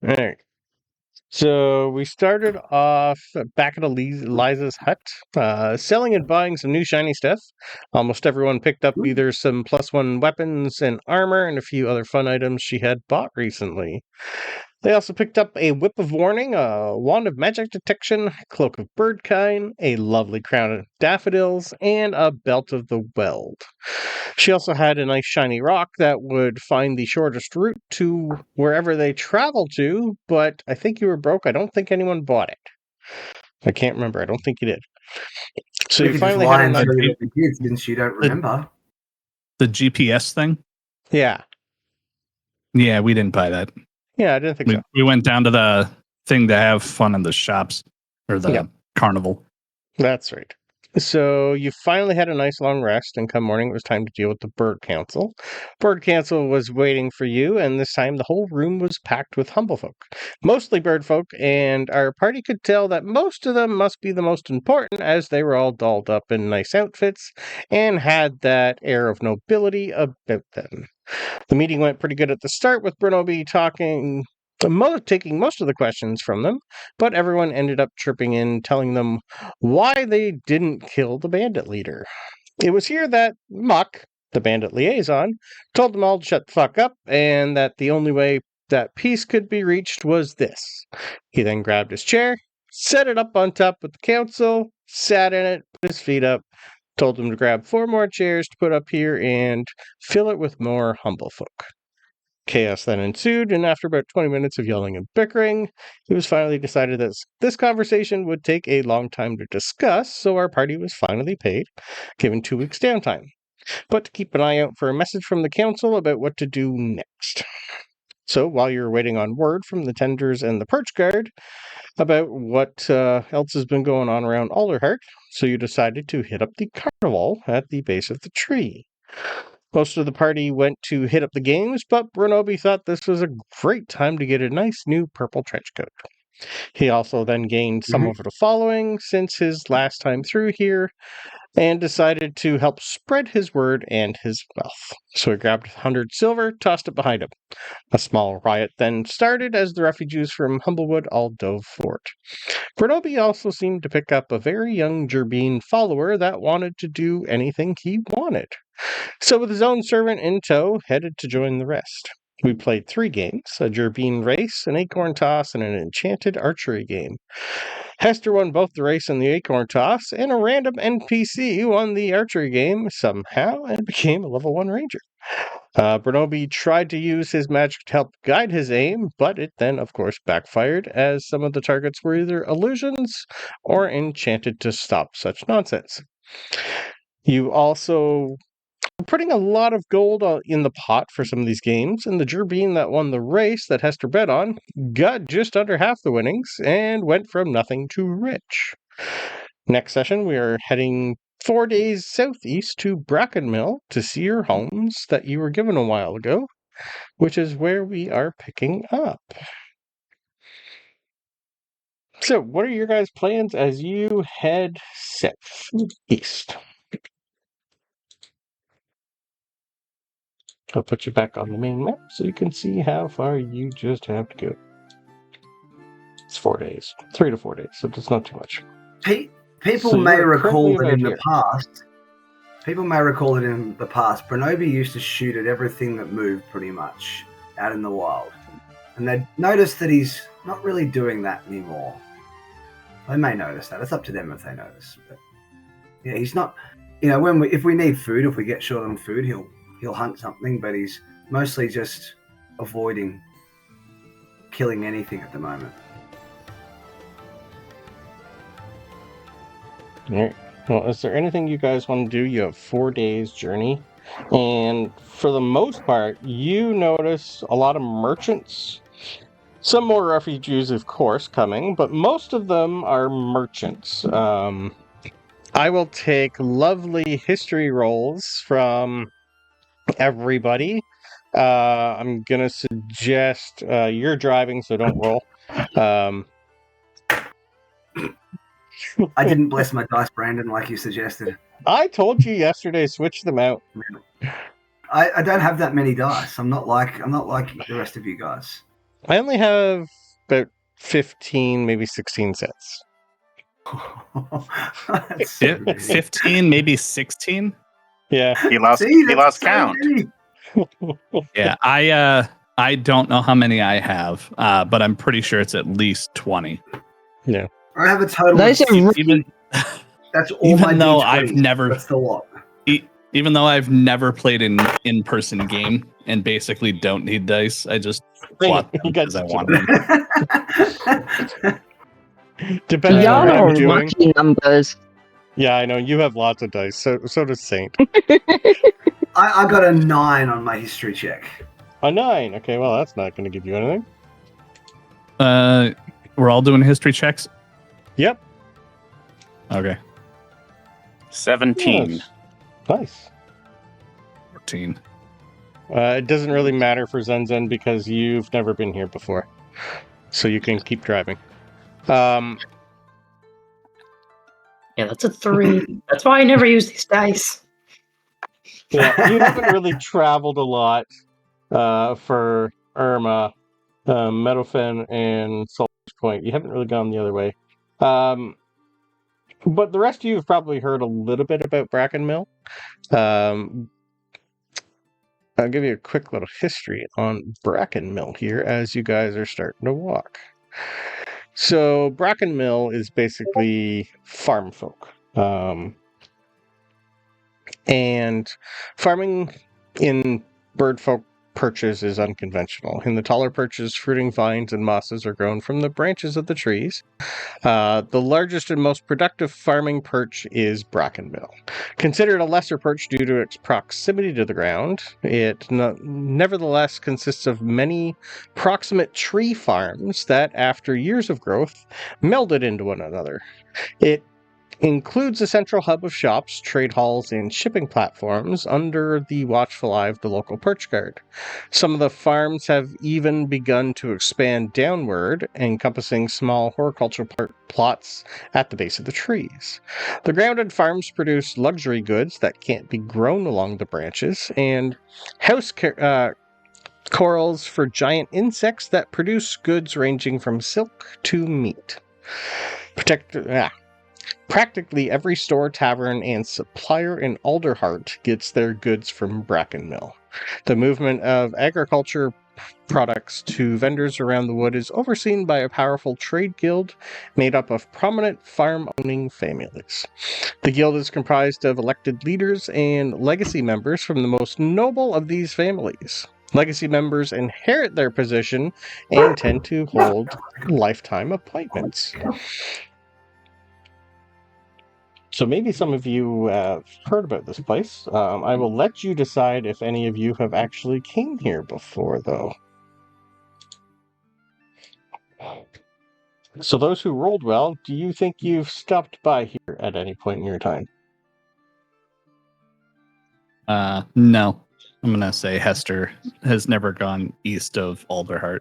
All right. So we started off back at Eliza's hut, selling and buying some new shiny stuff. Almost everyone picked up either some +1 weapons and armor and a few other fun items she had bought recently. They also picked up a Whip of Warning, a Wand of Magic Detection, Cloak of Birdkind, a lovely Crown of Daffodils, and a Belt of the Weld. She also had a nice shiny rock that would find the shortest route to wherever they travel to, but I think you were broke. I don't think anyone bought it. I can't remember. I don't think you did. So you you finally had a nice... the kids since you don't remember. The GPS thing? Yeah. Yeah, we didn't buy that. Yeah, I didn't think so. We went down to the thing to have fun in the shops, or the carnival. That's right. So you finally had a nice long rest, and come morning it was time to deal with the Bird Council. Bird Council was waiting for you, and this time the whole room was packed with humble folk. Mostly bird folk, and our party could tell that most of them must be the most important, as they were all dolled up in nice outfits, and had that air of nobility about them. The meeting went pretty good at the start, with Bronobi taking most of the questions from them, but everyone ended up tripping in, telling them why they didn't kill the bandit leader. It was here that Muck, the bandit liaison, told them all to shut the fuck up, and that the only way that peace could be reached was this. He then grabbed his chair, set it up on top of the council, sat in it, put his feet up, told them to grab 4 more chairs to put up here and fill it with more humble folk. Chaos then ensued, and after about 20 minutes of yelling and bickering, it was finally decided that this conversation would take a long time to discuss, so our party was finally paid, given 2 weeks downtime. But to keep an eye out for a message from the council about what to do next. So while you were waiting on word from the tenders and the perch guard about what else has been going on around Alderheart, so you decided to hit up the carnival at the base of the tree. Most of the party went to hit up the games, but Bronobi thought this was a great time to get a nice new purple trench coat. He also then gained some of the following since his last time through here, and decided to help spread his word and his wealth. So he grabbed 100 silver, tossed it behind him. A small riot then started as the refugees from Humblewood all dove for it. Bronobi also seemed to pick up a very young Gerbine follower that wanted to do anything he wanted. So with his own servant in tow, headed to join the rest. We played 3 games, a Gerbine race, an acorn toss, and an enchanted archery game. Hester won both the race and the acorn toss, and a random NPC won the archery game somehow and became a level 1 ranger. Bronobi tried to use his magic to help guide his aim, but it then, of course, backfired, as some of the targets were either illusions or enchanted to stop such nonsense. You also putting a lot of gold in the pot for some of these games, and the Gerbine that won the race that Hester bet on got just under half the winnings and went from nothing to rich. Next session, we are heading 4 days southeast to Brackenmill to see your homes that you were given a while ago, which is where we are picking up. So, what are your guys' plans as you head southeast? I'll put you back on the main map so you can see how far you just have to go. It's 4 days. 3 to 4 days, so it's not too much. People may recall that in the past, Bronobi used to shoot at everything that moved pretty much out in the wild. And they noticed that he's not really doing that anymore. They may notice that. It's up to them if they notice. But yeah, he's not, if we need food, if we get short on food, he'll hunt something, but he's mostly just avoiding killing anything at the moment. All right. Well, is there anything you guys want to do? You have 4 days journey, and for the most part, you notice a lot of merchants. Some more refugees, of course, coming, but most of them are merchants. I will take lovely history rolls from everybody. I'm gonna suggest you're driving, so don't roll. I didn't bless my dice, Brandon, like you suggested. I told you yesterday, switch them out. I don't have that many dice. I'm not like the rest of you guys. I only have about 15, maybe 16 sets. That's so many. 15, maybe 16. Yeah. He lost. See, He that's lost so count. many. Yeah, I don't know how many I have, but I'm pretty sure it's at least 20. Yeah. I have a total Those of are really Even that's all even my though D20s. I've never- That's the lot. even though I've never played an in-person game and basically don't need dice, I just bought them You got because I such wanted them. Depending on y'all what are I'm doing. lucky numbers. Yeah, I know. You have lots of dice. So does Saint. I got a 9 on my history check. A 9. Okay, well, that's not going to give you anything. We're all doing history checks. Yep. Okay, 17. Yes. Nice. 14. It doesn't really matter for Zenzin because you've never been here before. So you can keep driving. Yeah, that's a 3. That's why I never use these dice. Yeah, you haven't really traveled a lot for Irma, Meadowfen, and Solar's Point. You haven't really gone the other way. But the rest of you have probably heard a little bit about Brackenmill. I'll give you a quick little history on Brackenmill here as you guys are starting to walk. So Brackenmill is basically farm folk. And farming in bird folk perches is unconventional. In the taller perches, fruiting vines and mosses are grown from the branches of the trees. The largest and most productive farming perch is Brackenmill. Considered a lesser perch due to its proximity to the ground, it nevertheless consists of many proximate tree farms that, after years of growth, melded into one another. It includes a central hub of shops, trade halls, and shipping platforms under the watchful eye of the local perch guard. Some of the farms have even begun to expand downward, encompassing small horticultural plots at the base of the trees. The grounded farms produce luxury goods that can't be grown along the branches, and house corals for giant insects that produce goods ranging from silk to meat. Practically every store, tavern, and supplier in Alderheart gets their goods from Brackenmill. The movement of agriculture products to vendors around the wood is overseen by a powerful trade guild made up of prominent farm-owning families. The guild is comprised of elected leaders and legacy members from the most noble of these families. Legacy members inherit their position and tend to hold lifetime appointments. So maybe some of you have heard about this place. I will let you decide if any of you have actually came here before, though. So those who rolled well, do you think you've stopped by here at any point in your time? No. I'm gonna say Hester has never gone east of Alderheart.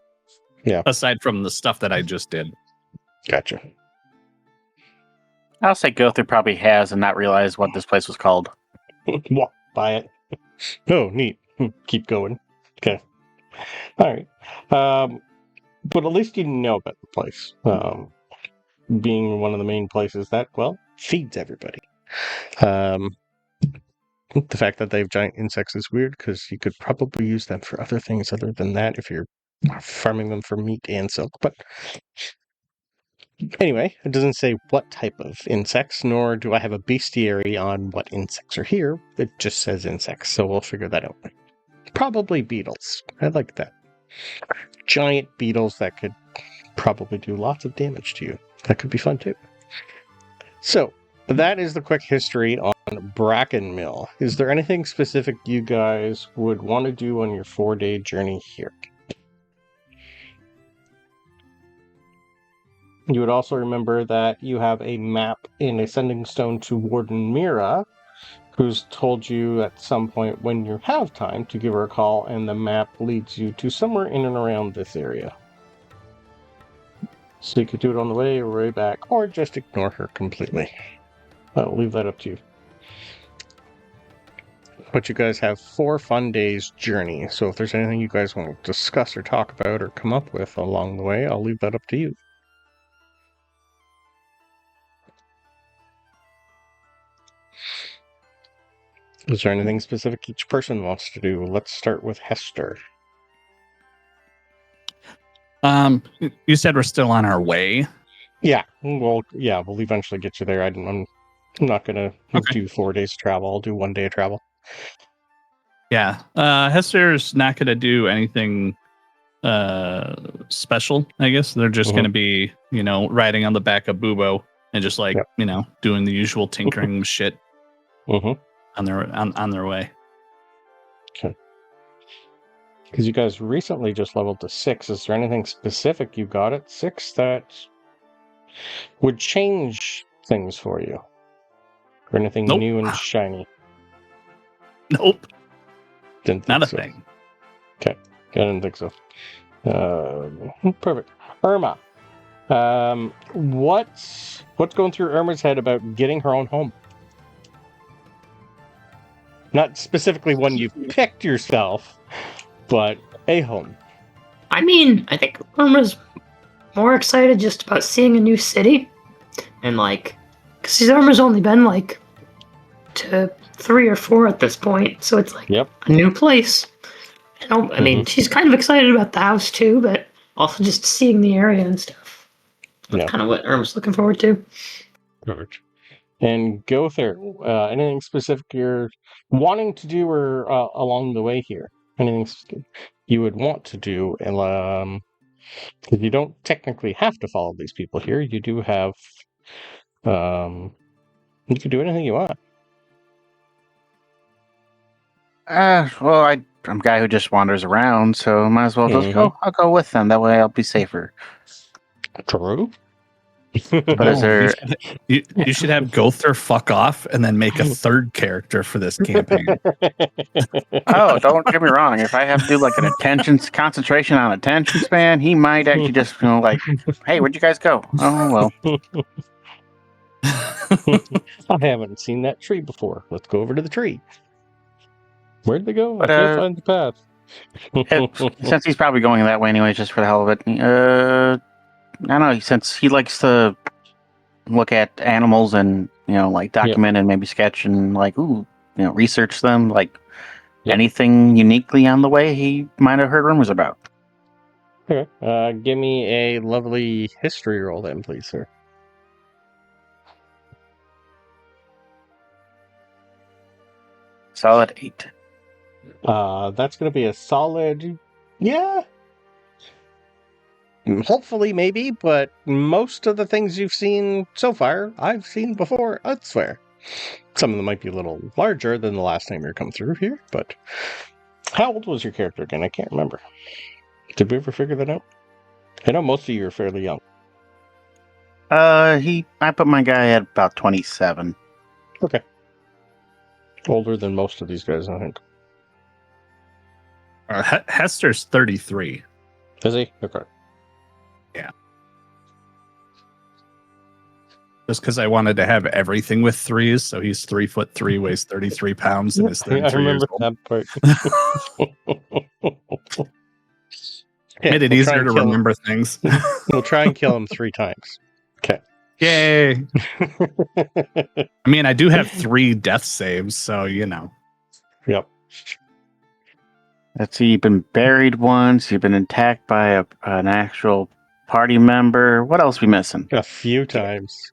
Yeah. Aside from the stuff that I just did. Gotcha. I'll say Gowther probably has and not realized what this place was called. Walk by it. Oh, neat. Keep going. Okay. All right. But at least you know about the place. Being one of the main places that, well, feeds everybody. The fact that they have giant insects is weird because you could probably use them for other things other than that if you're farming them for meat and silk. But anyway, it doesn't say what type of insects, nor do I have a bestiary on what insects are here. It just says insects, so we'll figure that out. Probably beetles. I like that. Giant beetles that could probably do lots of damage to you. That could be fun too. So, that is the quick history on Brackenmill. Is there anything specific you guys would want to do on your 4-day journey here? You would also remember that you have a map in a sending stone to Warden Mira, who's told you at some point when you have time to give her a call, and the map leads you to somewhere in and around this area. So you could do it on the way or way back, or just ignore her completely. I'll leave that up to you. But you guys have 4 fun days journey. So if there's anything you guys want to discuss or talk about or come up with along the way, I'll leave that up to you. Is there anything specific each person wants to do? Let's start with Hester. You said we're still on our way. Yeah, we'll eventually get you there. I'm not gonna do 4 days of travel. I'll do 1 day of travel. Yeah, Hester's not gonna do anything special. I guess they're just gonna be, riding on the back of Bubo and just doing the usual tinkering shit on their way. Okay. Because you guys recently just leveled to 6. Is there anything specific you got at 6 that would change things for you? Or anything new and shiny? Nope. Not a thing. Okay. I didn't think so. Perfect. Irma. What's going through Irma's head about getting her own home? Not specifically one you picked yourself, but a home. I mean, I think Irma's more excited just about seeing a new city. And, because Irma's only been, to 3 or 4 at this point. So it's, a new place. I mean, she's kind of excited about the house, too, but also just seeing the area and stuff. That's kind of what Irma's looking forward to. Perfect. And Gowther, anything specific you're wanting to do or along the way here? Anything you would want to do? And because you don't technically have to follow these people here, you do have. You can do anything you want. Well, I'm a guy who just wanders around, so might as well just go. I'll go with them. That way, I'll be safer. True. But is there? You should have Gowther fuck off and then make a 3rd character for this campaign. Oh, don't get me wrong. If I have to do an concentration on attention span, he might actually just hey, where'd you guys go? Oh well. I haven't seen that tree before. Let's go over to the tree. Where'd they go? I can't find the path. Since he's probably going that way anyway, just for the hell of it. I don't know, since he likes to look at animals and, document and maybe sketch and, research them, anything uniquely on the way he might have heard rumors about. Okay. Give me a lovely history roll then, please, sir. Solid 8. That's going to be a solid, hopefully, maybe, but most of the things you've seen so far, I've seen before, I'd swear. Some of them might be a little larger than the last time you come through here, but how old was your character again? I can't remember. Did we ever figure that out? I know most of you are fairly young. I put my guy at about 27. Okay. Older than most of these guys, I think. Hester's 33. Is he? Okay. Yeah. Just because I wanted to have everything with 3s, so he's 3'3", weighs 33 pounds, and is 33 I remember years that part. Made it easier to remember things. We'll try and kill him 3 times. Okay. Yay! I mean, I do have 3 death saves, so Yep. Let's see, you've been buried once, you've been attacked by an actual party member. What else we missing? A few times.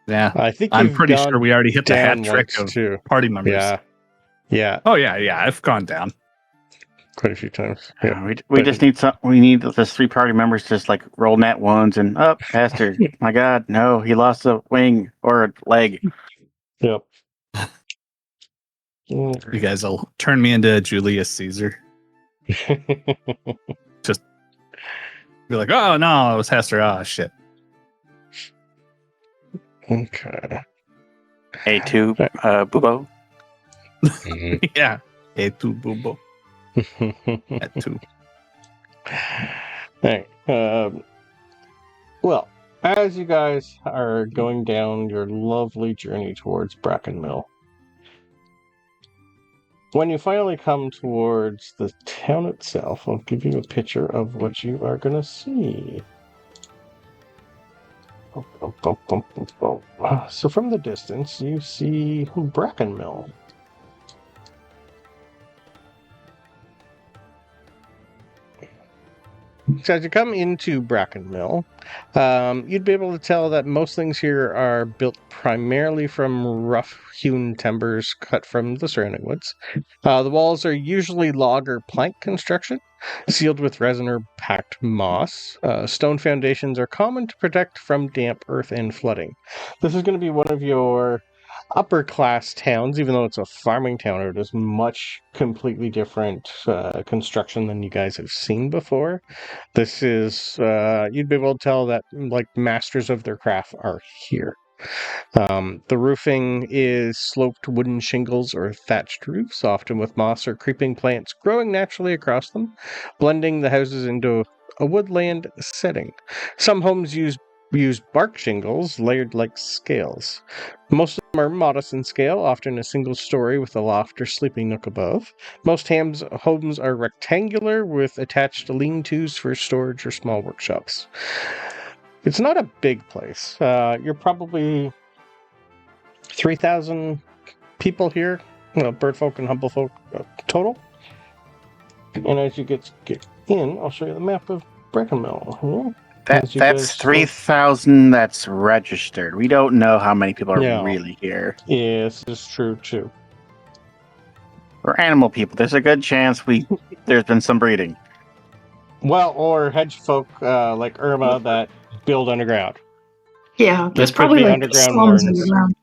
Yeah. I think I'm pretty sure we already hit the hat trick of too. Party members. Yeah. Yeah. Oh, yeah, I've gone down. Quite a few times. Yeah. We just need we need those 3 party members to just roll nat ones and Hester. My God, no, he lost a wing or a leg. Yep. You guys will turn me into Julius Caesar. Just be like, oh no, it was Hester. Oh shit. Okay. A2 Bubo. Yeah. A2 Bubo. A2. Hey, well, as you guys are going down your lovely journey towards Brackenmill, when you finally come towards the town itself, I'll give you a picture of what you are going to see. So from the distance, you see Brackenmill. So as you come into Brackenmill, you'd be able to tell that most things here are built primarily from rough-hewn timbers cut from the surrounding woods. The walls are usually log or plank construction, sealed with resin or packed moss. Stone foundations are common to protect from damp earth and flooding. This is going to be one of your upper-class towns, even though it's a farming town. It is much completely different construction than you guys have seen before. This is, you'd be able to tell that, like, masters of their craft are here. The roofing is sloped wooden shingles or thatched roofs, often with moss or creeping plants growing naturally across them, blending the houses into a woodland setting. Some homes use bark shingles layered like scales. Most of them are modest in scale, often a single story with a loft or sleeping nook above. Most homes are rectangular with attached lean-tos for storage or small workshops. It's not a big place. You're probably 3,000 people here, birdfolk and humblefolk total. And as you get in, I'll show you the map of Brackenmill. That's 3,000 that's registered. We don't know how many people are really here. Yes, it's true too. We're animal people. There's a good chance there's been some breeding. Well, or hedge folk like Irma that build underground. Yeah, there's probably like underground slums underground.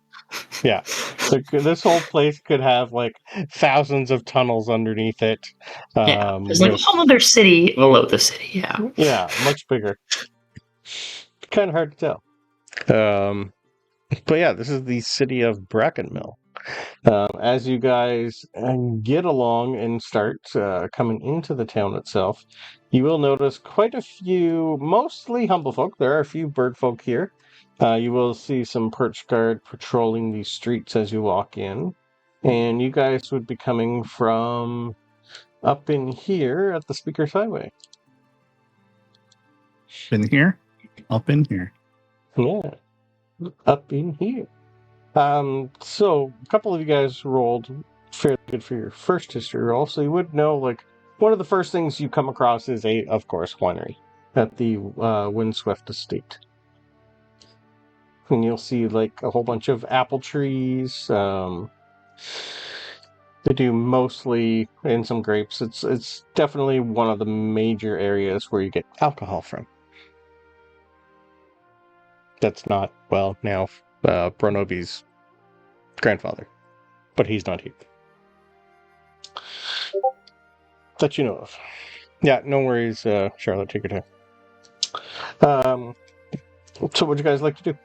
Yeah, so this whole place could have like thousands of tunnels underneath it. There's like a whole other city below the city. Yeah, much bigger. Kind of hard to tell. But yeah, this is the city of Brackenmill. As you guys get along and start coming into the town itself, you will notice quite a few, mostly humblefolk. There are a few birdfolk here. You will see some perch guard patrolling these streets as you walk in. And you guys would be coming from up in here at the Speaker's Highway. In here? Up in here. Yeah. Up in here. So a couple of you guys rolled fairly good for your first history roll, so you would know, like, one of the first things you come across is of course, winery at the Windswept Estate. And you'll see, like, a whole bunch of apple trees. They do mostly, and some grapes. It's definitely one of the major areas where you get alcohol from. That's not, well, now Bronobi's grandfather, but he's not here. That you know of. Yeah, no worries, Charlotte, take your time. So what do you guys like to do?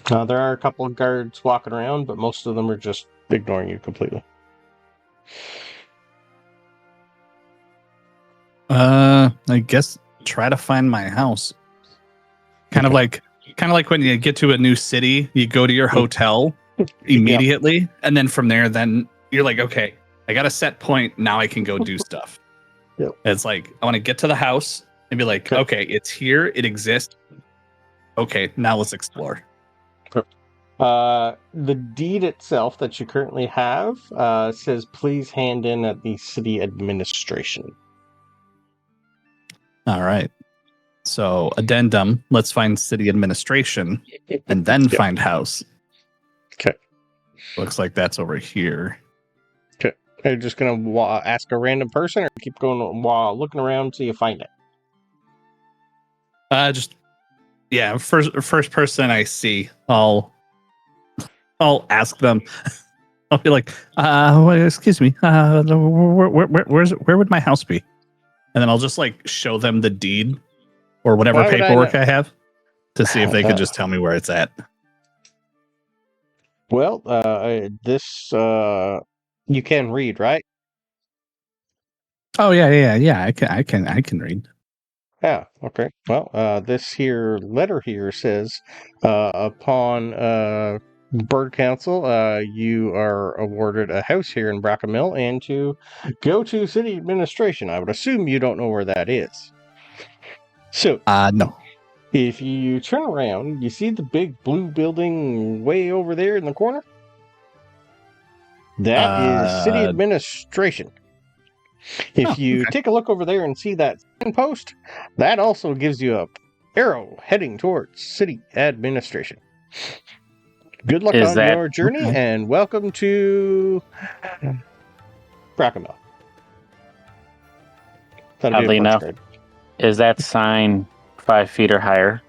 There are a couple of guards walking around, but most of them are just ignoring you completely. I guess try to find my house. Kind of like when you get to a new city, you go to your hotel immediately, and then from there, then you're like, okay, I got a set point. Now I can go do stuff. Yep. It's like, I want to get to the house and be like, okay, it's here. It exists. Okay, now let's explore. The deed itself that you currently have says, please hand in at the city administration. All right. So, addendum, let's find city administration and then find house. Okay. Looks like that's over here. Okay. Are you just going to ask a random person or keep going while looking around until you find it? First person I see, I'll ask them. I'll be like, excuse me, where would my house be? And then I'll just like show them the deed or whatever paperwork I have to see if they could just tell me where it's at. Well, this you can read, right? Oh yeah. I can read. Yeah. Okay. Well, this here letter here says, upon Bird Council, you are awarded a house here in Brackenmill and to go to City Administration. I would assume you don't know where that is. So, No. if you turn around, you see the big blue building way over there in the corner? That is City Administration. If you take a look over there and see that signpost, that also gives you a arrow heading towards City Administration. Good luck on your journey, and welcome to Brackenmill. Oddly enough, is that sign 5 feet or higher?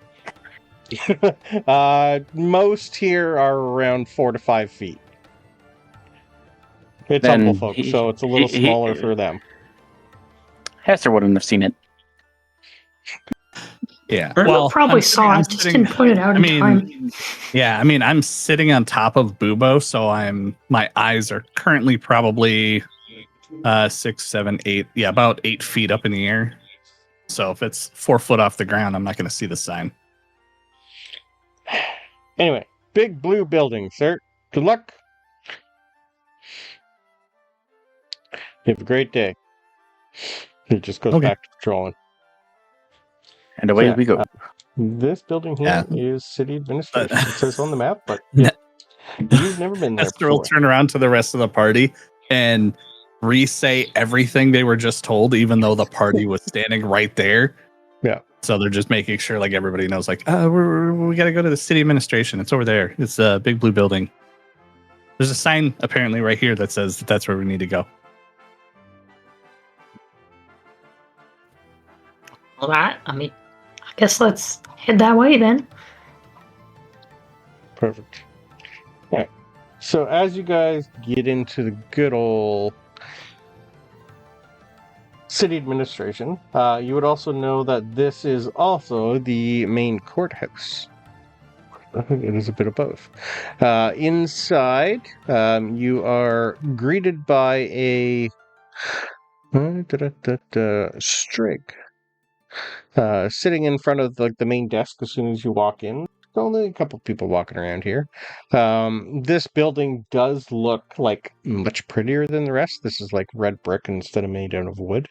Most here are around 4 to 5 feet. It's humble folk, so it's a little smaller for them. Hester wouldn't have seen it. Yeah. Well, probably saw it, just didn't put it out in time. Yeah, I mean, I'm sitting on top of Bubo, so my eyes are currently probably 6, 7, 8. Yeah, about 8 feet up in the air. So if it's 4 foot off the ground, I'm not going to see the sign. Anyway, big blue building, sir. Good luck. You have a great day. It just goes back to patrolling. And away we go. This building here is City Administration. It says on the map, but you've never been there Hester before. will turn around to the rest of the party and re-say everything they were just told, even though the party was standing right there. Yeah. So they're just making sure, like, everybody knows, like, we got to go to the City Administration. It's over there. It's a big blue building. There's a sign apparently right here that says that's where we need to go. Well, I guess let's head that way then. Perfect. All right. So as you guys get into the good old City Administration, you would also know that this is also the main courthouse. It is a bit of both. Inside, you are greeted by a Strig. Sitting in front of the main desk as soon as you walk in. Only a couple of people walking around here. This building does look like much prettier than the rest. This is like red brick instead of made out of wood.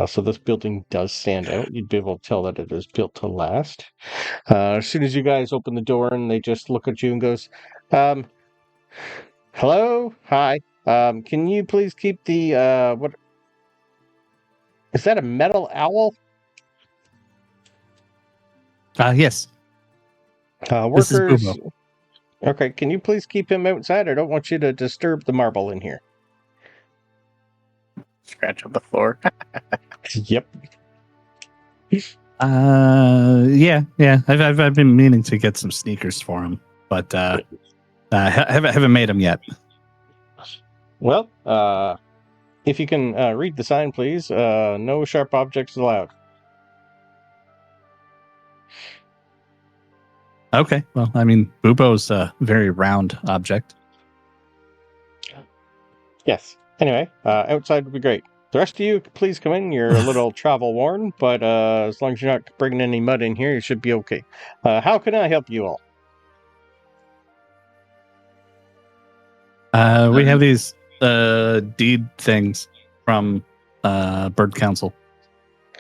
So this building does stand out. You'd be able to tell that it is built to last. As soon as you guys open the door and they just look at you and goes, hello? Hi. Can you please keep the, what? Is that a metal owl? Yes. Workers. This is Bubo. Okay, can you please keep him outside? I don't want you to disturb the marble in here. Scratch up the floor. Yep. Yeah. I've been meaning to get some sneakers for him, but haven't made them yet. Well, if you can read the sign, please. No sharp objects allowed. Okay. Well, I mean, Bubo's a very round object. Yes. Anyway, outside would be great. The rest of you, please come in. You're a little travel worn, but as long as you're not bringing any mud in here, you should be okay. How can I help you all? We have these deed things from Bird Council.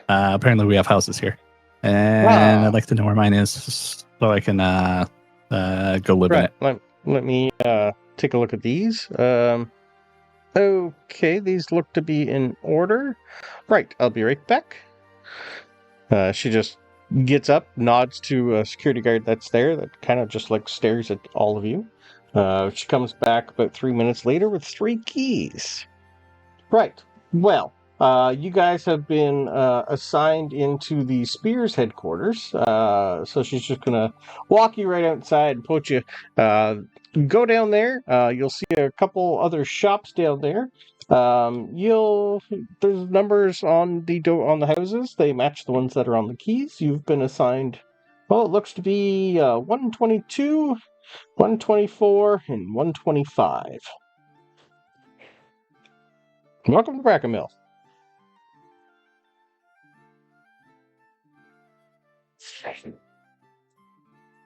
Apparently, we have houses here, and I'd like to know where mine is so I can go live in it. Let me take a look at these. Okay, these look to be in order. Right, I'll be right back. She just gets up, nods to a security guard that's there that kind of just like stares at all of you. She comes back about 3 minutes later with 3 keys. Right, well, you guys have been assigned into the Spears headquarters, so she's just going to walk you right outside and put you... Go down there. You'll see a couple other shops down there. There's numbers on the houses. They match the ones that are on the keys. You've been assigned. Well, it looks to be 122, 124, and 125. Welcome to Brackenmill.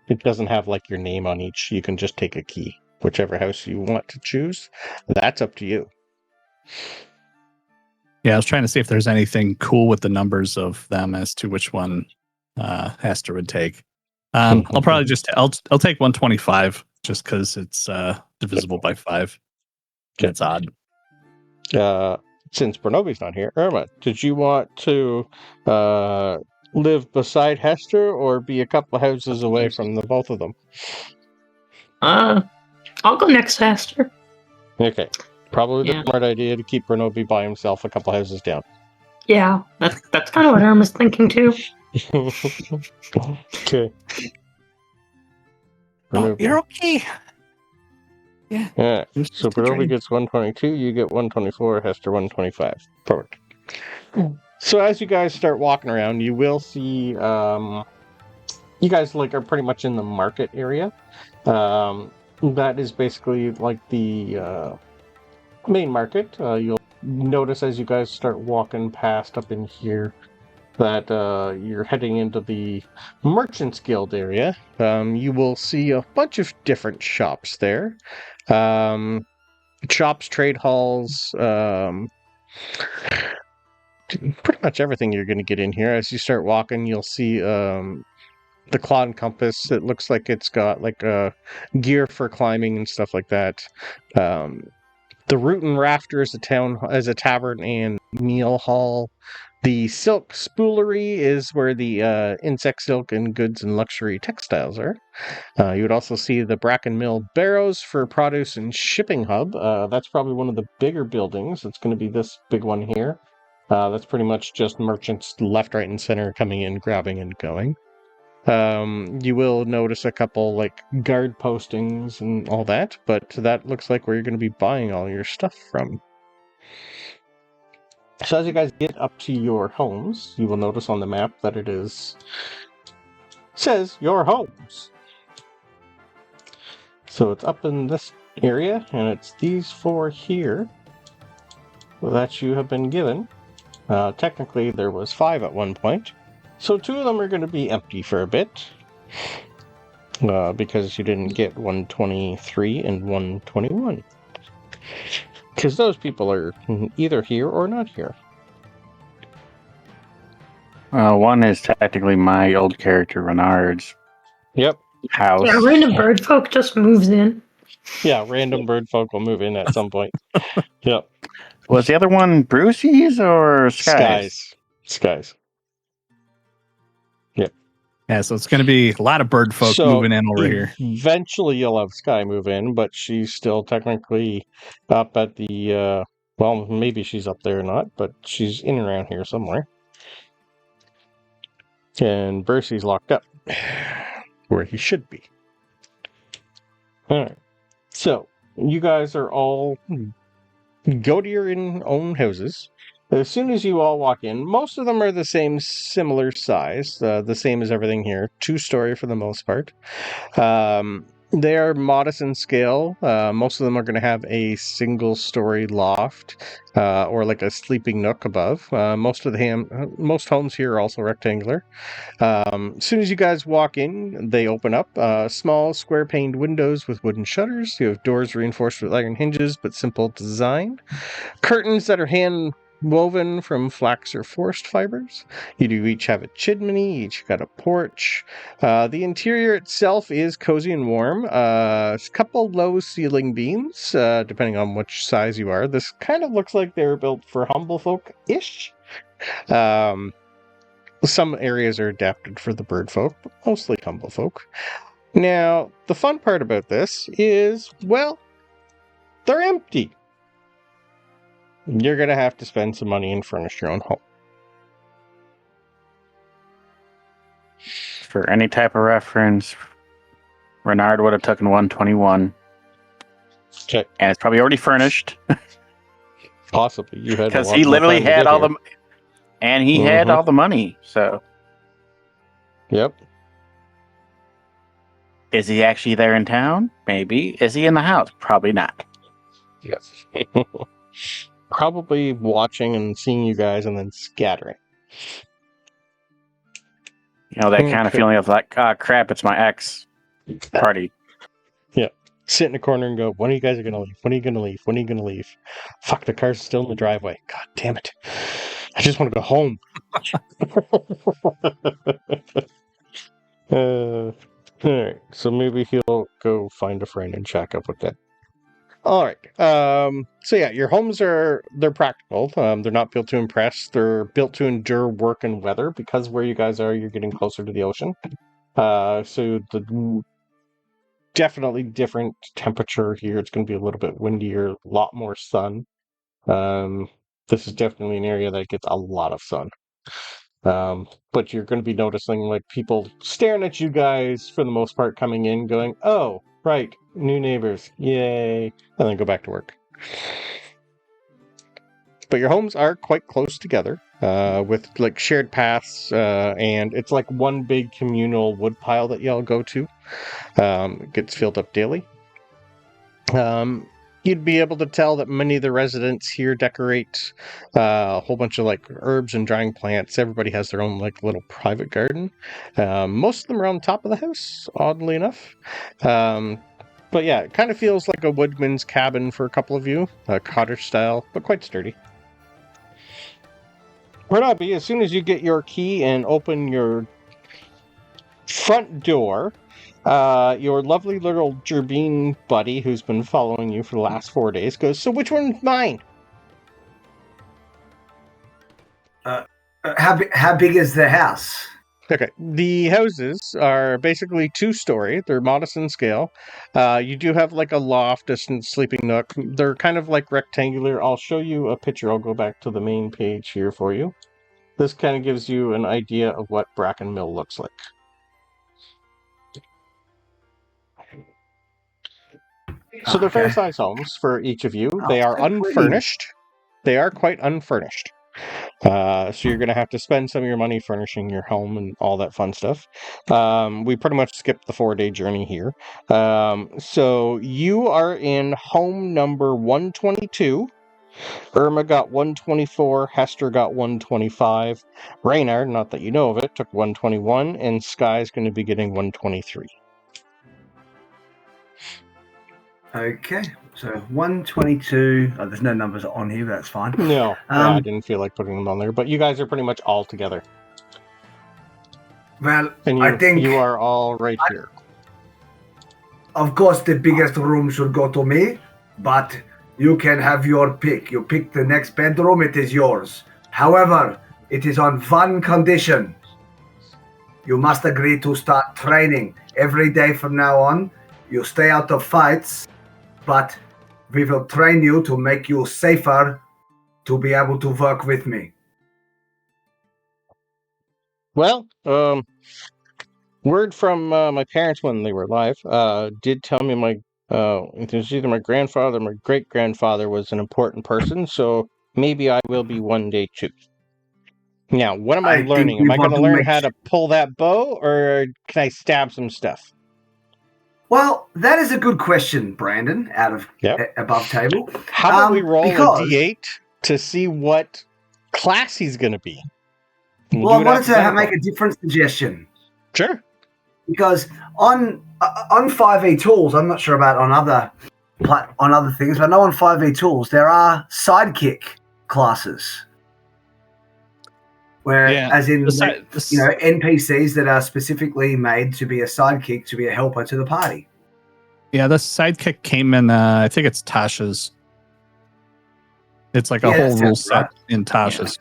It doesn't have like your name on each. You can just take a key, whichever house you want to choose. That's up to you. Yeah, I was trying to see if there's anything cool with the numbers of them as to which one Hester would take. I'll probably I'll take 125 just because it's divisible by 5. Okay. It's odd. Since Bronobi's not here, Irma, did you want to live beside Hester or be a couple of houses away from the both of them? I'll go next to Hester. Okay. Probably Yeah. the smart idea to keep Bronobi by himself a couple houses down. Yeah, that's kind of what Irma's thinking too. Okay. Oh, you're okay. Yeah. So Bronobi gets 122, you get 124, Hester 125. Perfect. So as you guys start walking around, you will see you guys are pretty much in the market area. That is basically like the main market. You'll notice as you guys start walking past up in here that you're heading into the Merchants Guild area. You will see a bunch of different shops there. Shops, trade halls, pretty much everything you're going to get in here. As you start walking, you'll see the Claw and Compass. It looks like it's got gear for climbing and stuff like that. The Root and Raptor is a tavern and meal hall. The Silk Spoolery is where the insect silk and goods and luxury textiles are. You would also see the Brackenmill Barrows for produce and shipping hub. That's probably one of the bigger buildings. It's going to be this big one here. That's pretty much just merchants left, right, and center coming in, grabbing, and going. You will notice a couple guard postings and all that, but that looks like where you're going to be buying all your stuff from. So as you guys get up to your homes, you will notice on the map that says your homes. So it's up in this area, and it's these 4 here that you have been given. Technically, there was 5 at one point. So 2 of them are going to be empty for a bit. Because you didn't get 123 and 121. Because those people are either here or not here. One is technically my old character, Renard's Yep. house. Yeah, random bird folk just moves in. Yeah, random bird folk will move in at some point. Yep. Was the other one Brucey's or Sky's? Skies. Yeah, so it's going to be a lot of bird folk moving in over here. Eventually you'll have Sky move in, but she's still technically up at the, well, maybe she's up there or not, but she's in and around here somewhere. And Bercy's locked up, where he should be. Alright, so you guys are all go to your own houses. As soon as you all walk in, most of them are the same, similar size, the same as everything here. 2-story for the most part. They are modest in scale. Most of them are going to have a single-story loft or a sleeping nook above. Most homes here are also rectangular. As soon as you guys walk in, they open up. Small, square-paned windows with wooden shutters. You have doors reinforced with iron hinges, but simple design. Curtains that are hand-woven from flax or forest fibers. You do each have a chimney, each got a porch. The interior itself is cozy and warm. A couple low ceiling beams, depending on which size you are. This kind of looks like they were built for humble folk-ish. Some areas are adapted for the bird folk, but mostly humble folk. Now, the fun part about this is, well, they're empty. You're going to have to spend some money and furnish your own home. For any type of reference, Renard would have taken 121. Okay. And it's probably already furnished. Possibly. You had because he literally had all the... And he had all the money, so... Yep. Is he actually there in town? Maybe. Is he in the house? Probably not. Yes. Probably watching and seeing you guys and then scattering. You know, that kind of feeling of crap, it's my ex. Party. Sit in a corner and go, when are you guys going to leave? When are you going to leave? When are you going to leave? Fuck, the car's still in the driveway. God damn it. I just want to go home. All right, so maybe he'll go find a friend and shack up with them. All right. So yeah, your homes they're practical. They're not built to impress. They're built to endure work and weather because where you guys are, you're getting closer to the ocean. So the definitely different temperature here. It's going to be a little bit windier, a lot more sun. This is definitely an area that gets a lot of sun. But you're going to be noticing like people staring at you guys for the most part coming in going, oh, right, new neighbors, yay, and then go back to work. But your homes are quite close together with like shared paths and it's like one big communal woodpile that y'all go to. It gets filled up daily. You'd be able to tell that many of the residents here decorate a whole bunch of like herbs and drying plants. Everybody has their own like little private garden. Most of them are on top of the house, oddly enough. But yeah, it kind of feels like a woodman's cabin for a couple of you, cottage style, but quite sturdy. Bronobi, as soon as you get your key and open your front door, your lovely little Gerbine buddy, who's been following you for the last 4 days, goes, so which one's mine? How big is the house? Okay, the houses are basically 2-story. They're modest in scale. You do have like a loft, a sleeping nook. They're kind of like rectangular. I'll show you a picture. I'll go back to the main page here for you. This kind of gives you an idea of what Brackenmill looks like. So they're fair-sized homes for each of you. They are unfurnished. They are quite unfurnished. So you're going to have to spend some of your money furnishing your home and all that fun stuff. We pretty much skipped the 4-day journey here. So you are in home number 122. Irma got 124. Hester got 125. Reynard, not that you know of it, took 121. And Sky's going to be getting 123. Okay, so 122. Oh, there's no numbers on here, but that's fine. No, I didn't feel like putting them on there, but you guys are pretty much all together. Well, And I think you are all right here. Of course, the biggest room should go to me, but you can have your pick. You pick the next bedroom, it is yours. However, it is on one condition. You must agree to start training every day from now on. You stay out of fights, but we will train you to make you safer to be able to work with me. Well, word from my parents when they were alive did tell me it was either my grandfather or my great-grandfather was an important person, so maybe I will be one day too. Now, what am I learning? Am I going to learn how to pull that bow, or can I stab some stuff? Well, that is a good question, Brandon, out of above table. How about we roll a d8 to see what class he's going to be? Well, I wanted to make a different suggestion. Sure. Because on 5e tools, I'm not sure about on other things, but I know on 5e tools there are sidekick classes, where as in NPCs that are specifically made to be a sidekick, to be a helper to the party. Yeah, the sidekick came in. I think it's Tasha's. It's like a whole rule set in Tasha's.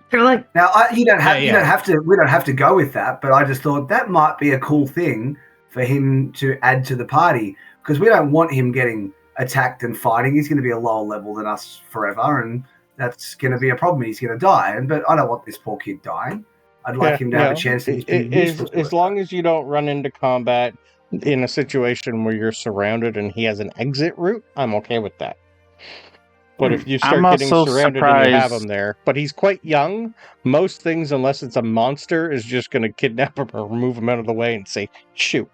They're like now we don't have to go with that, but I just thought that might be a cool thing for him to add to the party, because we don't want him getting attacked and fighting. He's going to be a lower level than us forever, and that's going to be a problem. He's going to die, but I don't want this poor kid dying. I'd like him to have a chance to be useful. As long as you don't run into combat in a situation where you're surrounded and he has an exit route, I'm okay with that. But if you start getting surrounded and you have him there, but he's quite young, most things, unless it's a monster, is just going to kidnap him or move him out of the way and say, shoot.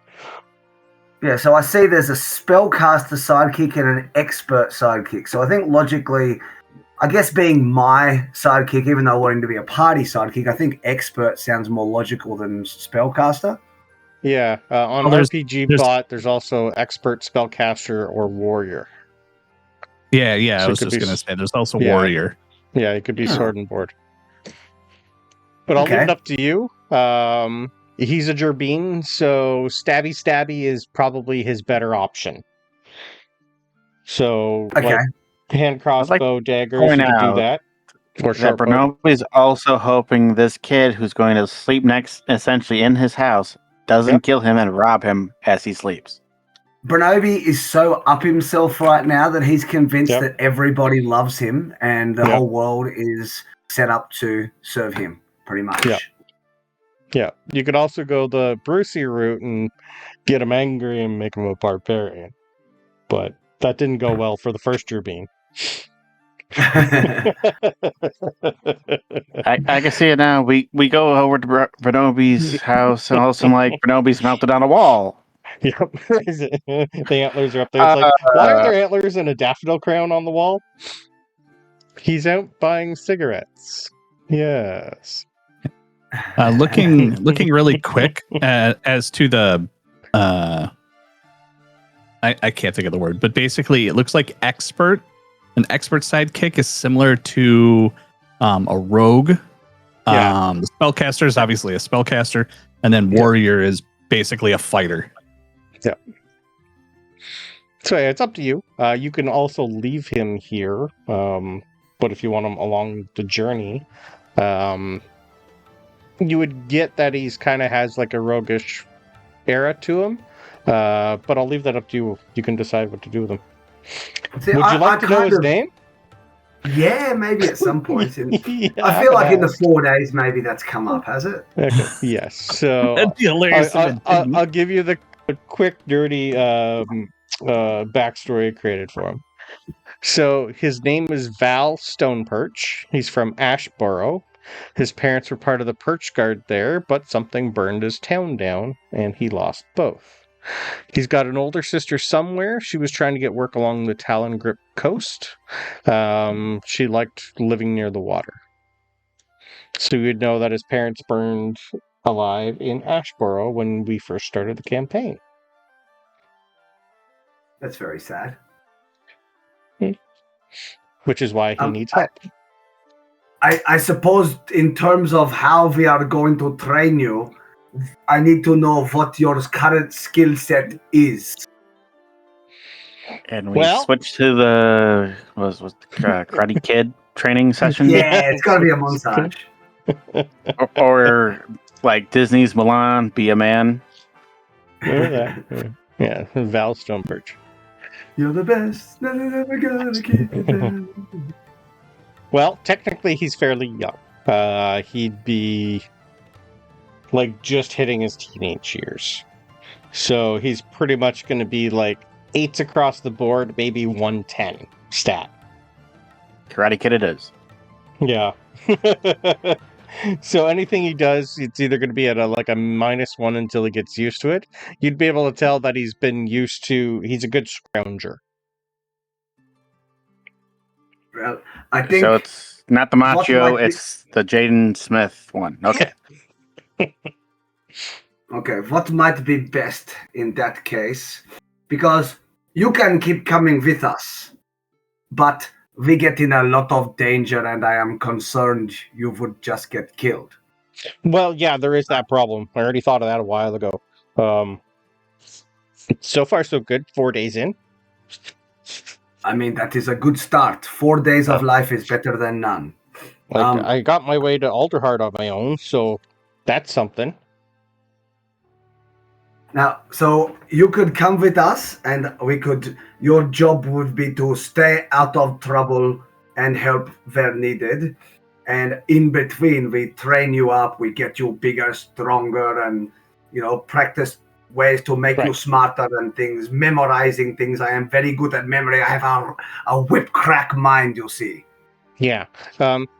Yeah, so I see there's a spellcaster sidekick and an expert sidekick. So I think logically, I guess being my sidekick, even though I want him to be a party sidekick, I think expert sounds more logical than spellcaster. Yeah, on Oh, there's- RPG there's- bot, there's also expert, spellcaster, or warrior. Yeah, So I it was could just be gonna say there's also yeah. warrior. Yeah, it could be Yeah. sword and board. But I'll leave Okay. it up to you. He's a Gerbine, so stabby is probably his better option. So, Okay. like, hand crossbow, daggers, point you could do out that. Or That short bow. Bronobi's also hoping this kid who's going to sleep next, essentially in his house, doesn't Yep. kill him and rob him as he sleeps. Bronobi is so up himself right now that he's convinced Yep. that everybody loves him and the Yep. whole world is set up to serve him, pretty much. Yep. Yeah, you could also go the Brucey route and get him angry and make him a barbarian. But that didn't go well for the first Gerbine. I can see it now. We go over to Bronobi's house and all of a sudden, like, Bronobi's mounted on a wall. Yep. The antlers are up there. It's like, why are there antlers and a daffodil crown on the wall? He's out buying cigarettes. Yes. Looking really quick as to the I can't think of the word, but basically it looks like expert. An expert sidekick is similar to a rogue. Yeah. The spellcaster is obviously a spellcaster, and then warrior is basically a fighter. So yeah, it's up to you. You can also leave him here, but if you want him along the journey, you would get that he's kind of has like a roguish era to him. But I'll leave that up to you. You can decide what to do with him. See, Would you like to know his name? Yeah, maybe at some point. Yeah, I feel like in the yes. 4 days, maybe that's come up, has it? Okay, yes. So That'd be hilarious. I'll give you the quick, dirty backstory I created for him. So his name is Val Stoneperch. He's from Ashborough. His parents were part of the Perch Guard there, but something burned his town down, and he lost both. He's got an older sister somewhere. She was trying to get work along the Talon Grip coast. She liked living near the water. So you'd know that his parents burned alive in Ashborough when we first started the campaign. That's very sad. Which is why he needs help. I suppose in terms of how we are going to train you, I need to know what your current skill set is. And we Well- switch to the Karate Kid training session. Yeah, it's gotta be a montage. or like Disney's Mulan, Be a Man. Remember that? Yeah, Val Stoneperch. You're the best. Never gonna keep it down. Well, technically, he's fairly young. He'd be like just hitting his teenage years. So he's pretty much going to be like 8s across the board, maybe 110 stat. Karate Kid it is. Yeah. So anything he does, it's either going to be at a -1 until he gets used to it. You'd be able to tell that he's been used to. He's a good scrounger. Well, I think So it's not the Macho, might be- it's the Jaden Smith one. Okay. okay, what might be best in that case? Because you can keep coming with us, but we get in a lot of danger and I am concerned you would just get killed. Well, yeah, there is that problem. I already thought of that a while ago. So far, so good. 4 days in. I mean, that is a good start. 4 days of life is better than none. I got my way to Alderheart on my own, so that's something. Now, so you could come with us and your job would be to stay out of trouble and help where needed. And in between, we train you up, we get you bigger, stronger, and, practice ways to make you Right. smarter and things, memorizing things. I am very good at memory. I have a whip crack mind, you see. Yeah.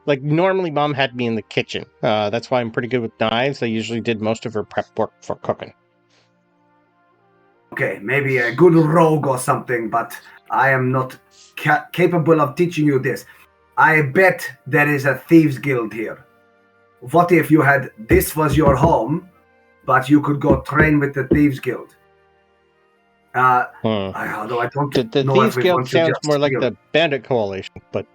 Normally Mom had me in the kitchen. That's why I'm pretty good with knives. I usually did most of her prep work for cooking. Okay, maybe a good rogue or something, but I am not capable of teaching you this. I bet there is a thieves guild here. What if this was your home, but you could go train with the Thieves Guild. Although I don't The know Thieves if we Guild want to sounds just more like steal. the Bandit Coalition, but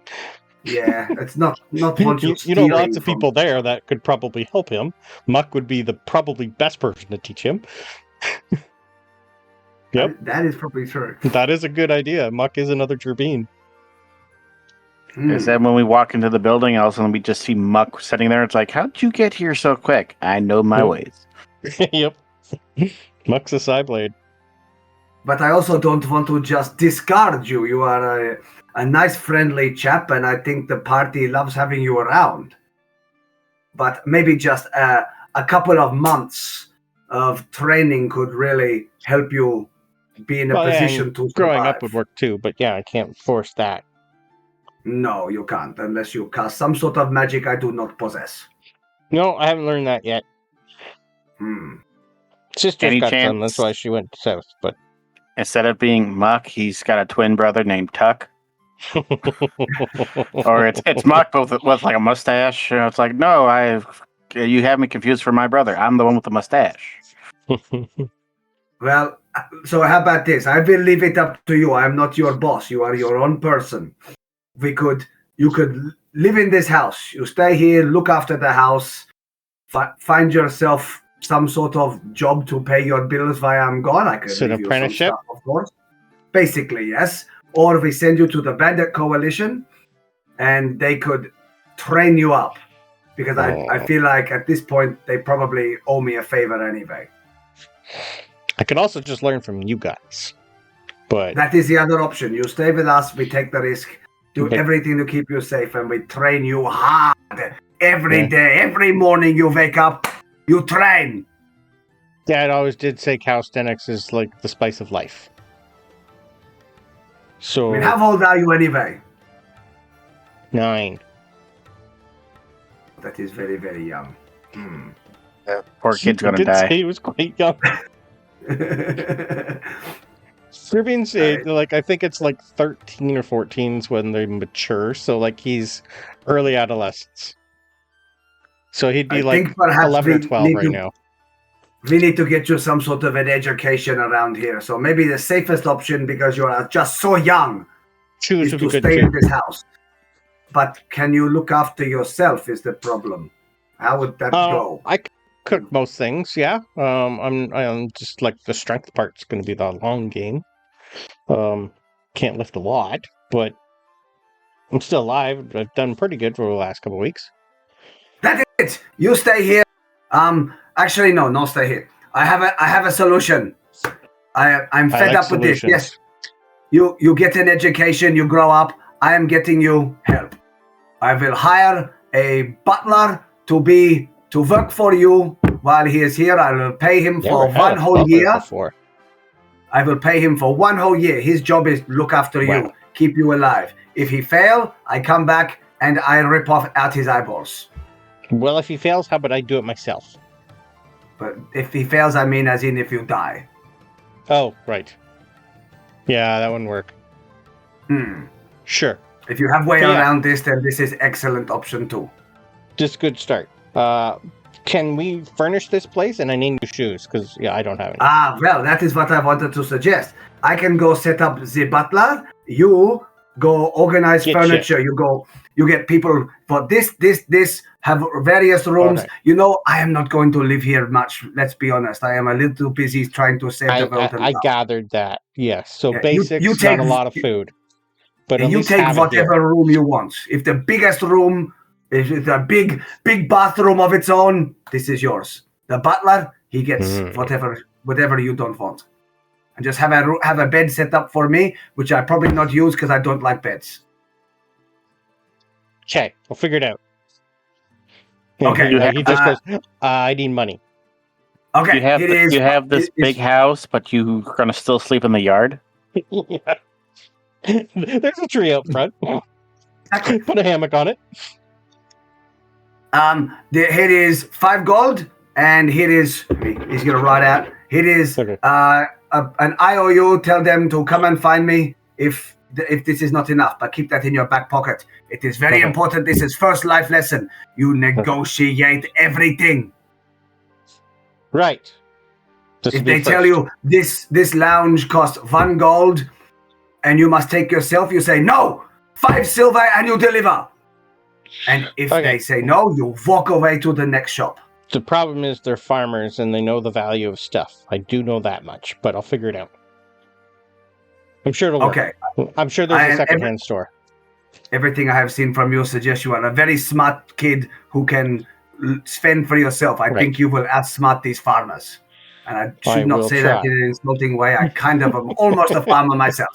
Yeah, it's not once you you're know lots stealing of from- people there that could probably help him. Muck would be the probably best person to teach him. Yep, That is probably true. that is a good idea. Muck is another Turbine. Is that when we walk into the building, all of a sudden we just see Muck sitting there? It's like, how'd you get here so quick? I know my Yep. ways. Yep. Muck's a Psyblade. But I also don't want to just discard you. You are a nice, friendly chap, and I think the party loves having you around. But maybe just a couple of months of training could really help you be in a position to survive. Growing up would work too, but yeah, I can't force that. No, you can't, unless you cast some sort of magic I do not possess. No, I haven't learned that yet. Sister's Any got some, chance- that's why she went south, but Instead of being Muck, he's got a twin brother named Tuck. Or it's Muck but with like a mustache. It's like, no, you have me confused for my brother. I'm the one with the mustache. Well, so how about this? I will leave it up to you. I am not your boss. You are your own person. You could live in this house. You stay here, look after the house, find yourself some sort of job to pay your bills while I'm gone. I can So an leave you some apprenticeship? stuff, of course. Basically, yes. Or we send you to the Bandit Coalition, and they could train you up. Because I feel like at this point, they probably owe me a favor anyway. I could also just learn from you guys. But That is the other option. You stay with us, we take the risk, do Okay. everything to keep you safe, and we train you hard. Every day, every morning you wake up, you train. Dad always did say calisthenics is like the spice of life. So I mean, how old are you anyway? 9. That is very, very young. Poor kid's He gonna did say die. he was quite young. Serbians say, like, I think it's like 13 or 14 is when they mature. So, like, he's early adolescence. So he'd be I like think perhaps 11 or we 12 need right to- now. We need to get you some sort of an education around here. So maybe the safest option, because you are just so young, Choose is would be to good stay too. in this house. But can you look after yourself is the problem. How would that go? I cook most things, yeah. I'm just like the strength part's going to be the long game. Can't lift a lot, but I'm still alive. I've done pretty good for the last couple of weeks. That's it. You stay here. Actually, no, stay here. I have a solution. I'm I fed like up with this. solutions. Yes. You get an education, you grow up. I am getting you help. I will hire a butler to work for you while he is here. I will pay him Never for had one a whole butler year. before. I will pay him for one whole year. His job is look after you, Wow. keep you alive. If he fail, I come back and I rip off out his eyeballs. Well, if he fails, how about I do it myself? But if he fails, I mean as in if you die. Oh, right. Yeah, that wouldn't work. Sure. If you have way Yeah. around this, then this is excellent option too. Just good start. Can we furnish this place? And I need new shoes, because, yeah, I don't have any. Well, that is what I wanted to suggest. I can go set up the butler. You go organize Get furniture. You get people for this, have various rooms. Okay. You know, I am not going to live here much. Let's be honest. I am a little busy trying to save the world. I gathered that, yes. So Yeah, basics, you take- not a lot of food. But at you least take have it here. whatever room you want. If the biggest room, if it's a big bathroom of its own, this is yours. The butler, he gets whatever you don't want. And just have a bed set up for me, which I probably not use because I don't like beds. Okay, we'll figure it out. Okay, He just goes, I need money. Okay, You have this big house, but you're gonna still sleep in the yard. Yeah. There's a tree out front. Put a hammock on it. Here is 5 gold, and here is he's gonna write out. Here is Okay. an IOU. Tell them to come and find me if this is not enough, but keep that in your back pocket. It is very Okay. important. This is first life lesson. You negotiate everything. Right. This If will be they tell first. you this lounge costs 1 gold and you must take yourself, you say, no, 5 silver and you deliver. And if Okay. they say no, you walk away to the next shop. The problem is they're farmers and they know the value of stuff. I do know that much, but I'll figure it out. I'm sure it'll work. Okay. I'm sure there's a secondhand store. Everything I have seen from you suggests you are a very smart kid who can fend for yourself. I think you will outsmart these farmers. And I should not say that in an insulting way. I kind of am almost a farmer myself.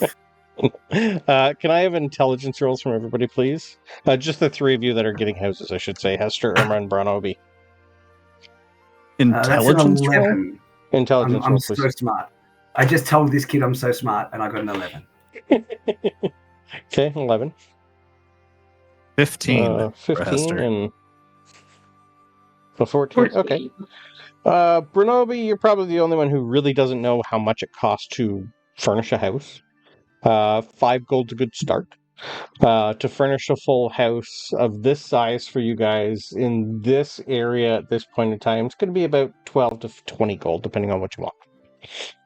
Can I have intelligence rolls from everybody, please? Just the 3 of you that are getting houses, I should say. Hester, Irma, and Bronobi. Intelligence that's an roll? 11. Intelligence I'm roll, so please. smart. I just told this kid I'm so smart, and I got an 11. Okay, 11. 15. 15 and 14. Okay. Bronobi, you're probably the only one who really doesn't know how much it costs to furnish a house. 5 gold's a good start. To furnish a full house of this size for you guys in this area at this point in time, it's going to be about 12 to 20 gold, depending on what you want.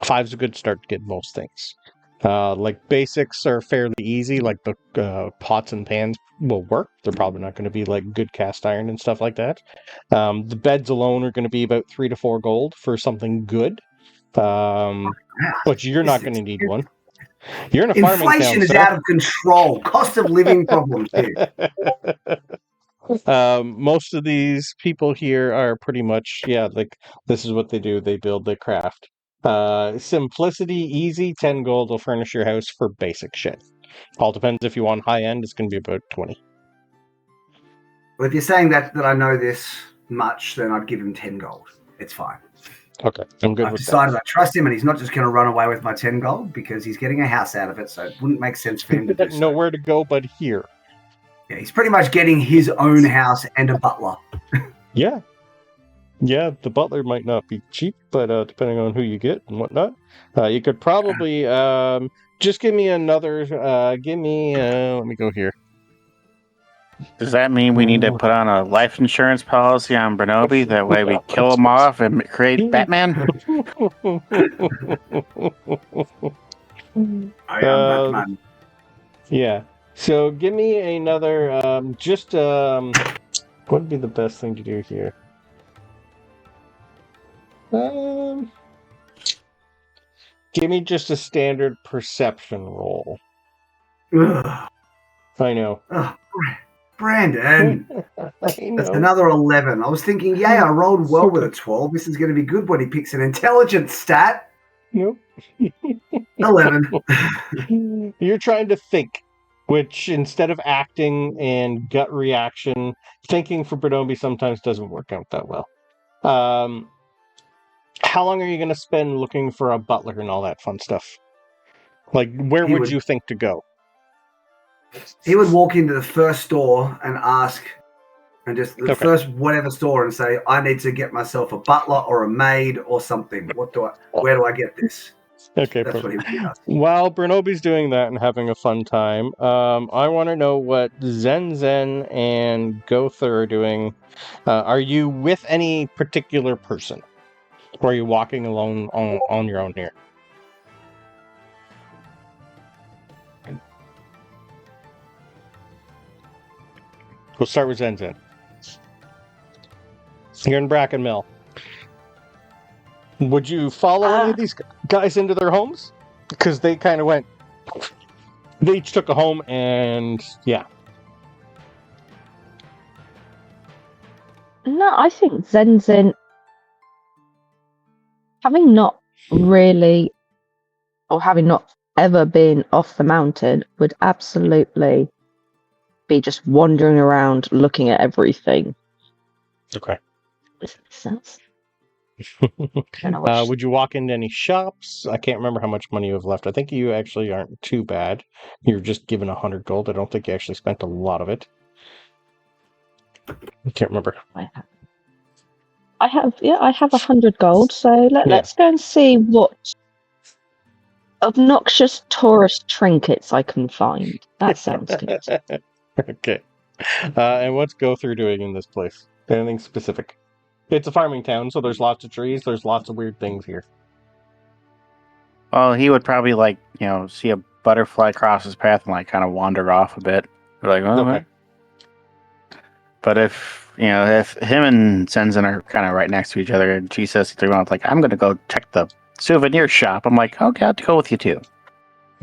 5's a good start to get most things. Like basics are fairly easy, like the pots and pans will work. They're probably not going to be like good cast iron and stuff like that. The beds alone are going to be about 3 to 4 gold for something good. But you're not going to need one. You're in a farming town, Inflation is sir. out of control. Cost of living problems here. Most of these people here are pretty much, like this is what they do. They build, they craft. Simplicity, easy, 10 gold will furnish your house for basic shit. All depends if you want high end, it's going to be about 20. Well, if you're saying that I know this much, then I'd give him 10 gold. It's fine. Okay, I'm good I've with decided that. I trust him, and he's not just going to run away with my 10 gold because he's getting a house out of it, so it wouldn't make sense for him to do so. Nowhere to go but here. Yeah, he's pretty much getting his own house and a butler. Yeah. Yeah, the butler might not be cheap, but depending on who you get and whatnot, you could probably just give me another. Let me go here. Does that mean we need to put on a life insurance policy on Bronobi? That way we kill him off and create Batman? I am Batman. Yeah. So give me another. What would be the best thing to do here? Give me just a standard perception roll. Ugh. I know. Ugh. Brandon, I that's know. another 11. I was thinking, I rolled well with a 12. This is going to be good when he picks an intelligence stat. Nope. 11. You're trying to think, which instead of acting and gut reaction, thinking for Bronobi sometimes doesn't work out that well. How long are you going to spend looking for a butler and all that fun stuff? Like, where would you think to go? He would walk into the first store and ask, and just the first whatever store, and say, I need to get myself a butler or a maid or something. Where do I get this? Okay, that's what he would be asking. While Bronobi's doing that and having a fun time, I want to know what Zenzin and Gowther are doing. Are you with any particular person? Or are you walking alone on your own here? We'll start with Zenzin. You're in Brackenmill. Would you follow any of these guys into their homes? Because they kind of went... They each took a home and... Yeah. No, I think Zenzin, having not really, or having not ever been off the mountain, would absolutely be just wandering around looking at everything. Okay. Does that make sense? Would you walk into any shops? I can't remember how much money you have left. I think you actually aren't too bad. You're just given 100 gold. I don't think you actually spent a lot of it. I can't remember. I have 100 gold. So let's go and see what obnoxious tourist trinkets I can find. That sounds good. Okay. And what's Gowther doing in this place? Anything specific? It's a farming town, so there's lots of trees. There's lots of weird things here. Well, he would probably see a butterfly cross his path and kind of wander off a bit. Like, oh, Okay. okay. But if him and Zenzin are kind of right next to each other, and she says to him, like, I'm going to go check the souvenir shop. I'm like, okay, I'll have to go with you too.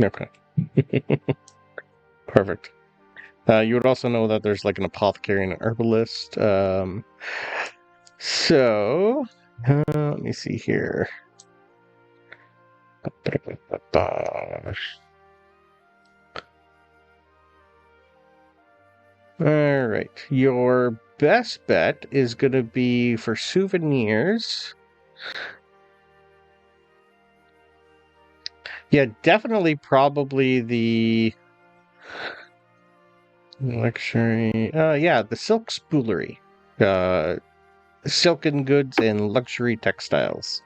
Okay. Perfect. You would also know that there's like an apothecary and an herbalist. So, let me see here. All right. Your best bet is going to be for souvenirs. Yeah, definitely probably the luxury. The silk spoolery. Silken goods and luxury textiles.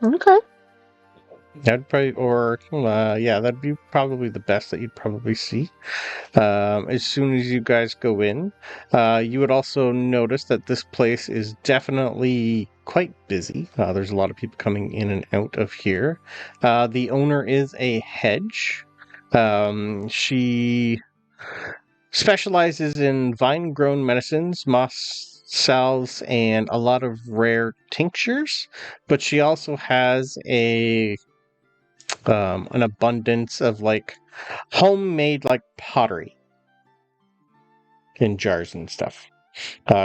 Okay. That'd probably, that'd be probably the best that you'd probably see. As soon as you guys go in, you would also notice that this place is definitely quite busy. There's a lot of people coming in and out of here. The owner is a Hedge. She specializes in vine-grown medicines, moss salves, and a lot of rare tinctures. But she also has an abundance of homemade pottery in jars and stuff.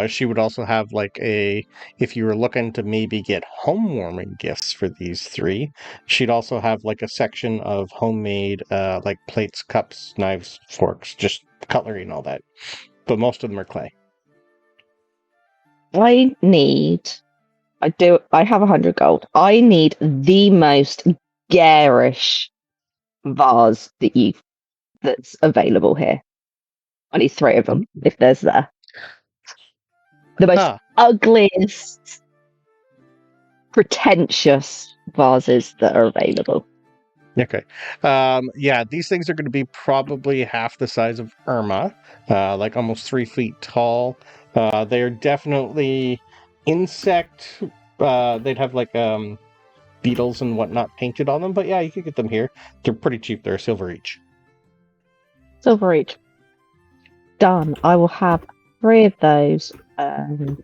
She would also have if you were looking to maybe get home warming gifts for these three, she'd also have a section of homemade plates, cups, knives, forks, just cutlery and all that. But most of them are clay. I have 100 gold. I need the most garish vase that's available here. I need 3 of them, if there's there. The most ugliest, pretentious vases that are available. Okay. These things are going to be probably half the size of Irma, almost 3 feet tall. They're definitely insect. They'd have beetles and whatnot painted on them, but yeah, you could get them here. They're pretty cheap. They're a silver each. Silver each. Done. I will have 3 of those. And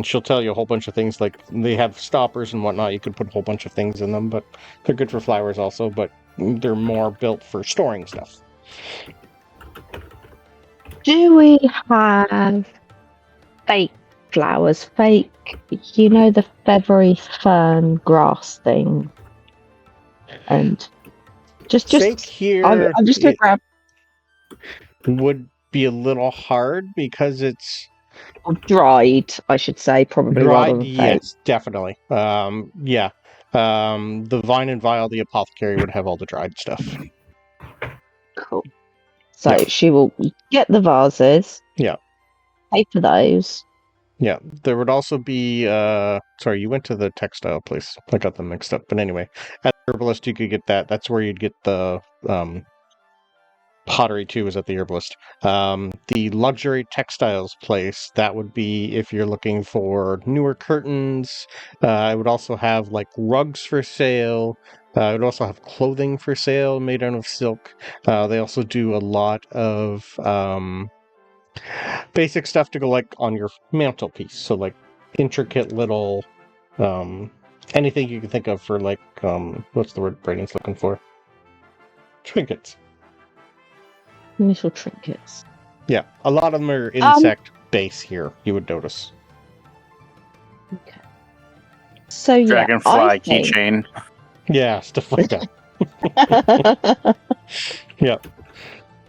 she'll tell you a whole bunch of things, they have stoppers and whatnot. You could put a whole bunch of things in them, but they're good for flowers also, but they're more built for storing stuff. Do we have fake flowers? Fake, the feathery fern grass thing? And just fake here. I'm just gonna grab. Would be a little hard because it's dried, I should say, probably rather than fake. Yes, definitely. The Vine and Vial, the apothecary, would have all the dried stuff. Cool. So she will get the vases. Yeah. Pay for those. Yeah, there would also be. Sorry, you went to the textile place. I got them mixed up. But anyway, at the herbalist, you could get that. That's where you'd get the pottery too. Is at the herbalist. The luxury textiles place, that would be if you're looking for newer curtains. I would also have rugs for sale. I would also have clothing for sale made out of silk. They also do a lot of basic stuff to go on your mantelpiece. So intricate little anything you can think of for what's the word Brayden's looking for? Trinkets. Initial trinkets. Yeah, a lot of them are insect base here, you would notice. Okay. So Dragonfly keychain. Yeah, stuff like that. Yeah.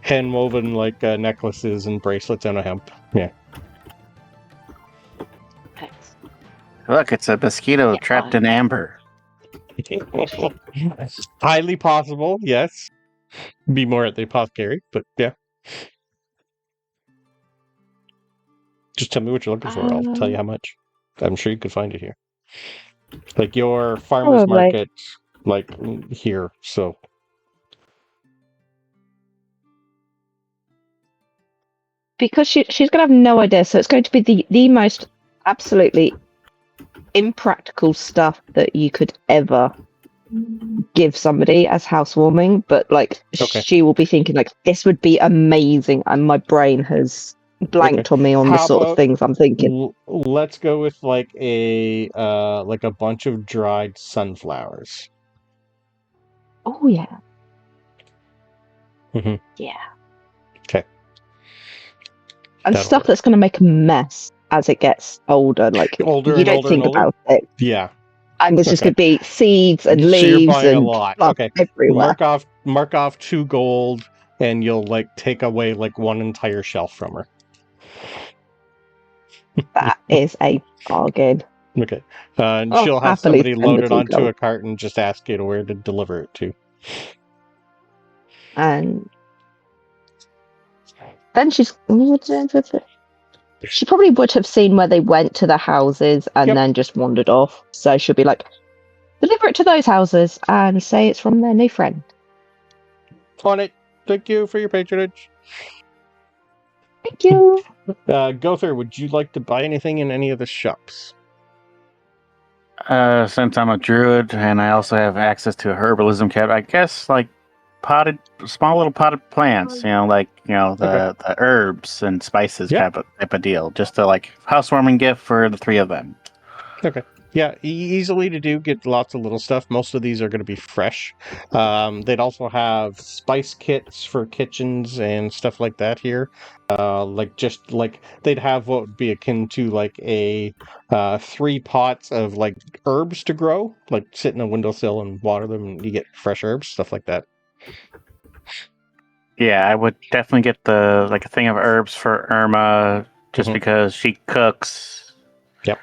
Hand woven necklaces and bracelets out of hemp. Yeah. Look, it's a mosquito trapped in amber. Highly possible, yes. Be more at the apothecary, but yeah. Just tell me what you're looking for. I'll tell you how much. I'm sure you could find it here. Your farmer's market, here, so. because she's going to have no idea, so it's going to be the most absolutely impractical stuff that you could ever give somebody as housewarming, but like she will be thinking like this would be amazing, and my brain has blanked on me on the sort of things I'm thinking. Let's go with like a bunch of dried sunflowers. Oh yeah. Mm-hmm. Yeah. Okay. And That'll stuff work. that's going to make a mess as it gets older, like you don't think about it. Yeah. And it's just going to be seeds and So you're leaves buying and a lot. fluff Okay. everywhere. Mark off 2 gold, and you'll like take away like 1 entire shelf from her. That is a bargain. Okay. And she'll have somebody load it onto a cart and just ask you to where to deliver it to. And then she probably would have seen where they went to the houses and then just wandered off. So she'll be like, deliver it to those houses and say it's from their new friend. On it. Thank you for your patronage. Thank you. Gowther, would you like to buy anything in any of the shops? Since I'm a druid and I also have access to a herbalism kit, I guess like small little potted plants, the herbs and spices type of deal. Just a like housewarming gift for the 3 of them. Okay. Yeah, easily to do. Get lots of little stuff. Most of these are going to be fresh. They'd also have spice kits for kitchens and stuff like that here. They'd have what would be akin to like a 3 pots of like herbs to grow, like sit in a windowsill and water them, and you get fresh herbs, stuff like that. Yeah, I would definitely get a thing of herbs for Irma, just because she cooks. Yep.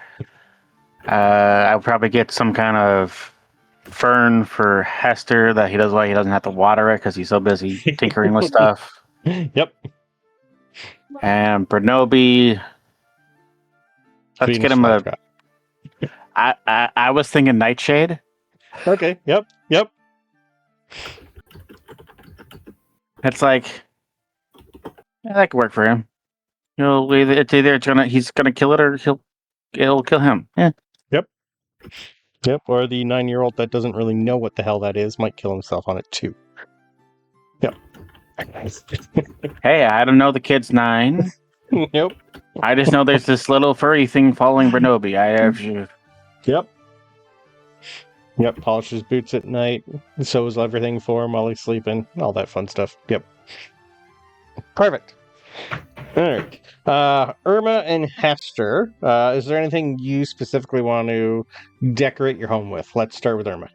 I would probably get some kind of fern for Hester that he doesn't have to water it because he's so busy tinkering with stuff. Yep. And Bronobi, let's get him a. I was thinking Nightshade. Okay. Yep. It's like that could work for him. He's gonna kill it or it'll kill him. Yeah. Yep. Or the 9-year-old that doesn't really know what the hell that is might kill himself on it too. Yep. Hey, I don't know the kid's 9. Nope. I just know there's this little furry thing following Bronobi. Yep, polishes boots at night, sews everything for him while he's sleeping, all that fun stuff. Yep. Perfect. Alright. Irma and Hester, is there anything you specifically want to decorate your home with? Let's start with Irma.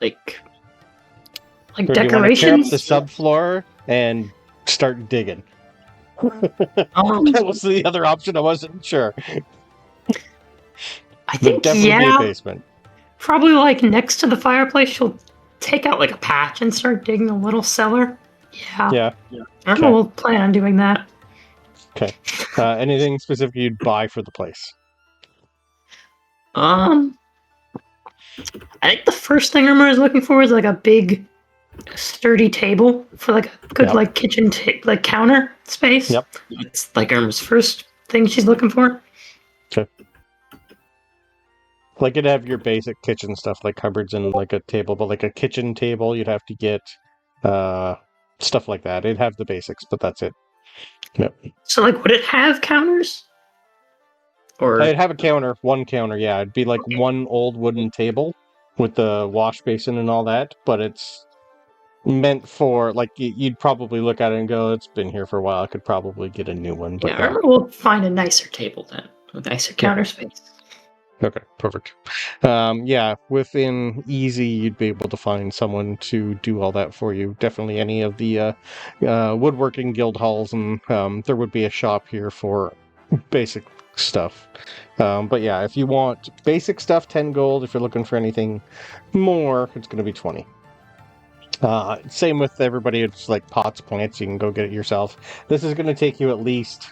Like Or decorations? Do you want to tear up the subfloor and start digging? That was the other option, I wasn't sure. I think, definitely be a basement. Probably like next to the fireplace, she'll take out like a patch and start digging a little cellar. Yeah. I don't know, we'll plan on doing that. Okay. Anything specific you'd buy for the place? I think the first thing Irma is looking for is like a big, sturdy table for like a good like kitchen like counter space. Yep. It's like Irma's first thing she's looking for. Okay. Like it'd have your basic kitchen stuff like cupboards and like a table, but like a kitchen table you'd have to get stuff like that. It'd have the basics, but that's it. Yep. So like would it have counters? Or It'd have a counter, 1 counter, yeah. It'd be like 1 old wooden table with the wash basin and all that, but it's meant for like you'd probably look at it and go, it's been here for a while, I could probably get a new one. But Irma will find a nicer table then, a nicer counter space. Okay, perfect. Within easy, you'd be able to find someone to do all that for you. Definitely any of the woodworking guild halls, and there would be a shop here for basic stuff. But yeah, if you want basic stuff, 10 gold. If you're looking for anything more, it's going to be 20. Same with everybody. It's like pots, plants. You can go get it yourself. This is going to take you at least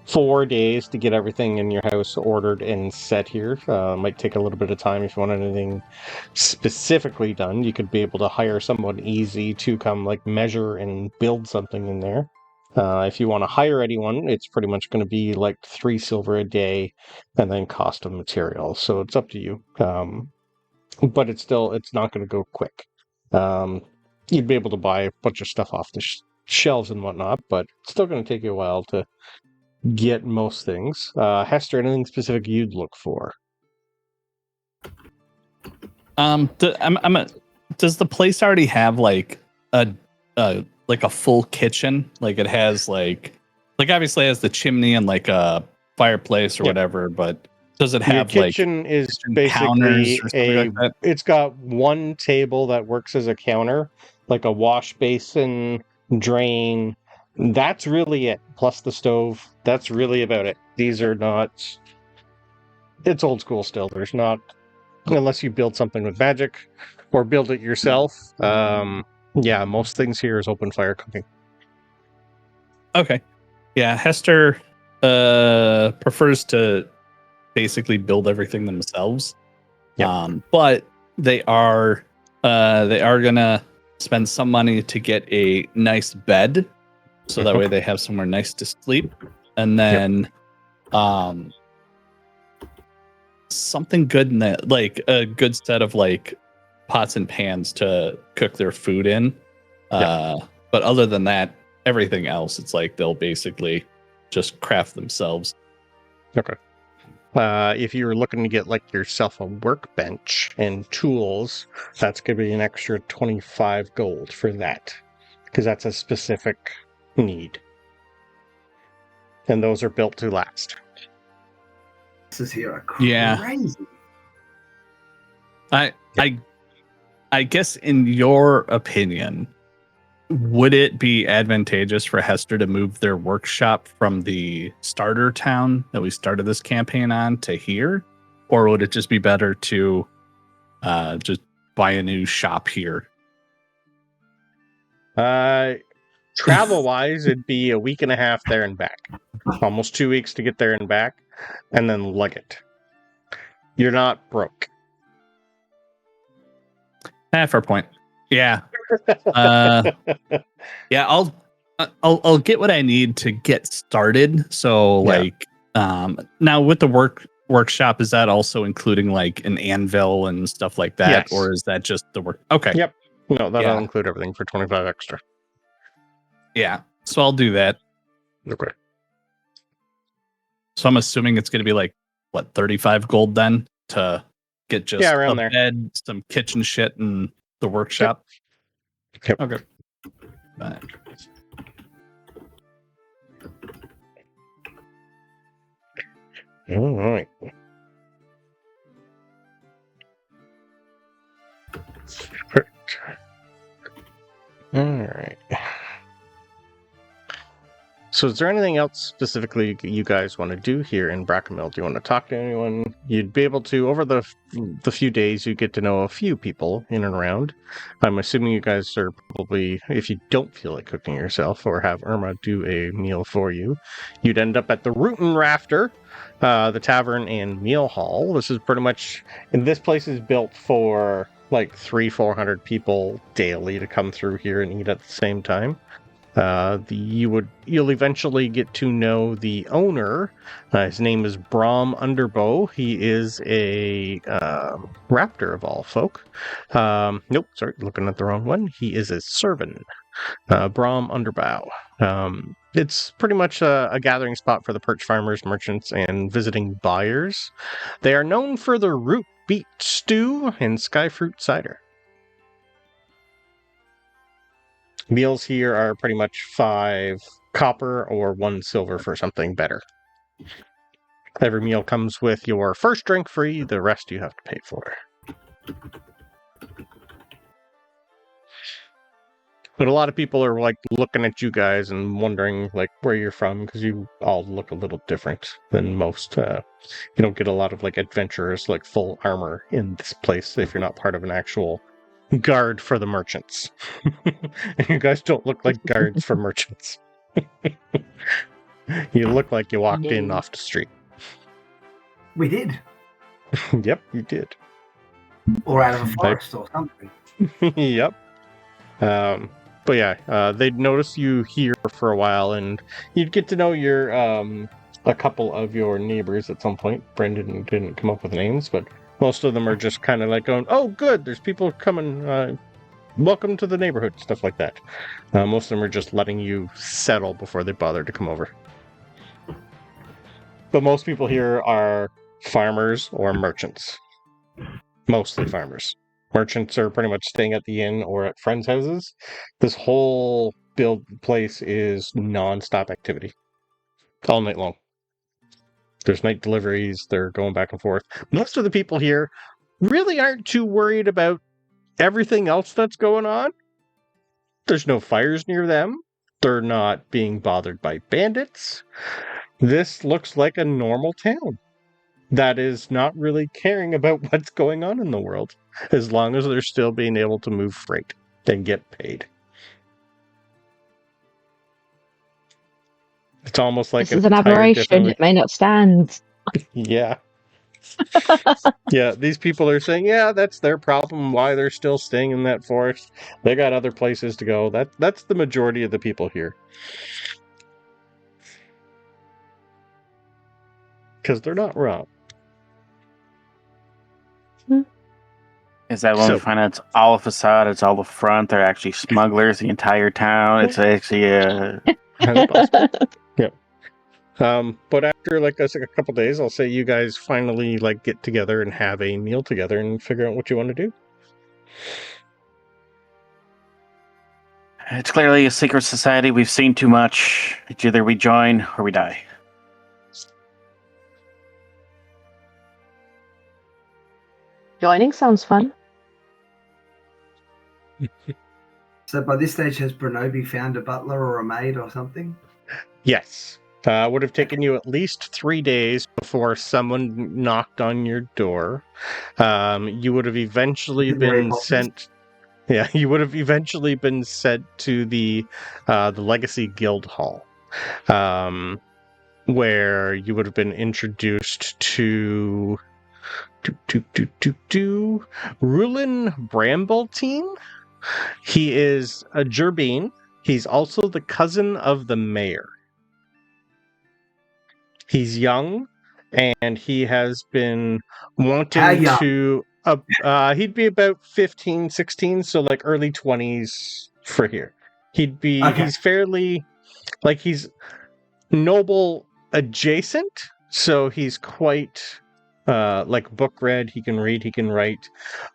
4 days to get everything in your house ordered and set here. Might take a little bit of time if you want anything specifically done. You could be able to hire someone easy to come like measure and build something in there. If you want to hire anyone, it's pretty much going to be like 3 silver a day and then cost of materials. So it's up to you. But it's not going to go quick. You'd be able to buy a bunch of stuff off the shelves and whatnot, but it's still going to take you a while to get most things. Hester, anything specific you'd look for? Does the place already have like a full kitchen? Like it has like obviously it has the chimney and like a fireplace or whatever, but does it have your kitchen is basically it's got one table that works as a counter, like a wash basin, drain. That's really it. Plus the stove. That's really about it. These are not... It's old school still. There's not... Unless you build something with magic or build it yourself. Yeah, most things here is open fire cooking. Okay. Yeah, Hester prefers to basically build everything themselves. Yep. But they are gonna spend some money to get a nice bed. So that way they have somewhere nice to sleep. And then something good in that, like a good set of like pots and pans to cook their food in. But other than that, everything else, it's like they'll basically just craft themselves. Okay. If you're looking to get like yourself a workbench and tools, that's going to be an extra 25 gold for that. Because that's a specific need. And those are built to last. This is here crazy. Yeah. I guess in your opinion, would it be advantageous for Hester to move their workshop from the starter town that we started this campaign on to here? Or would it just be better to just buy a new shop here? Travel-wise, it'd be a week and a half there and back. Almost 2 weeks to get there and back, and then lug it. You're not broke. Fair point. Yeah. Yeah, I'll get what I need to get started. So like now with the workshop, is that also including like an anvil and stuff like that? Yes. Or is that just the work? Okay. Yep. No, that'll include everything for 25 extra. Yeah. So I'll do that. Okay. So I'm assuming it's going to be like, what, 35 gold then to get just around a there. bed, some kitchen shit, and the workshop? Yep. Okay. Bye. All right. All right. So is there anything else specifically you guys want to do here in Brackenmill? Do you want to talk to anyone? You'd be able to, over the few days, you get to know a few people in and around. I'm assuming you guys are probably, if you don't feel like cooking yourself or have Irma do a meal for you, you'd end up at the Root and Raptor, the tavern and meal hall. This is pretty much, and this place is built for like 300-400 people daily to come through here and eat at the same time. You'll eventually get to know the owner. His name is Brom Underbow. He is a raptor of all folk. Nope, sorry, looking at the wrong one. He is a Cervan. Brom Underbow. It's pretty much a gathering spot for the perch farmers, merchants, and visiting buyers. They are known for their root beet stew and skyfruit cider. Meals here are pretty much 5 copper or 1 silver for something better. Every meal comes with your first drink free, the rest you have to pay for. But a lot of people are like looking at you guys and wondering like where you're from, because you all look a little different than most. You don't get a lot of like adventurers like full armor in this place if you're not part of an actual guard for the merchants. And you guys don't look like guards for merchants. You look like you walked in No. off the street. We did. Yep, you did. Or out of a forest or something. Yep. But yeah, they'd notice you here for a while, and you'd get to know your a couple of your neighbors at some point. Brendan didn't come up with names, but most of them are just kind of like going, "Oh, good, there's people coming. Welcome to the neighborhood," stuff like that. Most of them are just letting you settle before they bother to come over. But most people here are farmers or merchants. Mostly farmers. Merchants are pretty much staying at the inn or at friends' houses. This whole place is non-stop activity. All night long. There's night deliveries, they're going back and forth. Most of the people here really aren't too worried about everything else that's going on. There's no fires near them. They're not being bothered by bandits. This looks like a normal town that is not really caring about what's going on in the world, as long as they're still being able to move freight and get paid. It's almost like This is an aberration. It may not stand. Yeah. Yeah, these people are saying, yeah, that's their problem, why they're still staying in that forest. They got other places to go. That's the majority of the people here. Because they're not wrong. Is that when we find out it's all a facade, it's all the front, they're actually smugglers, the entire town? It's actually Yep. But after like a couple days, I'll say you guys finally like get together and have a meal together and figure out what you want to do. It's clearly a secret society. We've seen too much. It's either we join or we die. Joining sounds fun. So by this stage, has Bronobi found a butler or a maid or something? Yes. Would have taken you at least 3 days before someone knocked on your door. You would have eventually been sent. Yeah, you would have eventually been sent to the Legacy Guild Hall, where you would have been introduced to Rulin Brambltein. He is a Gerbine. He's also the cousin of the mayor. He's young, and he has been wanting to... he'd be about 15, 16, so like early 20s for here. He'd be... Okay. He's fairly... Like, he's noble adjacent, so he's quite... like book read, he can read, he can write,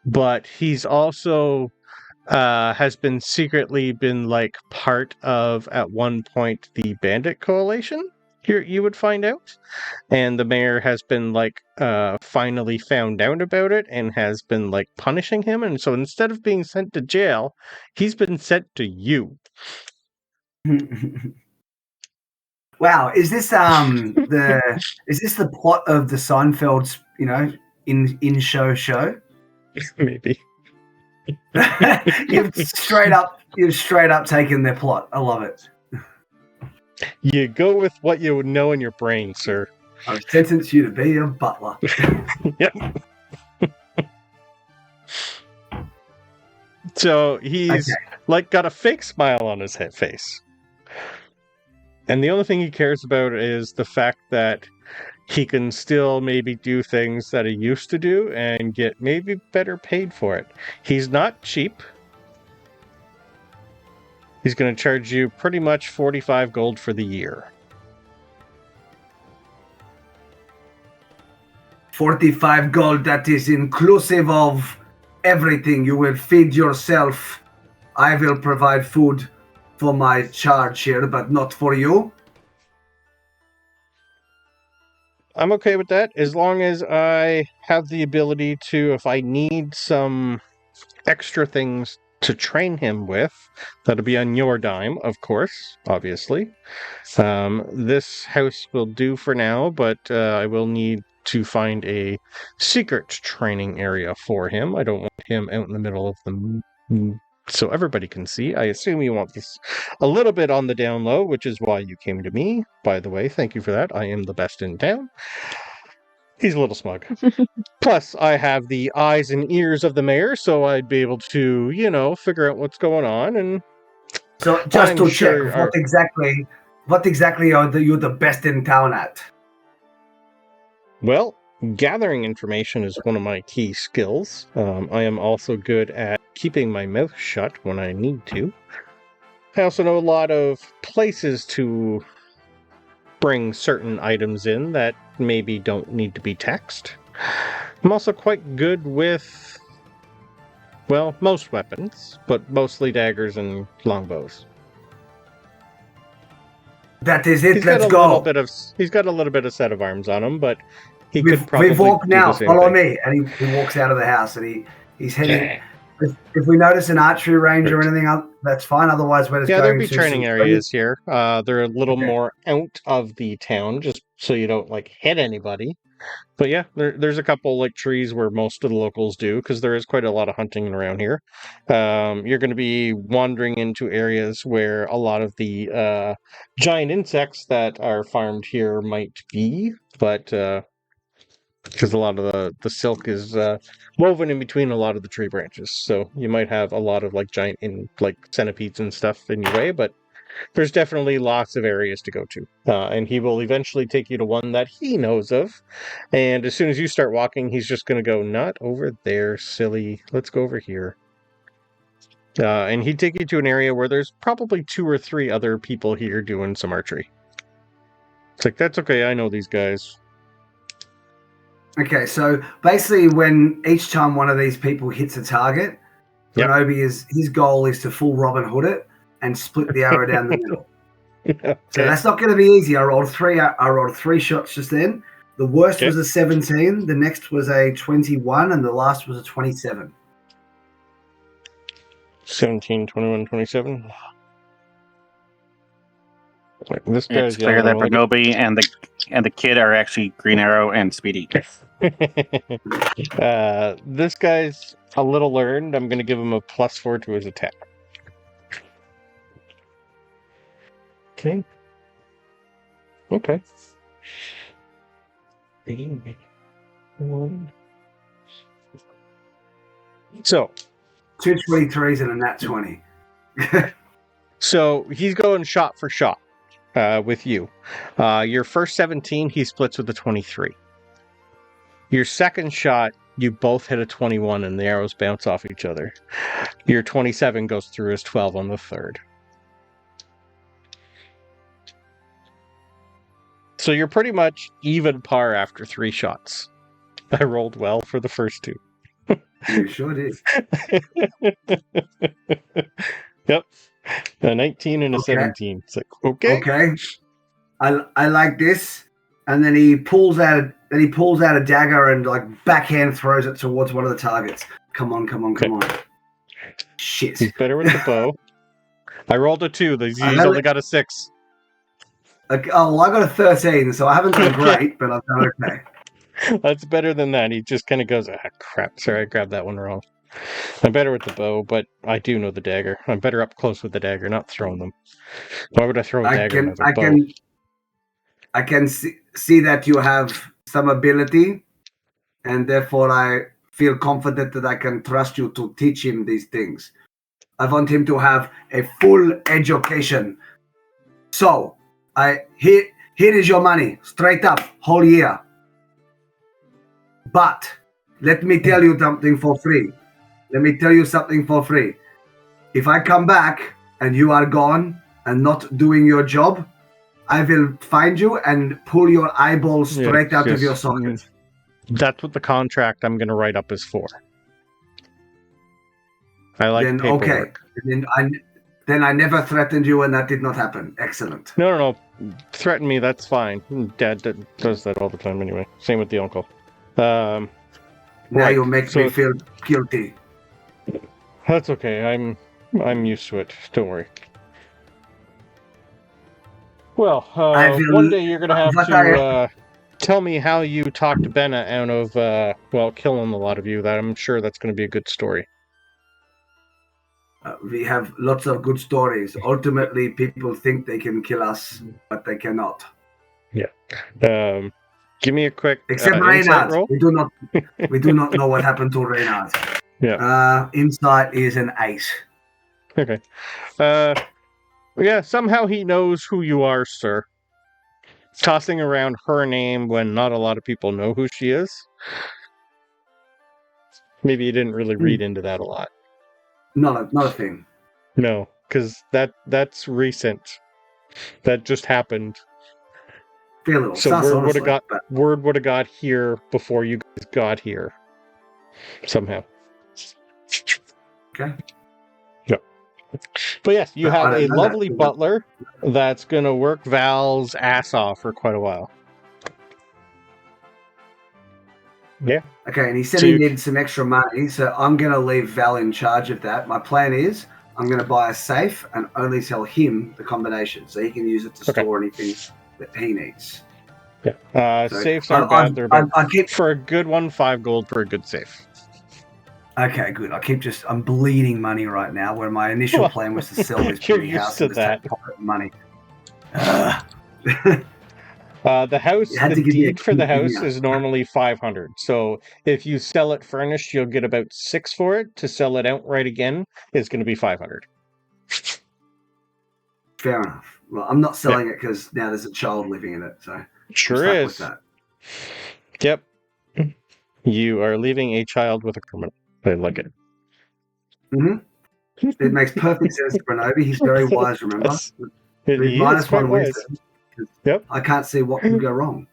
but he's also has been secretly been like part of at one point the bandit coalition. Here you would find out, and the mayor has been like finally found out about it and has been like punishing him, and so instead of being sent to jail, he's been sent to you. Wow, is this the plot of the Seinfeld's, in show? Maybe. You've straight up taken their plot. I love it. You go with what you would know in your brain, sir. I've sentenced you to be a butler. Yep. So he's like got a fake smile on his face. And the only thing he cares about is the fact that he can still maybe do things that he used to do and get maybe better paid for it. He's not cheap. He's going to charge you pretty much 45 gold for the year. 45 gold, that is inclusive of everything. You will feed yourself. I will provide food for my charge here, but not for you. I'm okay with that, as long as I have the ability to, if I need some extra things to train him with, that'll be on your dime, of course, obviously. This house will do for now, but I will need to find a secret training area for him. I don't want him out in the middle of the so everybody can see. I assume you want this a little bit on the down low, which is why you came to me. By the way, thank you for that. I am the best in town. He's a little smug. Plus, I have the eyes and ears of the mayor, so I'd be able to, figure out what's going on. And So just I'm to sure check, what exactly are you the best in town at? well, gathering information is one of my key skills. I am also good at keeping my mouth shut when I need to. I also know a lot of places to bring certain items in that maybe don't need to be taxed. I'm also quite good with, well, most weapons, but mostly daggers and longbows. That is it. He's Let's got a little bit of set of arms on him, but he could probably we walk do now. the same Follow thing. me, and he walks out of the house, and he's heading. If we notice an archery range or anything, that's fine. Otherwise, we're just going there'll be to training some areas here. They're a little Okay. more out of the town, just so you don't hit anybody. But yeah, there's a couple trees where most of the locals do, because there is quite a lot of hunting around here. You're going to be wandering into areas where a lot of the giant insects that are farmed here might be, but because a lot of the silk is woven in between a lot of the tree branches, so you might have a lot of giant centipedes and stuff in your way, but there's definitely lots of areas to go to, and he will eventually take you to one that he knows of, and as soon as you start walking, he's just going to go, not over there, silly, let's go over here. And he'd take you to an area where there's probably 2 or 3 other people here doing some archery. It's that's okay, I know these guys. Okay, so basically, when each time one of these people hits a target, Bronobi his goal is to full Robin Hood it and split the arrow down the middle. Okay. So that's not going to be easy. I rolled 3 shots just then. The worst was a 17. The next was a 21, and the last was a 27. 17, 21, 27. This guy's It's clear that Bronobi and the kid are actually Green Arrow and Speedy. This guy's a little learned. I'm going to give him a +4 to his attack. Okay. So 2 23s and a nat 20. So he's going shot for shot with you. Your first 17, he splits with a 23. Your second shot, you both hit a 21 and the arrows bounce off each other. Your 27 goes through his 12 on the third. So you're pretty much even par after 3 shots. I rolled well for the first 2. You sure did. Yep. A 19 and a 17. It's okay. Okay. I like this. And then he pulls out a dagger and backhand throws it towards one of the targets. Come on. Shit. He's better with the bow. I rolled a 2. He's only got a 6. Well, I got a 13, so I haven't done great, but I've done okay. That's better than that. He just kind of goes, crap. Sorry, I grabbed that one wrong. I'm better with the bow, but I do know the dagger. I'm better up close with the dagger, not throwing them. Why would I throw a dagger with a bow? I can see that you have some ability, and therefore I feel confident that I can trust you to teach him these things. I want him to have a full education. So, here is your money, straight up, whole year. But let me tell you something for free. If I come back and you are gone and not doing your job, I will find you and pull your eyeball straight out of your socket. That's what the contract I'm going to write up is for. I like paperwork. Okay. Then I never threatened you and that did not happen. Excellent. No. Threaten me, that's fine. Dad does that all the time anyway. Same with the uncle. Now you make me feel guilty. That's okay. I'm used to it. Don't worry. Well, one day you're going to have to tell me how you talked Benna out of, killing a lot of you. I'm sure that's going to be a good story. We have lots of good stories. Ultimately, people think they can kill us, but they cannot. Give me a quick Except insight Reynard. roll. We do not know what happened to Reynard. Yeah. Insight is an 8. Okay. Yeah, somehow he knows who you are, sir. Tossing around her name when not a lot of people know who she is. Maybe you didn't really read into that a lot. Not a thing. No, because that's recent. That just happened. Be a little So sus, word would honestly, have got here before you guys got here. Somehow. Okay. Yep. But yes, you have a lovely that. butler that's gonna work Val's ass off for quite a while. Yeah. Okay, and he said he needed some extra money, so I'm going to leave Val in charge of that. My plan is I'm going to buy a safe and only tell him the combination, so he can use it to store anything that he needs. Yeah. Safes aren't bad. They're about, for a good one, 5 gold for a good safe. Okay, good. I'm bleeding money right now, where my initial plan was to sell this pretty house and just take pocket money. The house, the deed for the house is normally 500. So if you sell it furnished, you'll get about 6 for it. To sell it outright again is going to be 500. Fair enough. Well, I'm not selling it because now there's a child living in it. So sure is. With that. Yep. You are leaving a child with a criminal. I like it. Mm-hmm. It makes perfect sense to Bronobi. He's very wise, remember? Minus 1 wisdom. Yep. I can't see what can go wrong.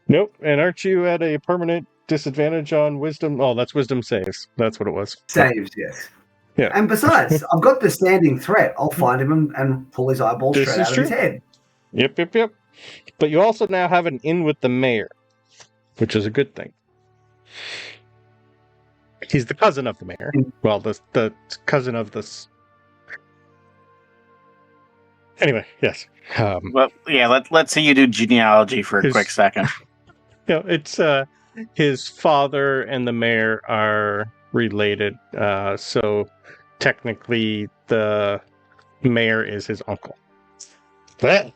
Nope. And aren't you at a permanent disadvantage on wisdom? Oh, that's wisdom saves. That's what it was. Saves, yes. Yeah. And besides, I've got the standing threat. I'll find him and pull his eyeballs straight out of his head. Yep. But you also now have an in with the mayor, which is a good thing. He's the cousin of the mayor. Well, the cousin of this. Anyway, yes. Well, yeah. Let's see you do genealogy for a quick second. It's his father and the mayor are related. So technically, the mayor is his uncle. I'll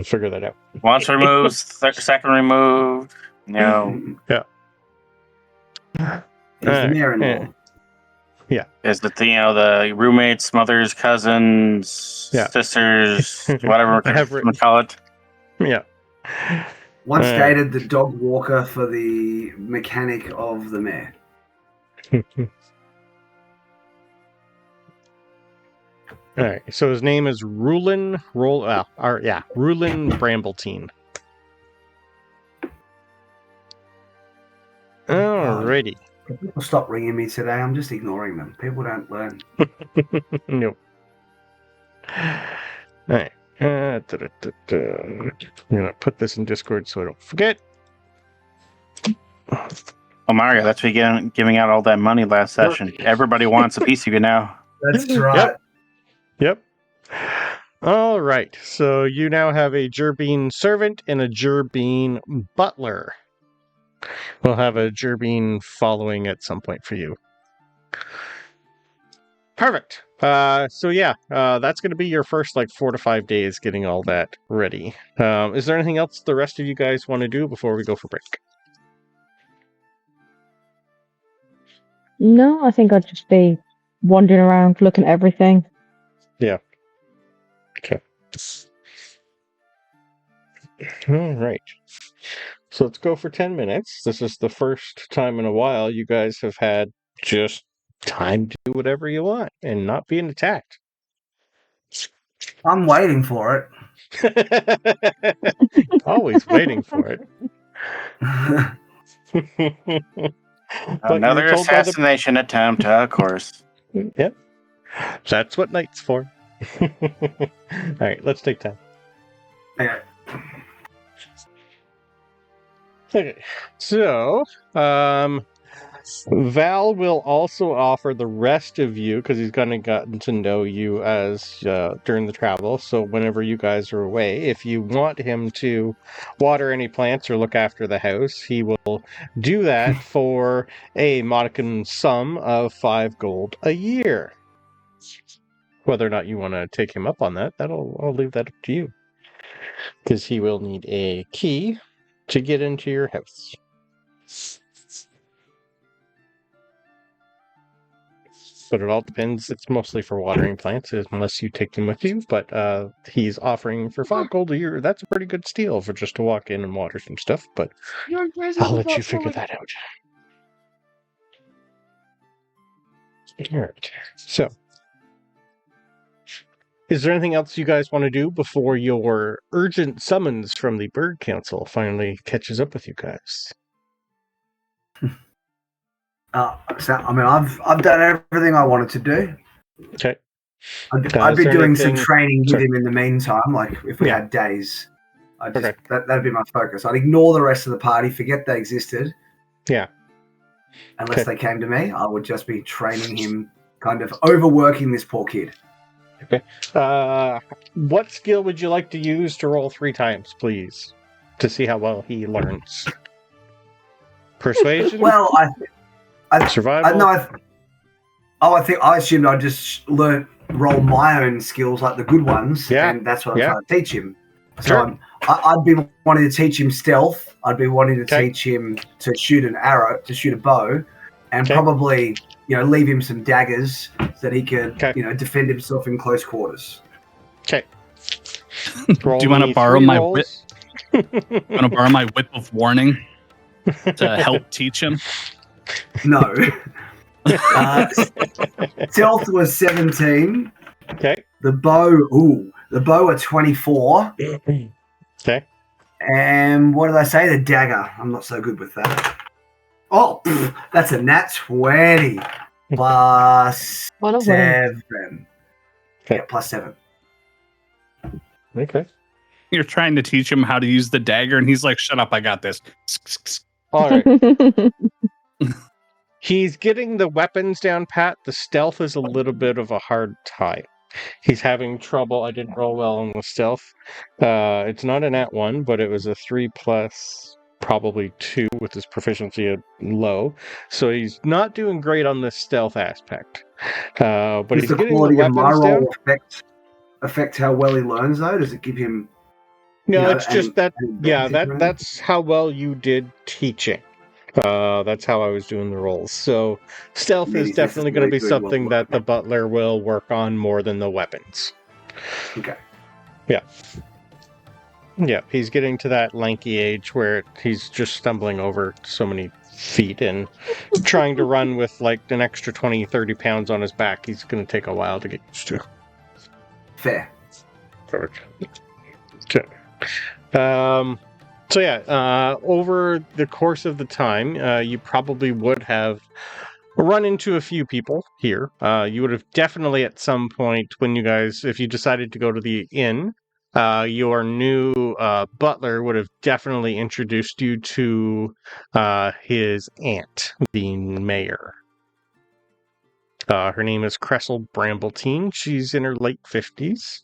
figure that out. Once removed, second removed. No. Yeah. He's the mayor-in-law. Yeah. Is that the roommates, mothers, cousins, sisters, whatever we call it? Yeah. Once dated the dog walker for the mechanic of the mayor. All right. So his name is Rulin Brambletine. Alrighty. People stop ringing me today. I'm just ignoring them. People don't learn. Nope. Alright. I'm gonna put this in Discord so I don't forget. Oh, Mario, that's what you giving out all that money last session. Everybody wants a piece of you now. That's right. Yep. All right. So you now have a Gerbine servant and a Gerbine butler. We'll have a Gerbine following at some point for you. Perfect. So yeah, that's going to be your first 4 to 5 days getting all that ready. Is there anything else the rest of you guys want to do before we go for break? No, I think I'd just be wandering around looking at everything. Yeah. Okay. All right. So let's go for 10 minutes. This is the first time in a while you guys have had just time to do whatever you want and not being attacked. I'm waiting for it. Always waiting for it. Another assassination attempt, of course. Yep. That's what night's for. All right, let's take time. Okay, so Val will also offer the rest of you, because he's gotten to know you as during the travel, so whenever you guys are away, if you want him to water any plants or look after the house, he will do that for a modicum sum of 5 gold a year. Whether or not you want to take him up on that, I'll leave that up to you. Because he will need a key to get into your house. But it all depends. It's mostly for watering plants, unless you take them with you. But he's offering for 5 gold a year. That's a pretty good steal for just to walk in and water some stuff. But I'll let you figure that out. Alright. So, is there anything else you guys want to do before your urgent summons from the Bird Council finally catches up with you guys? I've done everything I wanted to do. Okay. I'd be doing some training with him in the meantime, like if we had days. That'd be my focus. I'd ignore the rest of the party, forget they existed. Yeah. Unless they came to me, I would just be training him, kind of overworking this poor kid. Okay. What skill would you like to use to roll 3 times, please, to see how well he learns? Persuasion? Well, Survival? I assumed I'd just roll my own skills, like the good ones, and that's what I'm trying to teach him. So I'd be wanting to teach him stealth. I'd be wanting to teach him to shoot an arrow, to shoot a bow, and probably leave him some daggers so that he could defend himself in close quarters. Okay. Do you want to borrow my whip? Want to borrow my whip of warning to help teach him? No. Stealth was 17. Okay. The bow at 24. Okay. And what did I say? The dagger. I'm not so good with that. Oh, that's a nat 20 plus 7. Okay. Yeah, plus 7. Okay. You're trying to teach him how to use the dagger, and he's like, "Shut up, I got this." All right. He's getting the weapons down pat. The stealth is a little bit of a hard time. He's having trouble. I didn't roll well on the stealth. It's not a nat 1, but it was a 3 plus probably 2 with his proficiency at low. So he's not doing great on the stealth aspect. But does he's the getting quality the of my weapons down. roll affect how well he learns, though? Does it give him... No, it's just that... Yeah, that's how well you did teaching. That's how I was doing the rolls. So stealth is definitely going to be something that the butler will work on more than the weapons. Okay. Yeah. Yeah, he's getting to that lanky age where he's just stumbling over so many feet and trying to run with like an extra 20, 30 pounds on his back. He's going to take a while to get used to. Fair. Okay. So yeah, over the course of the time, you probably would have run into a few people here. You would have definitely at some point when you guys, if you decided to go to the inn, your new butler would have definitely introduced you to his aunt, the mayor. Her name is Cressel Brambletine. She's in her late 50s.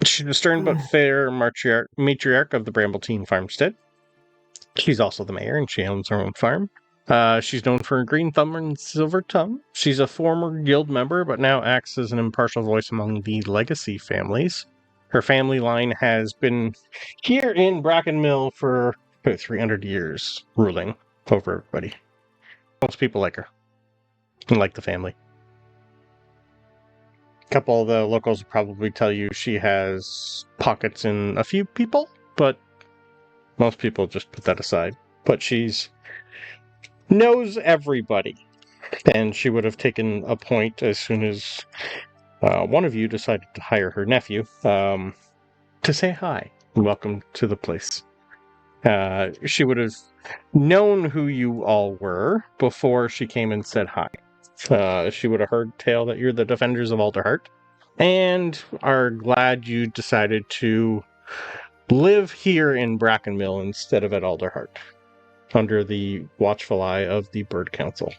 She's a stern but fair matriarch of the Brambletine farmstead. She's also the mayor, and she owns her own farm. She's known for her green thumb and silver tongue. She's a former guild member, but now acts as an impartial voice among the legacy families. Her family line has been here in Brackenmill for about 300 years, ruling over everybody. Most people like her and like the family. A couple of the locals will probably tell you she has pockets in a few people, but most people just put that aside. But she's knows everybody, and she would have taken a point as soon as one of you decided to hire her nephew to say hi and welcome to the place. She would have known who you all were before she came and said hi. She would have heard tale that you're the defenders of Alderheart, and are glad you decided to live here in Brackenmill instead of at Alderheart. under the watchful eye of the Bird Council.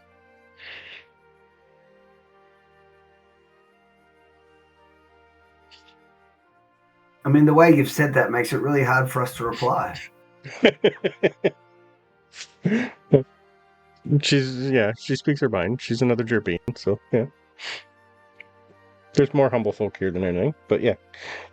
I mean, the way you've said that makes it really hard for us to reply. She speaks her mind. She's another Jerbean, so yeah. There's more humble folk here than anything, but yeah.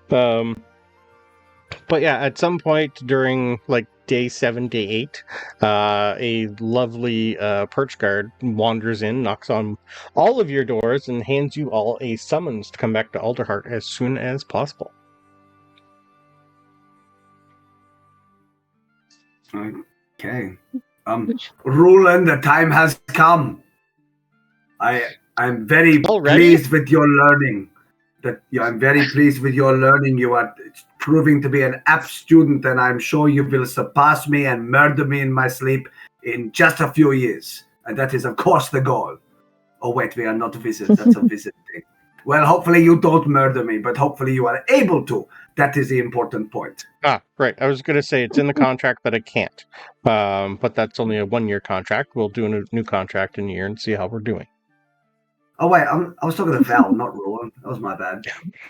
But yeah, at some point during like day 7, day 8, a lovely perch guard wanders in, knocks on all of your doors, and hands you all a summons to come back to Alderheart as soon as possible. Okay. Roland, the time has come. I'm very pleased with your learning. I'm very pleased with your learning. You are proving to be an apt student, and I'm sure you will surpass me and murder me in my sleep in just a few years. And that is, of course, the goal. Oh, wait, we are not visit. That's a visit thing. Well, hopefully you don't murder me, but hopefully you are able to. That is the important point. Ah, right. I was going to say it's in the contract that I can't. But that's only a 1-year contract. We'll do a new contract in a year and see how we're doing. Oh, wait, I was talking to Val, not Roland. That was my bad.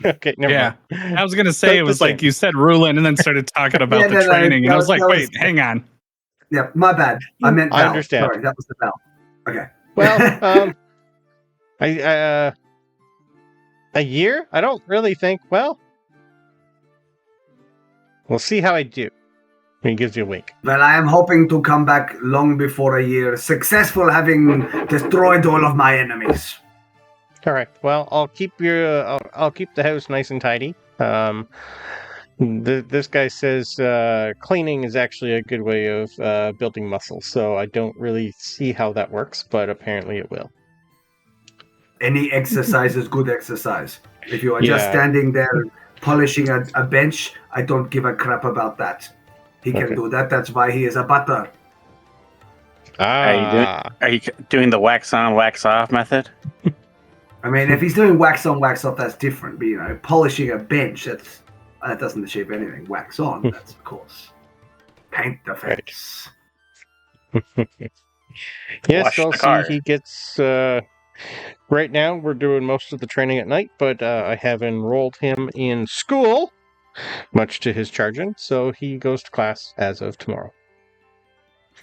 Okay, never mind. I was going to say, it was like you said Roland and then started talking about the training. And I was like, wait, hang on. Yeah, my bad. I meant Val. I understand. Sorry, that was the Val. Okay. Well, a year? I don't really think, well, we'll see how I do. He gives you a wink. Well, I am hoping to come back long before a year, successful, having destroyed all of my enemies. All right. Well, I'll keep I'll keep the house nice and tidy. This guy says cleaning is actually a good way of building muscle, so I don't really see how that works, but apparently it will. Any exercise is good exercise. If you are just standing there polishing a bench, I don't give a crap about that. He can do that. That's why he is a butter. Are you doing the wax on, wax off method? I mean, if he's doing wax on, wax off, that's different. But, polishing a bench, that doesn't achieve anything. Wax on, that's, of course, paint the face. Yes, I'll see he gets... right now, we're doing most of the training at night, but I have enrolled him in school, much to his chagrin, so he goes to class as of tomorrow.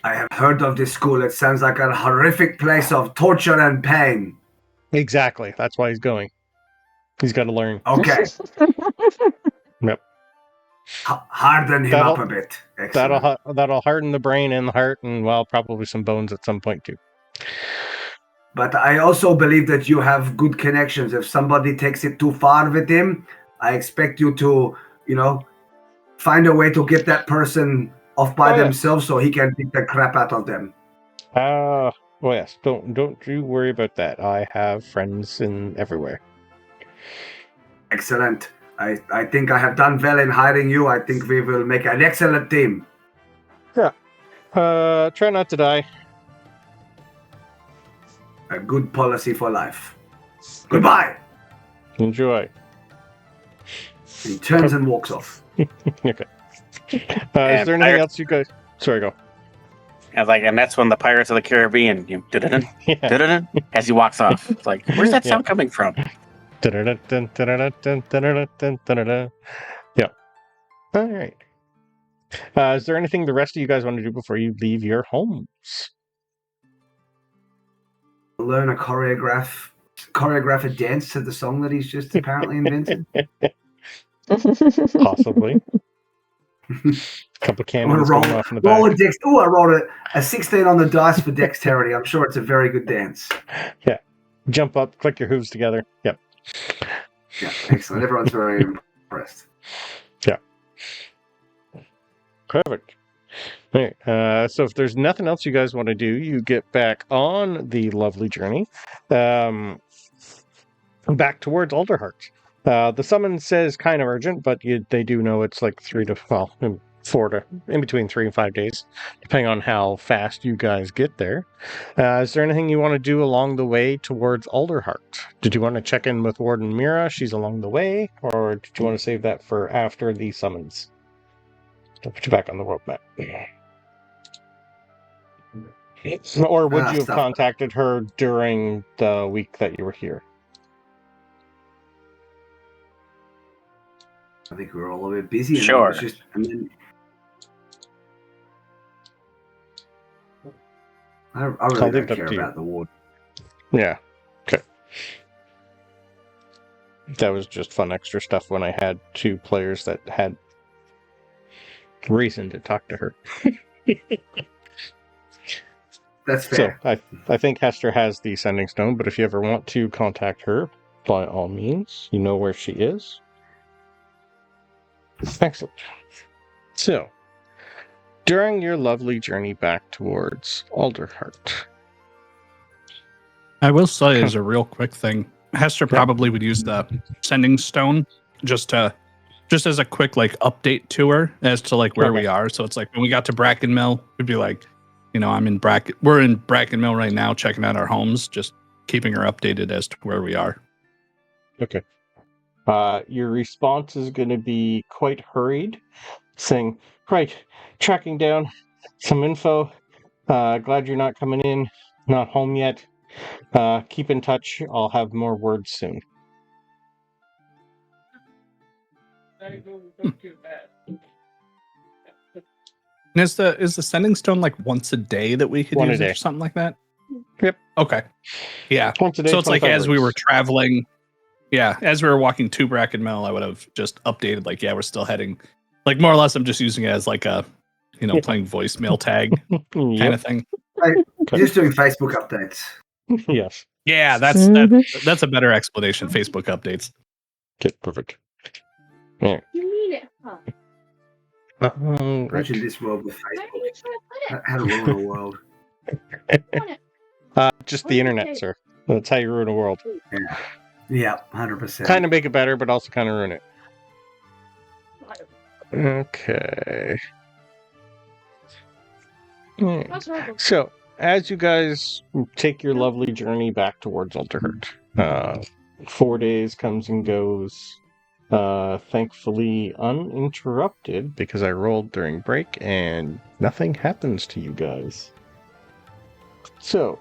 I have heard of this school. It sounds like a horrific place of torture and pain. Exactly. That's why he's going. He's got to learn. Okay. Yep. Harden him up a bit. Excellent. That'll harden the brain and the heart, and, well, probably some bones at some point, too. But I also believe that you have good connections. If somebody takes it too far with him, I expect you to, find a way to get that person off by themselves so he can beat the crap out of them. Well, yes. Don't you worry about that. I have friends everywhere. Excellent. I think I have done well in hiring you. I think we will make an excellent team. Yeah. Try not to die. A good policy for life. Goodbye. Enjoy. He turns and walks off. Okay. Is there anything else you guys... Sorry, go. I was like, and that's when the Pirates of the Caribbean, as he walks off. It's like, where's that sound coming from? Yeah. All right. Is there anything the rest of you guys want to do before you leave your homes? Learn a choreograph a dance to the song that he's just apparently invented. Possibly. A couple of cannons going off in the back. I rolled a 16 on the dice for dexterity. I'm sure it's a very good dance. Yeah. Jump up, click your hooves together. Yep. Yeah, excellent. Everyone's very impressed. Yeah. Perfect. All right. So if there's nothing else you guys want to do, you get back on the lovely journey back towards Alderheart. The summons says kind of urgent, but they do know it's like 4 to in between 3 and 5 days, depending on how fast you guys get there. Is there anything you want to do along the way towards Alderheart? Did you want to check in with Warden Mira? She's along the way, or did you want to save that for after the summons? I'll put you back on the world map. Or would you have Stuff. contacted her during the week that you were here? I think we were all a bit busy. And Sure. It was just, and then I I'll really leave don't it up care to you. about the ward. Yeah. Okay. That was just fun extra stuff when I had two players that had reason to talk to her. That's fair. So I think Hester has the sending stone, but if you ever want to contact her, by all means, you know where she is. Excellent. So, during your lovely journey back towards Alderheart. I will say, as a real quick thing, Hester probably would use the sending stone just as a quick like update to her as to like where we are. So it's like when we got to Brackenmill, we'd be like, we're in Brackenmill right now, checking out our homes, just keeping her updated as to where we are. Okay. Your response is going to be quite hurried, saying, right, tracking down some info. Glad you're not coming in, not home yet. Keep in touch. I'll have more words soon. And is the sending stone like once a day that we could One a use it day. or something like that? Yep. Okay. Yeah. Once a day, So it's like 25 as we were words. traveling, as we were walking to Brackenmill, I would have just updated like, we're still heading. Like more or less, I'm just using it as like a, playing voicemail tag kind of thing. Just doing Facebook updates. Yes. Yeah, that's a better explanation. Facebook updates. Okay, perfect. All right. You need it, huh? Right. Imagine this world with Why Facebook. don't you try to How to ruin a world. put it? Just the internet, sir. That's how you ruin a world. Yeah, 100%. Kind of make it better, but also kind of ruin it. Okay. What's wrong? So, as you guys take your lovely journey back towards Alderheart, 4 days comes and goes, thankfully uninterrupted because I rolled during break and nothing happens to you guys. So,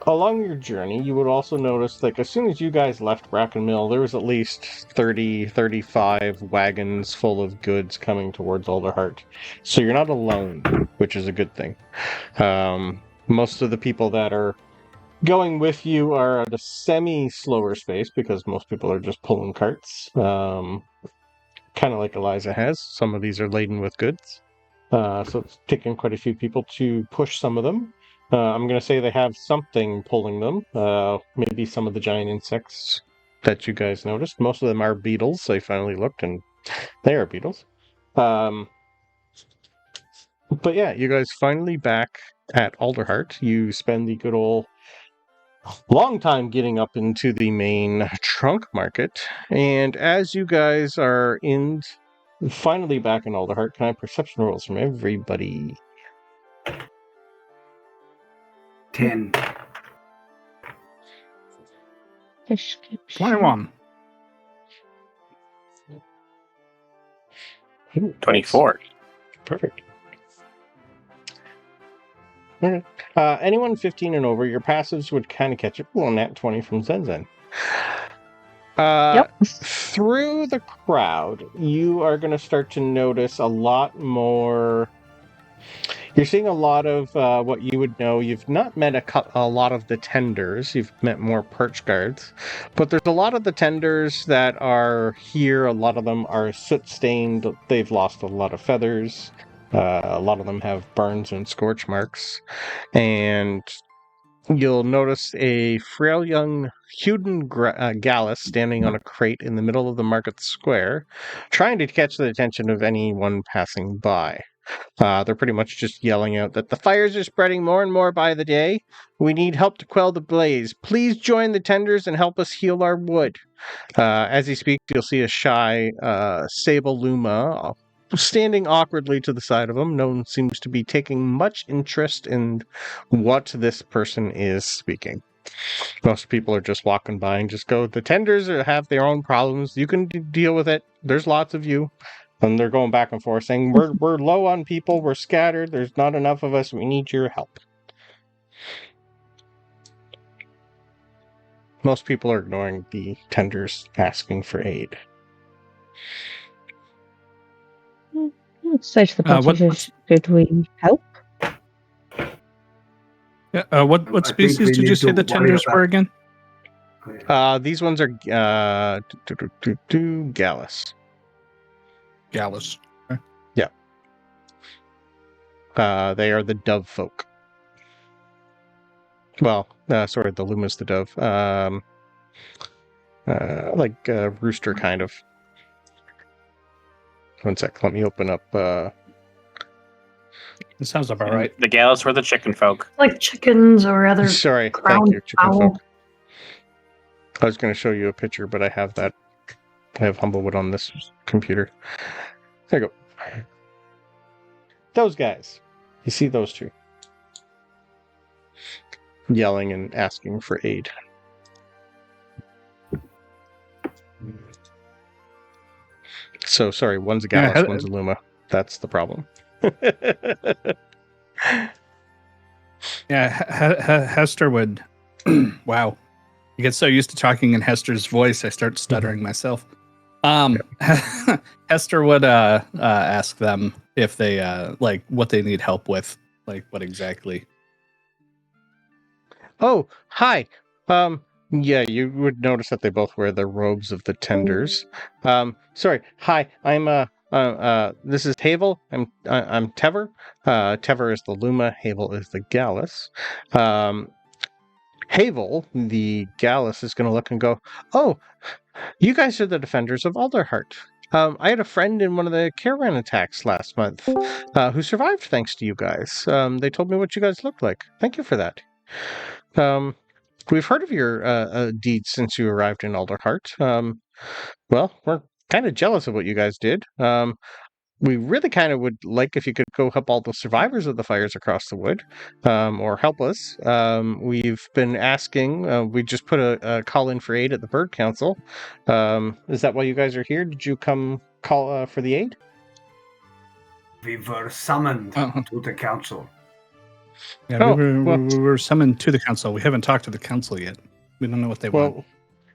along your journey, you would also notice, like, as soon as you guys left Brackenmill, there was at least 30, 35 wagons full of goods coming towards Alderheart. So you're not alone, which is a good thing. Most of the people that are going with you are at a semi-slower pace because most people are just pulling carts. Kind of like Eliza has. Some of these are laden with goods. So it's taken quite a few people to push some of them. I'm going to say they have something pulling them. Maybe some of the giant insects that you guys noticed. Most of them are beetles. I finally looked and they are beetles. But yeah, you guys finally back at Alderheart. You spend the good old long time getting up into the main trunk market. And as you guys are finally back in Alderheart, can I have perception rolls from everybody? 10. 21. 24. Perfect. Okay. Anyone 15 and over, your passives would kind of catch it. Well, nat 20 from Zenzin. Yep. Through the crowd, you are going to start to notice a lot more. You're seeing a lot of what you would know. You've not met a lot of the tenders. You've met more perch guards. But there's a lot of the tenders that are here. A lot of them are soot-stained. They've lost a lot of feathers. A lot of them have burns and scorch marks. And you'll notice a frail young Huden Gallus standing on a crate in the middle of the market square, trying to catch the attention of anyone passing by. They're pretty much just yelling out that the fires are spreading more and more by the day. We need help to quell the blaze. Please join the tenders and help us heal our wood. As he speaks, you'll see a shy Sable Luma standing awkwardly to the side of him. No one seems to be taking much interest in what this person is speaking. Most people are just walking by and just go, the tenders have their own problems. You can deal with it. There's lots of you. And they're going back and forth saying, we're low on people, we're scattered, there's not enough of us, we need your help. Most people are ignoring the tenders asking for aid. So to the party, should we help? Yeah, what I species think we did you need say to the tenders worry were again? These ones are Gallus. Gallus. They are the dove folk. Well, sorry, the Luma's the dove. Like rooster, kind of. One sec, let me open up. It sounds about right. The Gallus were the chicken folk. Like chickens or other Sorry, ground thank you, chicken fowl. folk. I was going to show you a picture, but I have that. I have Humblewood on this computer. There you go. Those guys. You see those two? Yelling and asking for aid. So, sorry, one's a Gallus, one's a Luma. That's the problem. Yeah, Hester would. Wow. You get so used to talking in Hester's voice, I start stuttering myself. Hester would ask them if they like what they need help with, like what exactly. Oh, hi. Yeah, you would notice that they both wear the robes of the tenders. Sorry. Hi, I'm this is Havel. I'm Tever. Tever is the Luma, Havel is the Gallus. Havel, the Gallus, is going to look and go, "Oh, you guys are the defenders of Alderheart. I had a friend in one of the caravan attacks last month who survived thanks to you guys. They told me what you guys looked like. Thank you for that. We've heard of your deeds since you arrived in Alderheart. Well, we're kind of jealous of what you guys did. We really kind of would like if you could go help all the survivors of the fires across the wood, or help us. We've been asking, we just put a call in for aid at the Bird Council. Is that why you guys are here? Did you come call for the aid? We were summoned to the council. Yeah, we were summoned to the council. We haven't talked to the council yet. We don't know what they want.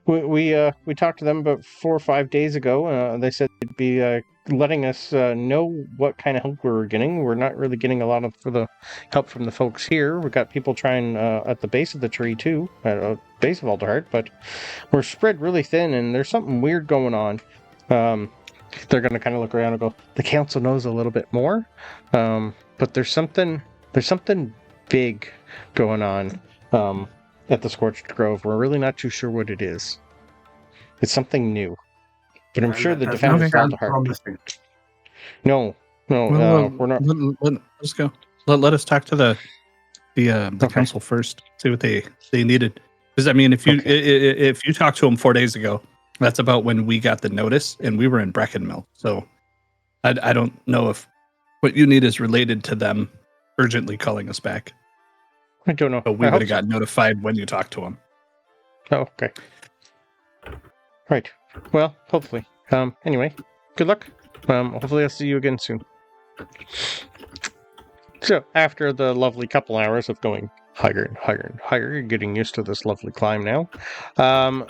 We talked to them about 4 or 5 days ago. They said they'd be letting us know what kind of help we were getting. We're not really getting a lot of the help from the folks here. We've got people trying at the base of the tree too, at the base of Alderheart, but we're spread really thin, and there's something weird going on. They're going to kind of look around and go, the council knows a little bit more, but there's something big going on at the Scorched Grove. We're really not too sure what it is. It's something new. But I'm sure the defenders of Alderheart. No, we're not. Let's go. Let us talk to the council first. See what they needed. Because I mean, if you talked to them 4 days ago, that's about when we got the notice, and we were in Brackenmill. So I don't know if what you need is related to them urgently calling us back. I don't know. But we would have got notified when you talked to them. Oh, okay. Right. Well, hopefully. Anyway, good luck. Hopefully I'll see you again soon. So, after the lovely couple hours of going higher and higher and higher, you're getting used to this lovely climb now,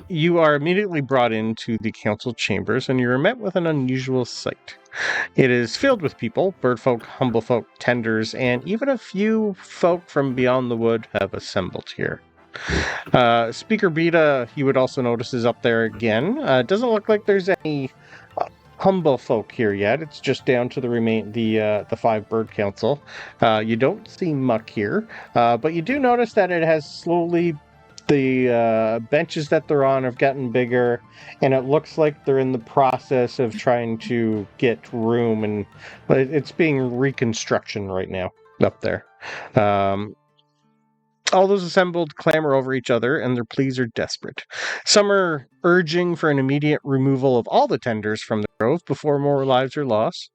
you are immediately brought into the council chambers, and you're met with an unusual sight. It is filled with people, birdfolk, humblefolk, tenders, and even a few folk from beyond the wood have assembled here. Speaker Beta, you would also notice, is up there again. It doesn't look like there's any humble folk here yet. It's just down to the 5 bird council. You don't see muck here, but you do notice that it has slowly, the benches that they're on have gotten bigger, and it looks like they're in the process of trying to get room, and it's being reconstruction right now up there. All those assembled clamor over each other, and their pleas are desperate. Some are urging for an immediate removal of all the tenders from the grove before more lives are lost.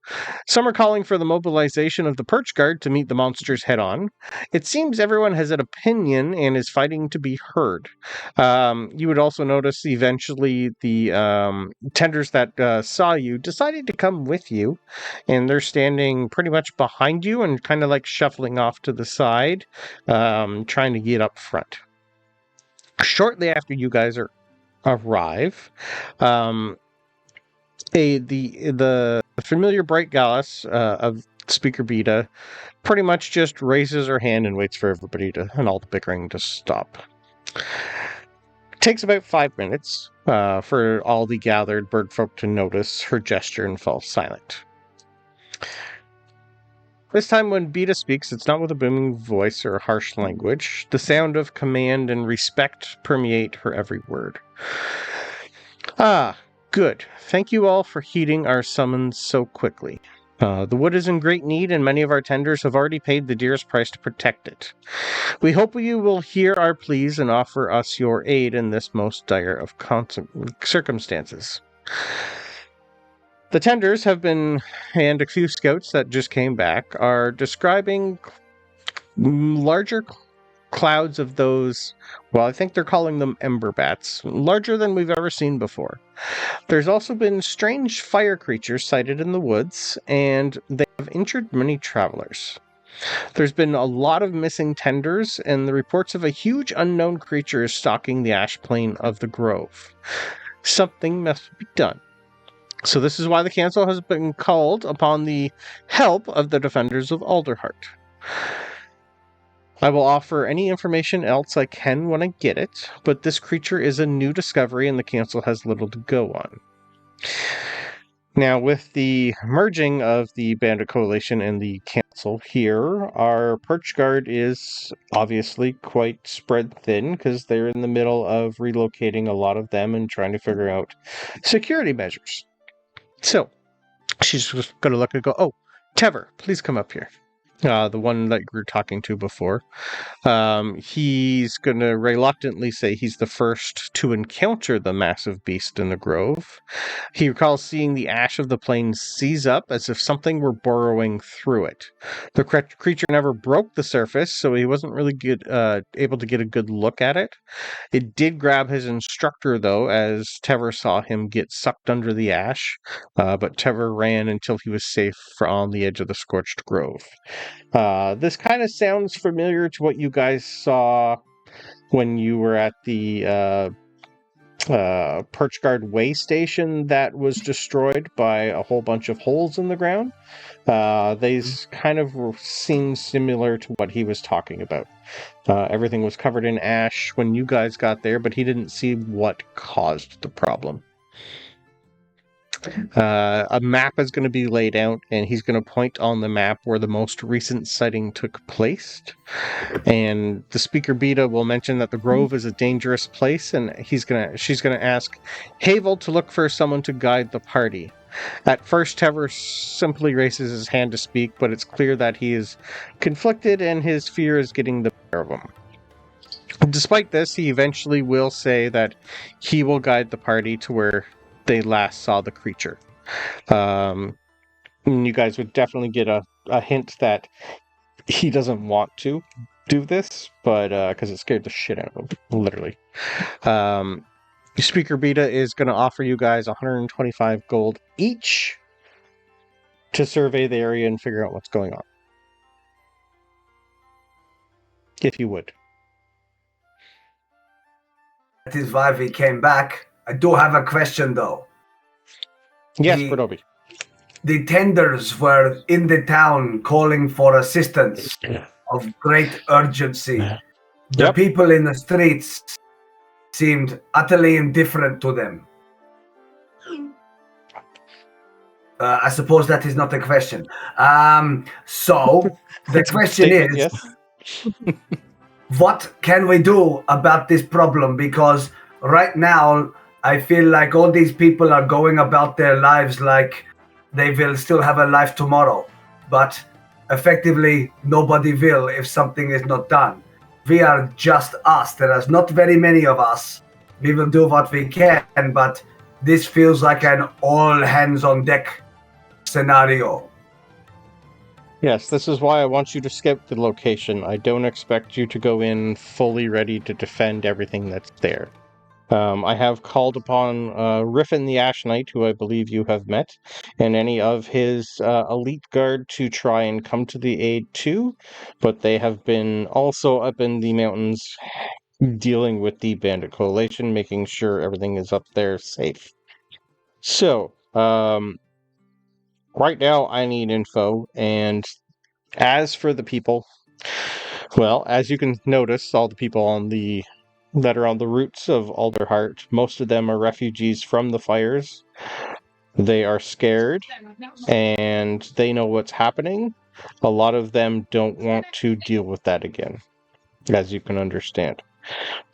Some are calling for the mobilization of the Perch Guard to meet the monsters head-on. It seems everyone has an opinion and is fighting to be heard. You would also notice eventually the tenders that saw you decided to come with you, and they're standing pretty much behind you and kind of like shuffling off to the side, trying to get up front. Shortly after you guys arrive, the familiar Bright Gallus of Speaker Beta pretty much just raises her hand and waits for everybody and all the bickering to stop. It takes about 5 minutes for all the gathered bird folk to notice her gesture and fall silent. This time when Beta speaks, it's not with a booming voice or harsh language. The sound of command and respect permeate her every word. Good. Thank you all for heeding our summons so quickly. The wood is in great need, and many of our tenders have already paid the dearest price to protect it. We hope you will hear our pleas and offer us your aid in this most dire of circumstances. The tenders have been, and a few scouts that just came back, are describing larger clouds of those, well, I think they're calling them ember bats, larger than we've ever seen before. There's also been strange fire creatures sighted in the woods, and they have injured many travelers. There's been a lot of missing tenders, and the reports of a huge unknown creature is stalking the ash plain of the grove. Something must be done. So this is why the council has been called upon the help of the defenders of Alderheart. I will offer any information else I can when I get it, but this creature is a new discovery and the council has little to go on. Now, with the merging of the Bandit Coalition and the council here, our Perch Guard is obviously quite spread thin because they're in the middle of relocating a lot of them and trying to figure out security measures. So, she's just going to look and go, "Oh, Tever, please come up here." The one that you were talking to before. He's going to reluctantly say he's the first to encounter the massive beast in the grove. He recalls seeing the ash of the plain seize up as if something were burrowing through it. The creature never broke the surface, so he wasn't really able to get a good look at it. It did grab his instructor, though, as Tever saw him get sucked under the ash, but Tever ran until he was safe on the edge of the scorched grove. This kind of sounds familiar to what you guys saw when you were at the Perch Guard way station that was destroyed by a whole bunch of holes in the ground. These kind of seem similar to what he was talking about. Everything was covered in ash when you guys got there, but he didn't see what caused the problem. A map is going to be laid out, and he's going to point on the map where the most recent sighting took place. And the Speaker Beta will mention that the Grove is a dangerous place, and she's going to ask Havel to look for someone to guide the party. At first, Tever simply raises his hand to speak, but it's clear that he is conflicted, and his fear is getting the better of him. Despite this, he eventually will say that he will guide the party to where they last saw the creature. You guys would definitely get a hint that he doesn't want to do this, but because it scared the shit out of him, literally. Speaker Beta is going to offer you guys 125 gold each to survey the area and figure out what's going on. If you would. That is why we came back. I do have a question, though. Yes, Bronobi. The tenders were in the town calling for assistance of great urgency. The people in the streets seemed utterly indifferent to them. I suppose that is not a question. So, the question is, yes. What can we do about this problem? Because right now, I feel like all these people are going about their lives like they will still have a life tomorrow. But effectively, nobody will if something is not done. we are just us. There is not very many of us. We will do what we can, but this feels like an all hands on deck scenario. Yes, this is why I want you to skip the location. I don't expect you to go in fully ready to defend everything that's there. I have called upon Riffin the Ash Knight, who I believe you have met, and any of his elite guard to try and come to the aid too, but they have been also up in the mountains dealing with the Bandit Coalition, making sure everything is up there safe. So, right now I need info, and as for the people, well, as you can notice, all the people that are on the routes of Alderheart, most of them are refugees from the fires. They are scared, and they know what's happening. A lot of them don't want to deal with that again, as you can understand.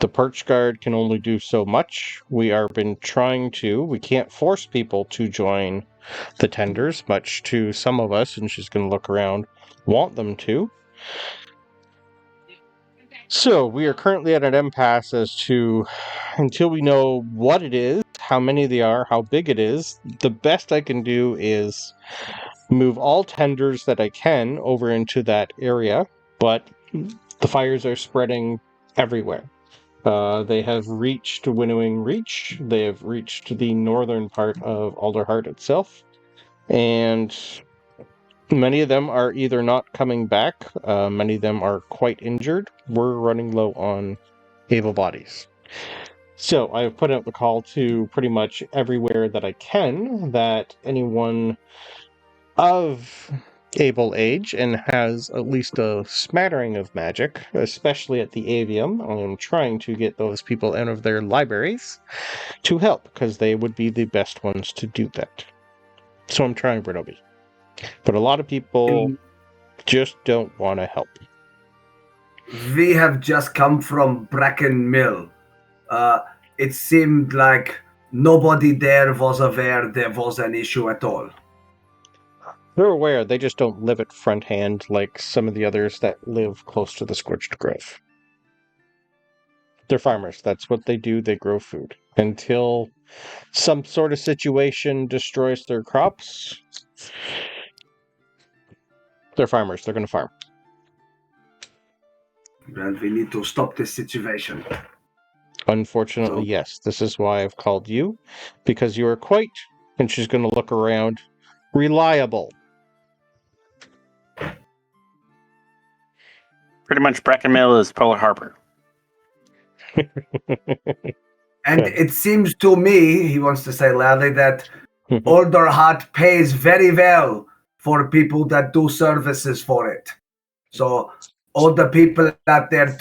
The Perch Guard can only do so much. We can't force people to join the tenders, much to some of us, and she's going to look around, want them to. So, we are currently at an impasse as to, until we know what it is, how many they are, how big it is, the best I can do is move all tenders that I can over into that area, but the fires are spreading everywhere. They have reached Winnowing Reach, they have reached the northern part of Alderheart itself, and many of them are either not coming back, many of them are quite injured. We're running low on able bodies. So I've put out the call to pretty much everywhere that I can that anyone of able age and has at least a smattering of magic, especially at the Avium. I'm trying to get those people out of their libraries to help, because they would be the best ones to do that. So I'm trying, Bronobi. But a lot of people just don't want to help. We have just come from Brackenmill. It seemed like nobody there was aware there was an issue at all. They're aware, they just don't live at front hand like some of the others that live close to the Scorched Grove. They're farmers, that's what they do, they grow food. Until some sort of situation destroys their crops, they're farmers, they're going to farm. And we need to stop this situation. Unfortunately, yes. This is why I've called you, because you are quite, and she's going to look around, reliable. Pretty much Brackenmill is Polar Harbor. And it seems to me, he wants to say loudly, that Alderheart pays very well for people that do services for it. So all the people out there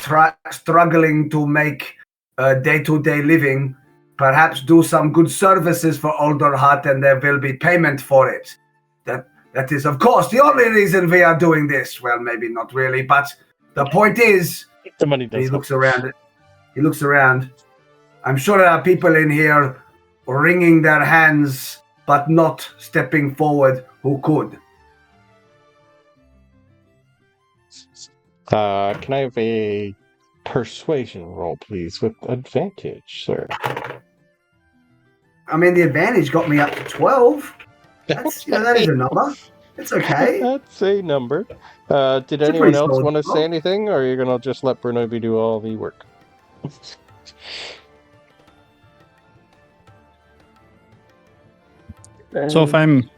struggling to make day-to-day living, perhaps do some good services for Alderheart, and there will be payment for it. That is, of course, the only reason we are doing this. Well, maybe not really, but the point is, the money does. He looks around. I'm sure there are people in here wringing their hands, but not stepping forward who could. Can I have a persuasion roll, please, with advantage, sir? I mean, the advantage got me up to 12. That is a number. It's okay. That's a number. Did anyone else want to say anything, or are you going to just let Bronobi do all the work? So if I'm,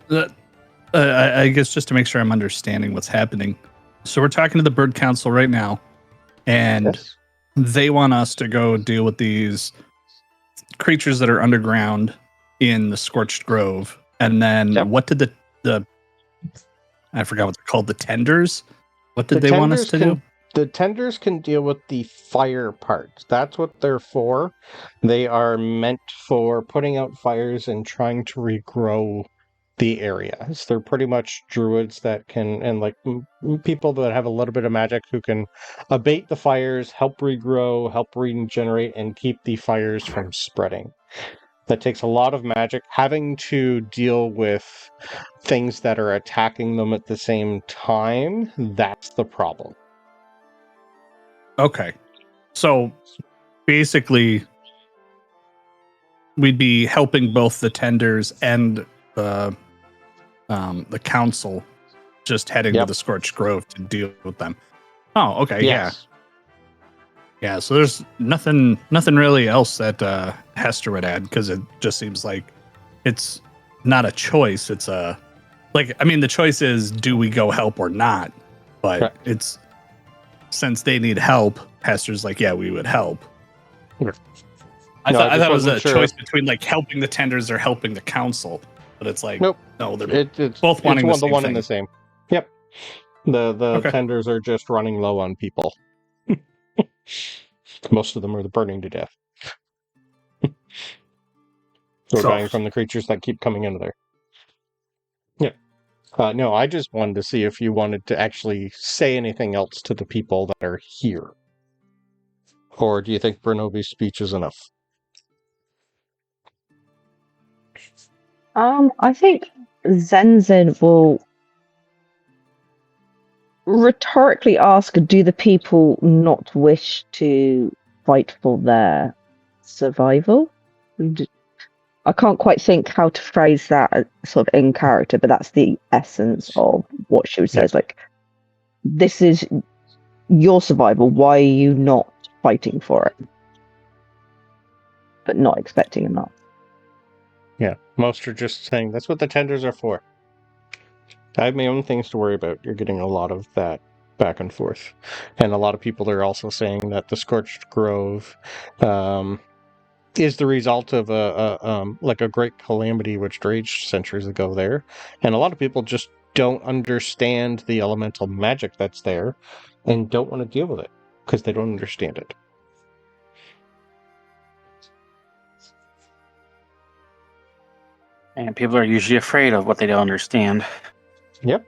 I guess just to make sure I'm understanding what's happening. So we're talking to the Bird Council right now, and they want us to go deal with these creatures that are underground in the Scorched Grove. And then what did the I forgot what they're called, the tenders? What did they want us to do? The tenders can deal with the fire part. That's what they're for. They are meant for putting out fires and trying to regrow the areas. They're pretty much druids that can, and like people that have a little bit of magic who can abate the fires, help regrow, help regenerate, and keep the fires from spreading. That takes a lot of magic. Having to deal with things that are attacking them at the same time, that's the problem. Okay. So basically, we'd be helping both the tenders and the council, just heading to Yep. the Scorched Grove to deal with them. Oh, okay, Yes. yeah. So there's nothing really else that Hester would add, because it just seems like it's not a choice. It's a the choice is, do we go help or not? But Right. it's, since they need help, Hester's like, yeah, we would help. I No, thought I just it was a wasn't sure. choice between like helping the tenders or helping the council, but it's like, Nope. no, they're It's both wanting it's the same one thing. and the same. Yep. The Okay. tenders are just running low on people. Most of them are burning to death. Or Soft. dying from the creatures that keep coming into there. Yeah. No, I just wanted to see if you wanted to actually say anything else to the people that are here. Or do you think Bronobi's speech is enough? I think Zenzin will rhetorically ask, do the people not wish to fight for their survival? I can't quite think how to phrase that sort of in character, but that's the essence of what she would say. Yeah. It's like, this is your survival. Why are you not fighting for it? But not expecting enough. Yeah. Most are just saying, that's what the tenders are for. I have my own things to worry about. You're getting a lot of that back and forth. And a lot of people are also saying that the Scorched Grove is the result of a great calamity which raged centuries ago there. And a lot of people just don't understand the elemental magic that's there and don't want to deal with it because they don't understand it. And people are usually afraid of what they don't understand. Yep.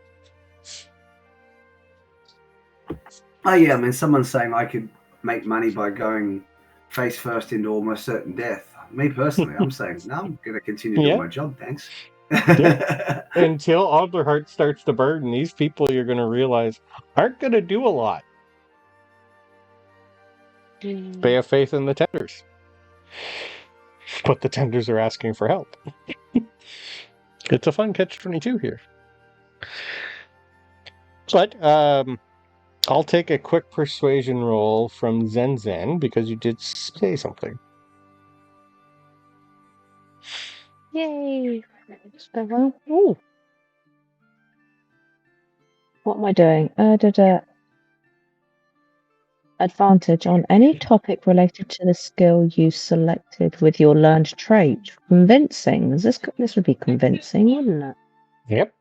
Oh yeah, I mean, someone's saying I could make money by going face first into almost certain death. Me personally, I'm saying, no, I'm going to continue doing my job, thanks. Until all their heart starts to burn, these people you're going to realize aren't going to do a lot. They have faith in the tenders. But the tenders are asking for help. It's a fun catch-22 here. But I'll take a quick persuasion roll from Zenzin because you did say something. Yay! Ooh. What am I doing? Advantage on any topic related to the skill you selected with your learned trait. Convincing. This would be convincing, wouldn't it? Yep.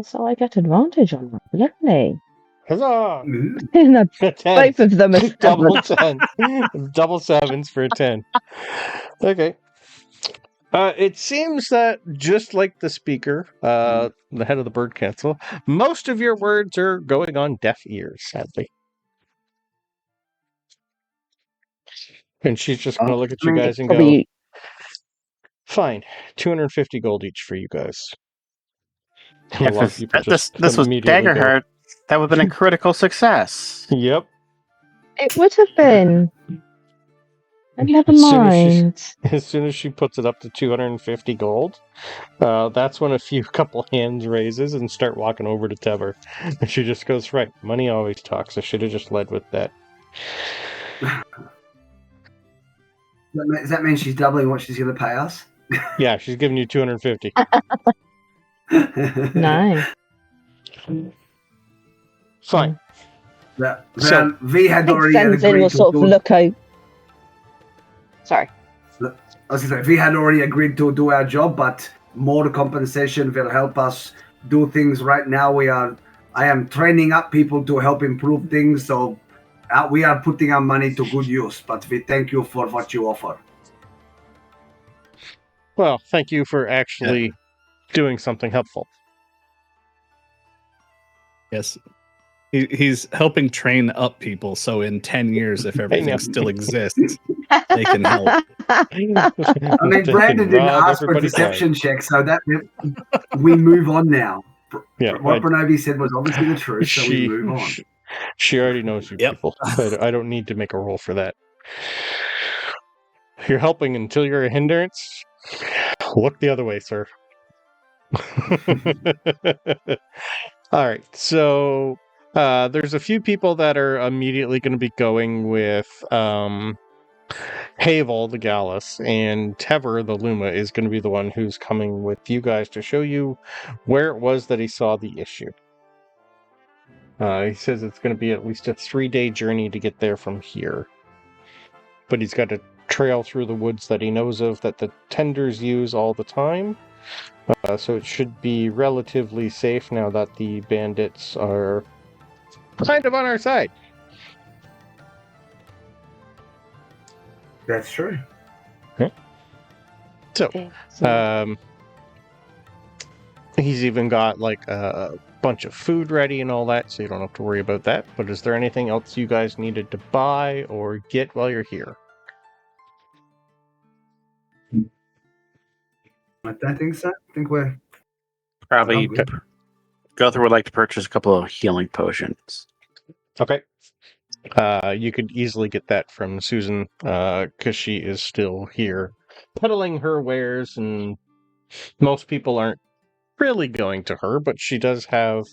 So I get advantage on that. Lovely. Huzzah! Ooh. A 10. Both of them are Double seven. 10. Double sevens for a 10. Okay. It seems that, just like the speaker, the head of the bird council, most of your words are going on deaf ears, sadly. And she's just going to look at you guys and go, fine, 250 gold each for you guys. And a lot of people just This was immediately go, Daggerheart, that would have been a critical success. Yep. It would have been. And never As soon as she- mind. As soon as she puts it up to 250 gold, that's when a couple hands raises and start walking over to Tever. And she just goes, right, money always talks. I should have just led with that. Does that mean she's doubling what she's going to pay us? Yeah, she's giving you 250. Nice. Fine. V had I think already Zenzin agreed will to sort of look over. Sorry. I was going to say, V had already agreed to do our job, but more compensation will help us do things. Right now, I am training up people to help improve things, so we are putting our money to good use, but we thank you for what you offer. Well, thank you for actually doing something helpful. Yes. He's helping train up people, so in 10 years, if everything still exists, they can help. I mean, Brandon didn't ask for a deception check, so that we move on now. Yeah, what Bronobi said was obviously the truth, so we move on. She already knows you Yep. people. I don't need to make a roll for that. You're helping until you're a hindrance. Look the other way, sir. All right, so there's a few people that are immediately going to be going with Havel, the Gallus, and Tever, the Luma, is going to be the one who's coming with you guys to show you where it was that he saw the issue. He says it's going to be at least a 3-day journey to get there from here. But he's got a trail through the woods that he knows of that the tenders use all the time. So it should be relatively safe now that the bandits are kind of on our side. That's true. So, he's even got like a bunch of food ready and all that, so you don't have to worry about that. But is there anything else you guys needed to buy or get while you're here? I don't think so. I think we're Probably good. Gowther would like to purchase a couple of healing potions. Okay. You could easily get that from Susan, because she is still here peddling her wares, and most people aren't really going to her, but she does have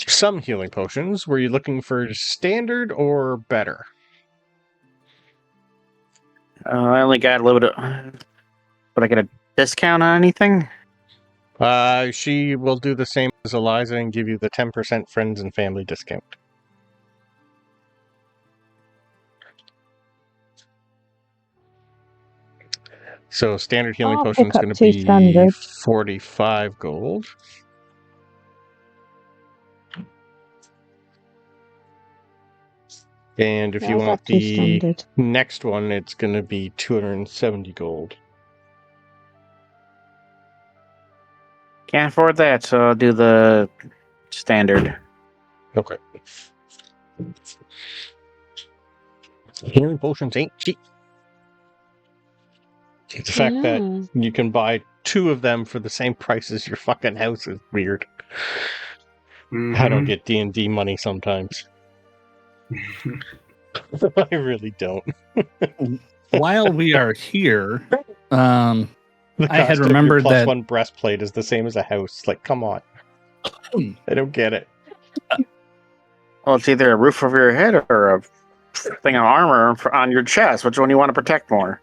some healing potions. Were you looking for standard or better? I only got a little bit of... Would I get a discount on anything? She will do the same as Eliza and give you the 10% friends and family discount. So standard healing I'll potion is pick up going to 2 be standard. 45 gold. And if Yeah, you I'll have want 2 the standard. next one, it's going to be 270 gold. Can't afford that, so I'll do the standard. Okay. Healing potions ain't cheap. The fact that you can buy 2 of them for the same price as your fucking house is weird. I don't get D&D money sometimes. I really don't. While we are here, The I had cost of your remembered that +1 breastplate is the same as a house. Like, come on. I don't get it. Well, it's either a roof over your head or a thing of armor on your chest. Which one do you want to protect more?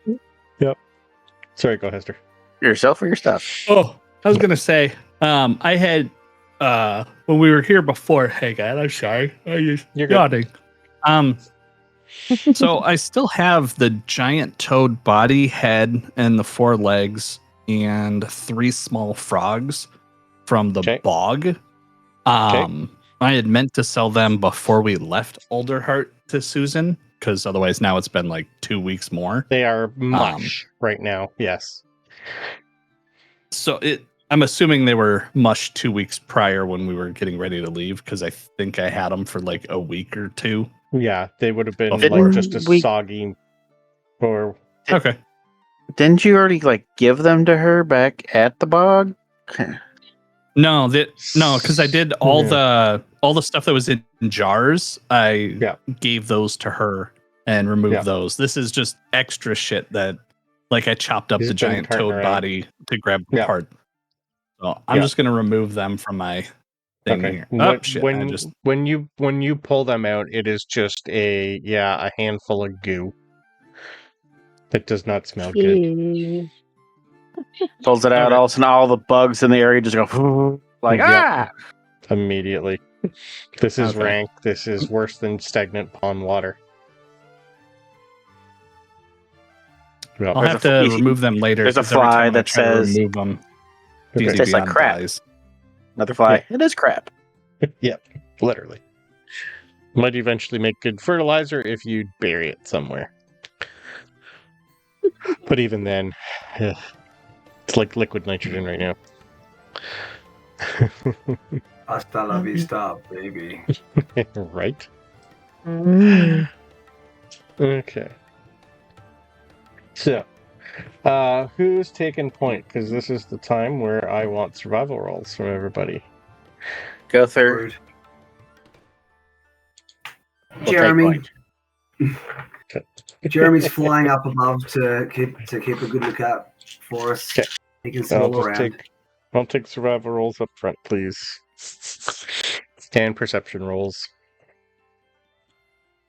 Yep. Sorry, go Hester. Yourself or your stuff? Oh, I was gonna say, I had when we were here before. Hey, God, I'm sorry. You're good. Yawning. So I still have the giant toad body, head, and the 4 legs, and 3 small frogs from the bog. I had meant to sell them before we left Alderheart to Susan, because otherwise now it's been like 2 weeks more. They are mush right now. Yes. So I'm assuming they were mush 2 weeks prior when we were getting ready to leave, because I think I had them for like a week or 2. Yeah, they would have been Before. like just a soggy or... Okay. Didn't you already like give them to her back at the bog? No, because I did all the stuff that was in jars. I gave those to her and removed those. This is just extra shit that, like, I chopped up the giant toad body to grab the part. So I'm just gonna remove them from my thing here. Oh, shit! When you pull them out, it is just a handful of goo. It does not smell good. Pulls it out, all of a sudden all the bugs in the area just go like immediately. This is rank. This is worse than stagnant pond water. I'll have to remove them later. There's a fly that says remove them. It tastes like crap. Another fly. It is crap. Yep, literally. Might eventually make good fertilizer if you bury it somewhere. But even then, it's like liquid nitrogen right now. Hasta la vista, baby. Right? Okay. So, who's taking point? Because this is the time where I want survival rolls from everybody. Gowther. take Jeremy. point. Jeremy's flying up above to keep a good lookout for us. Okay. He can see I'll all just around. I'll take survival rolls up front, please. And perception rolls.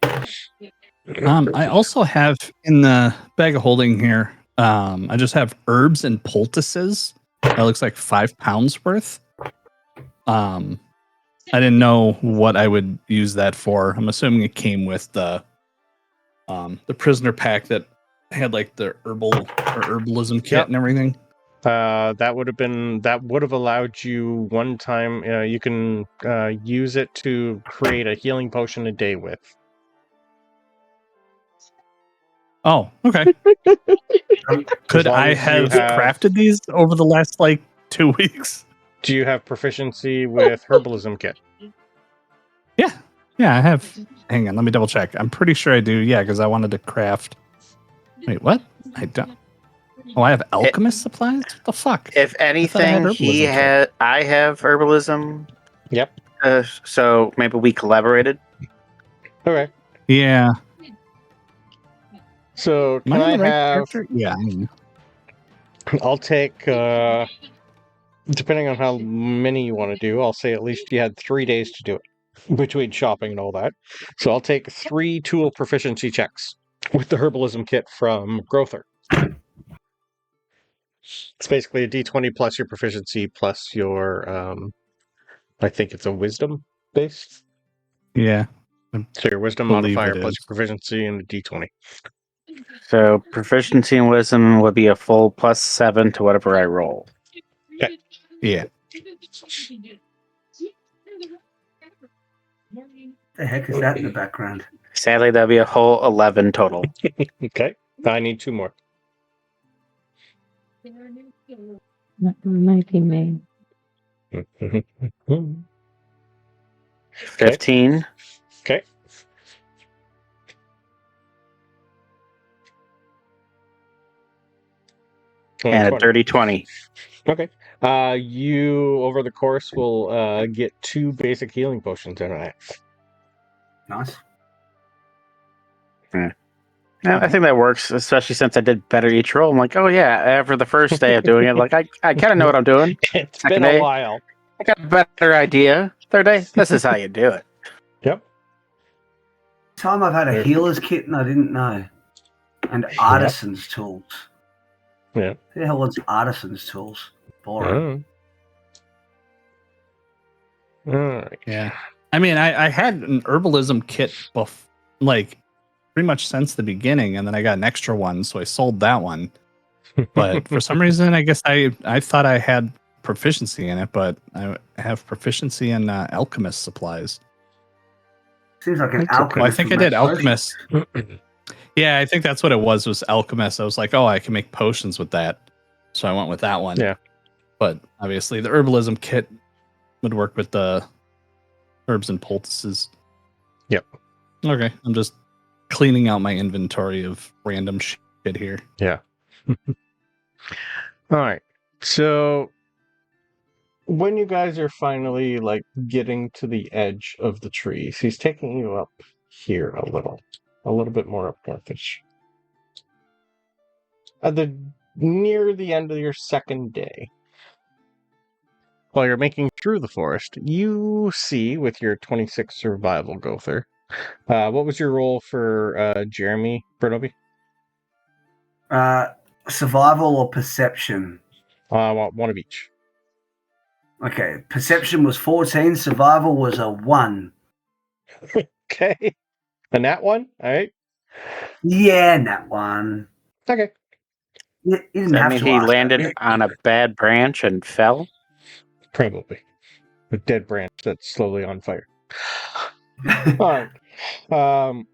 I also have in the bag of holding here, I just have herbs and poultices. That looks like 5 pounds worth. I didn't know what I would use that for. I'm assuming it came with the prisoner pack that had like the herbalism kit Yep. and everything. That would have allowed you one time. You can use it to create a healing potion a day with. Oh, okay. Could long I as you have have- crafted these over the last like 2 weeks? Do you have proficiency with herbalism kit? Yeah, I have. Hang on, let me double check. I'm pretty sure I do. Yeah, because I wanted to craft. Wait, what? I don't. Oh, I have alchemist supplies. What the fuck? If I had anything, herbalism I have herbalism. Yep. So maybe we collaborated. Okay. Yeah. So Am can I I the right have? character? Yeah. I am. I'll take. Depending on how many you want to do, I'll say at least you had 3 days to do it between shopping and all that. So I'll take 3 tool proficiency checks with the herbalism kit from Gowther. It's basically a D20 plus your proficiency plus your, I think it's a wisdom base. Yeah. So your wisdom Believe modifier it plus is. your proficiency and a D20. So proficiency in wisdom would be a full +7 to whatever I roll. Yeah. The heck is that in the background? Sadly, that'd be a whole 11 total. Okay. I need 2 more. That might be me. 15. Okay. And a 20. dirty 20. Okay. You over the course will get 2 basic healing potions in it. Nice. Yeah, I think that works, especially since I did better each roll. I'm like, oh yeah, after the first day of doing it, like I kind of know what I'm doing. It's Second been a day, while. I got a better idea. Third day, this is how you do it. Yep. Time I've had a Yeah. healer's kit and I didn't know. And artisan's tools. Yeah. Who the hell wants artisan's tools? Boring. All right. Yeah. I mean, I had an herbalism kit like pretty much since the beginning, and then I got an extra one, so I sold that one. But for some reason, I guess I thought I had proficiency in it, but I have proficiency in alchemist supplies. Seems like an That's okay. alchemist. Well, I think I would did make alchemist. Yeah, I think that's what it was alchemist. I was like, oh, I can make potions with that. So I went with that one. Yeah. But obviously the herbalism kit would work with the herbs and poultices. Yep. Okay. I'm just cleaning out my inventory of random shit here. Yeah. All right. So when you guys are finally like getting to the edge of the trees, he's taking you up here a little bit more up northish. Near the end of your second day, while you're making through the forest, you see with your 26 survival, Gowther. What was your roll for Jeremy, Bronobi? Survival or perception? One of each. Okay, perception was 14, survival was a 1. Okay. And that one? All right. Yeah, that one. Okay. You didn't Does that have mean to he ask landed that. on a bad branch and fell? Probably. A dead branch that's slowly on fire. All right.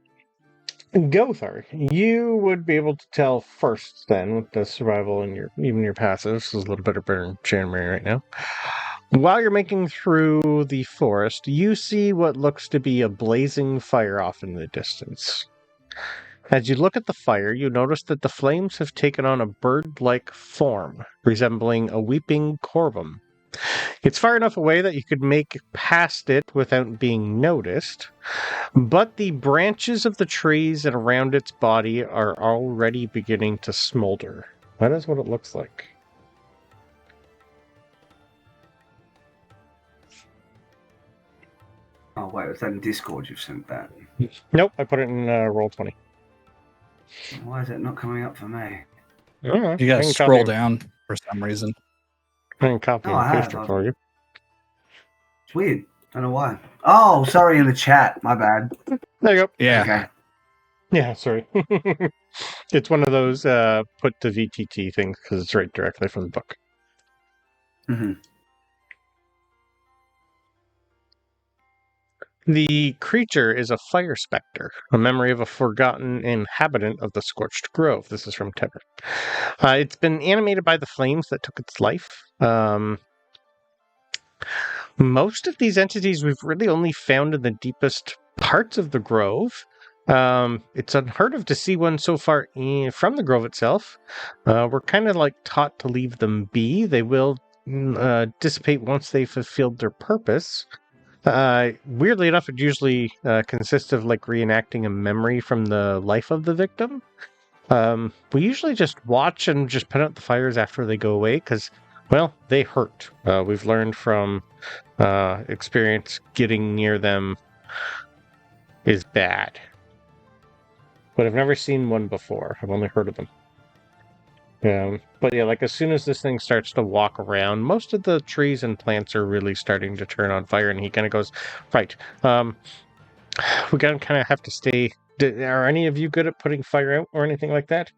Gowther, you would be able to tell first then with the survival and even your passive. This is a little bit better than Jeremy right now. While you're making through the forest, you see what looks to be a blazing fire off in the distance. As you look at the fire, you notice that the flames have taken on a bird-like form, resembling a weeping Corvum It's far enough away that you could make past it without being noticed, but the branches of the trees and around its body are already beginning to smolder. That is what it looks like. Oh, wait, was that in Discord you've sent that? Nope, I put it in Roll20. Why is it not coming up for me? You gotta scroll down for some reason. I can copy and paste it for you. It's weird. I don't know why. Oh, sorry, in the chat. My bad. There you go. Yeah. Okay. Yeah, sorry. It's one of those put to VTT things because it's right directly from the book. Mm-hmm. The creature is a fire specter, a memory of a forgotten inhabitant of the Scorched Grove. This is from Tevin. It's been animated by the flames that took its life. Most of these entities we've really only found in the deepest parts of the grove. It's unheard of to see one so far from the grove itself. We're kind of like taught to leave them be. They will dissipate once they've fulfilled their purpose. Weirdly enough, it usually consists of like reenacting a memory from the life of the victim. We usually just watch and just put out the fires after they go away because, well, they hurt. We've learned from experience getting near them is bad. But I've never seen one before. I've only heard of them. But yeah, like as soon as this thing starts to walk around, most of the trees and plants are really starting to turn on fire, and he kind of goes, right, we gotta kind of have to stay. Are any of you good at putting fire out or anything like that?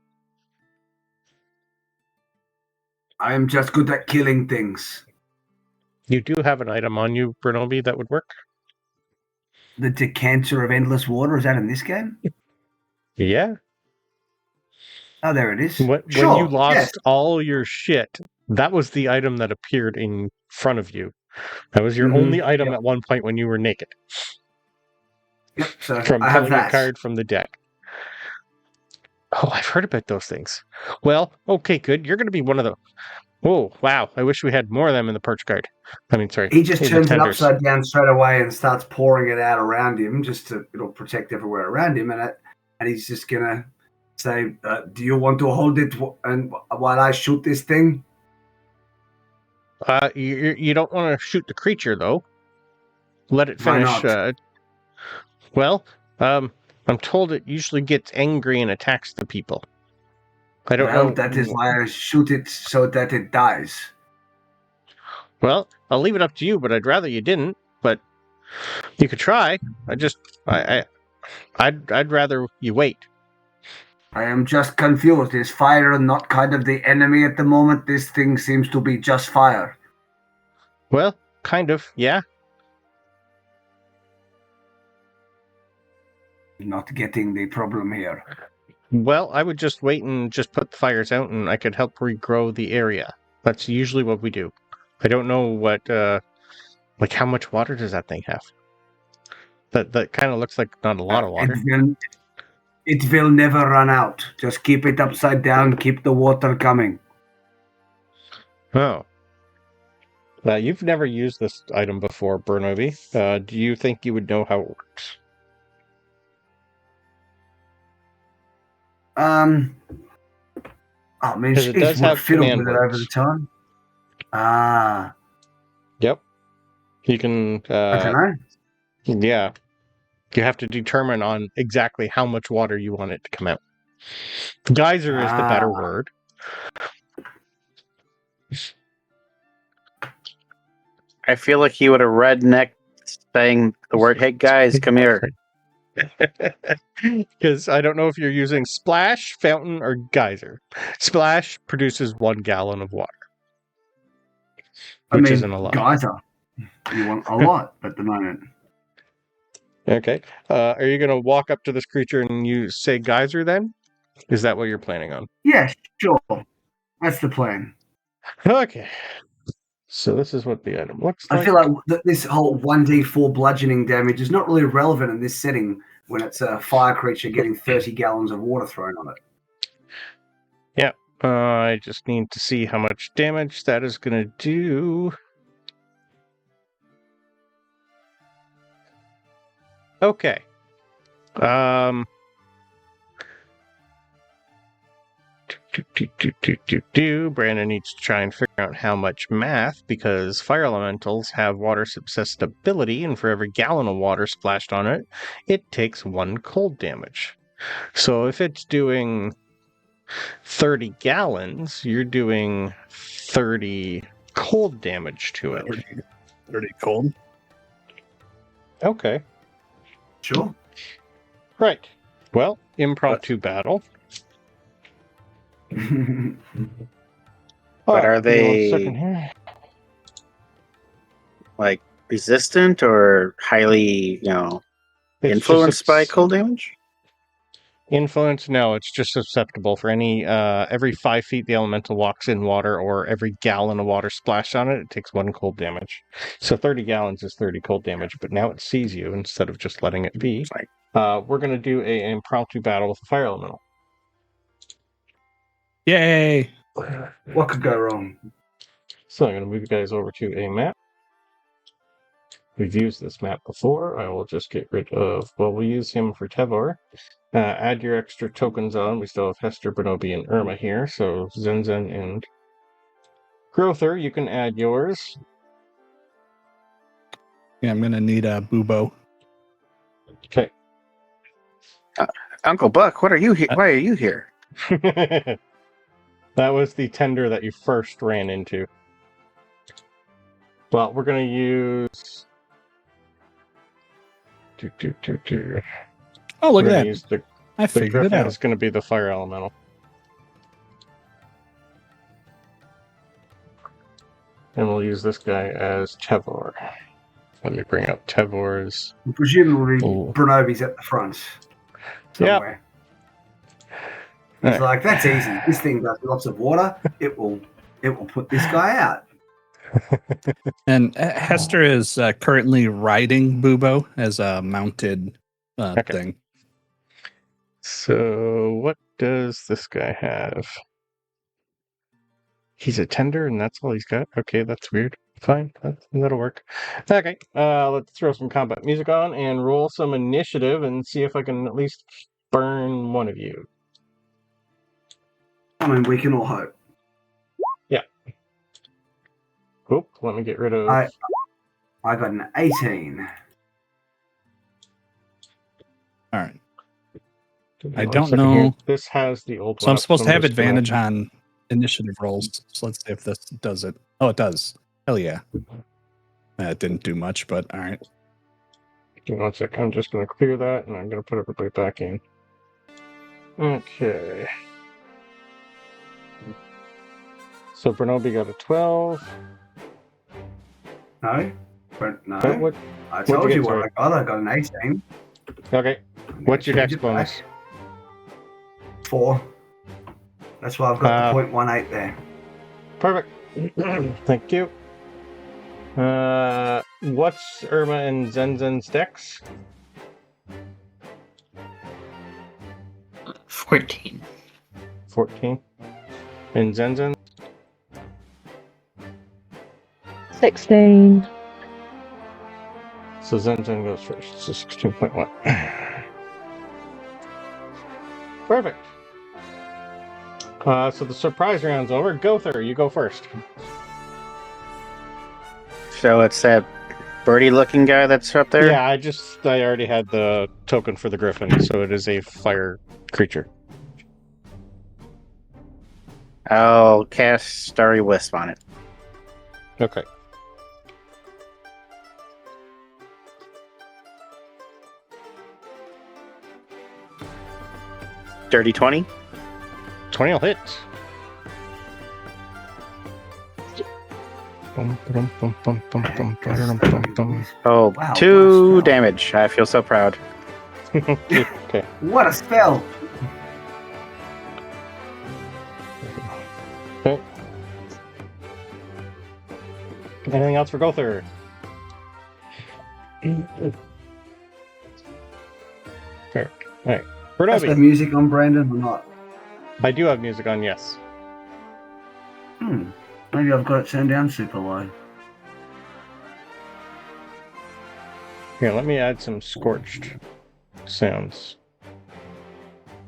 I am just good at killing things. You do have an item on you, Bronobi, that would work? The decanter of endless water, is that in this game? Yeah. Oh, there it is. When Sure, you lost yes. all your shit, that was the item that appeared in front of you. That was your Mhm, only item yep. at one point when you were naked. Yep, so From I have pulling a that. card from the deck. Oh, I've heard about those things. Well, okay, good. You're going to be one of them. Oh, wow. I wish we had more of them in the perch guard. I mean, sorry. He just in the turns it tenders. upside down straight away and starts pouring it out around him, it'll protect everywhere around him, and he's just gonna say, "Do you want to hold it and while I shoot this thing?" You don't want to shoot the creature, though. Let it Why finish. not? Well, I'm told it usually gets angry and attacks the people. I don't know. That is why I shoot it so that it dies. Well, I'll leave it up to you, but I'd rather you didn't. But you could try. I'd rather you wait. I am just confused. Is fire not kind of the enemy at the moment? This thing seems to be just fire. Well, kind of, yeah. Not getting the problem here. Well, I would just wait and just put the fires out, and I could help regrow the area. That's usually what we do. I don't know what, like how much water does that thing have? That kind of looks like not a lot of water. It will never run out. Just keep it upside down. Keep the water coming. Oh. You've never used this item before, Bronobi. Do you think you would know how it works? I mean, It does have fiddled command with it over words. the time. Ah. Yep. You can. I don't know. Yeah. You have to determine on exactly how much water you want it to come out. Geyser is the better word. I feel like he would have redneck saying the word, "Hey guys, come here." Because I don't know if you're using splash, fountain, or geyser. Splash produces 1 gallon of water. Which isn't a lot. Geyser. You want a lot at the moment. Okay. Are you going to walk up to this creature and you say geyser then? Is that what you're planning on? Yeah, sure. That's the plan. Okay. So this is what the item looks like. I feel like this whole 1d4 bludgeoning damage is not really relevant in this setting when it's a fire creature getting 30 gallons of water thrown on it. Yeah. I just need to see how much damage that is going to do. Okay. Brandon needs to try and figure out how much math, because fire elementals have water susceptibility, and for every gallon of water splashed on it, it takes 1 cold damage. So if it's doing 30 gallons, you're doing 30 cold damage to it. 30 cold. Okay. Sure. Right. Well, impromptu battle. But are give me 1 they- second here. Like resistant or highly, It's just influenced by cold damage? Influence? No, it's just susceptible for any every 5 feet the elemental walks in water, or every gallon of water splashed on it, it takes 1 cold damage. So 30 gallons is 30 cold damage, but now it sees you instead of just letting it be. We're going to do an impromptu battle with a fire elemental. Yay! What could go wrong? So I'm going to move you guys over to a map. We've used this map before. I will just get rid of, well, we'll use him for Tevor. Add your extra tokens on. We still have Hester, Bronobi, and Irma here. So Zenzin and Gowther, you can add yours. Yeah, I'm gonna need a bubo. Okay. Uncle Buck, what are you here? Why are you here? That was the tender that you first ran into. Well, we're going to use... Oh, look We're at gonna that! use the I figured it Griffin out. is going to be the fire elemental. And we'll use this guy as Tevor. Let me bring up Tevor's... Presumably, Oh. Bronobi's at the front somewhere. He's Alright. like, that's easy. This thing does lots of water. It will put this guy out. And Hester is currently riding Bubo as a mounted Okay. thing. So, what does this guy have? He's a tender, and that's all he's got? Okay, that's weird. Fine, that'll work. Okay, let's throw some combat music on and roll some initiative and see if I can at least burn one of you. I mean, we can all hope. Oop, let me get rid of... I got an 18. All right. Give me I one don't second here. know. This has the old So I'm one up, supposed to have just gonna- advantage on initiative rolls. So let's see if this does it. Oh, it does. Hell yeah. That didn't do much, but all right. Give me 1 sec. I'm just going to clear that, and I'm going to put everybody back in. Okay. So Bronobi got a 12. No? But no. What? I told you you get, what I got. I got an 18. Okay. What's your dex Change it back. bonus? 4. That's why I've got Uh, the 0.18 there. Perfect. Thank you. What's Irma and Zenzin's dex? 14. 14. And Zenzin? 16. So Zenzin goes first. So 16.1. Perfect. So the surprise round's over. Gowther, you go first. So it's that birdie-looking guy that's up there? Yeah, I already had the token for the griffin, so it is a fire creature. I'll cast Starry Wisp on it. Okay. Dirty 20? 20 will hit. Oh, Wow, 2 wow. damage. I feel so proud. Okay. What a spell! Okay. Anything else for Gowther? Perfect. Alright. That's the Bronobi. music on Brandon or not? I do have music on, yes. Maybe I've got it turned down super low. Here, let me add some scorched sounds.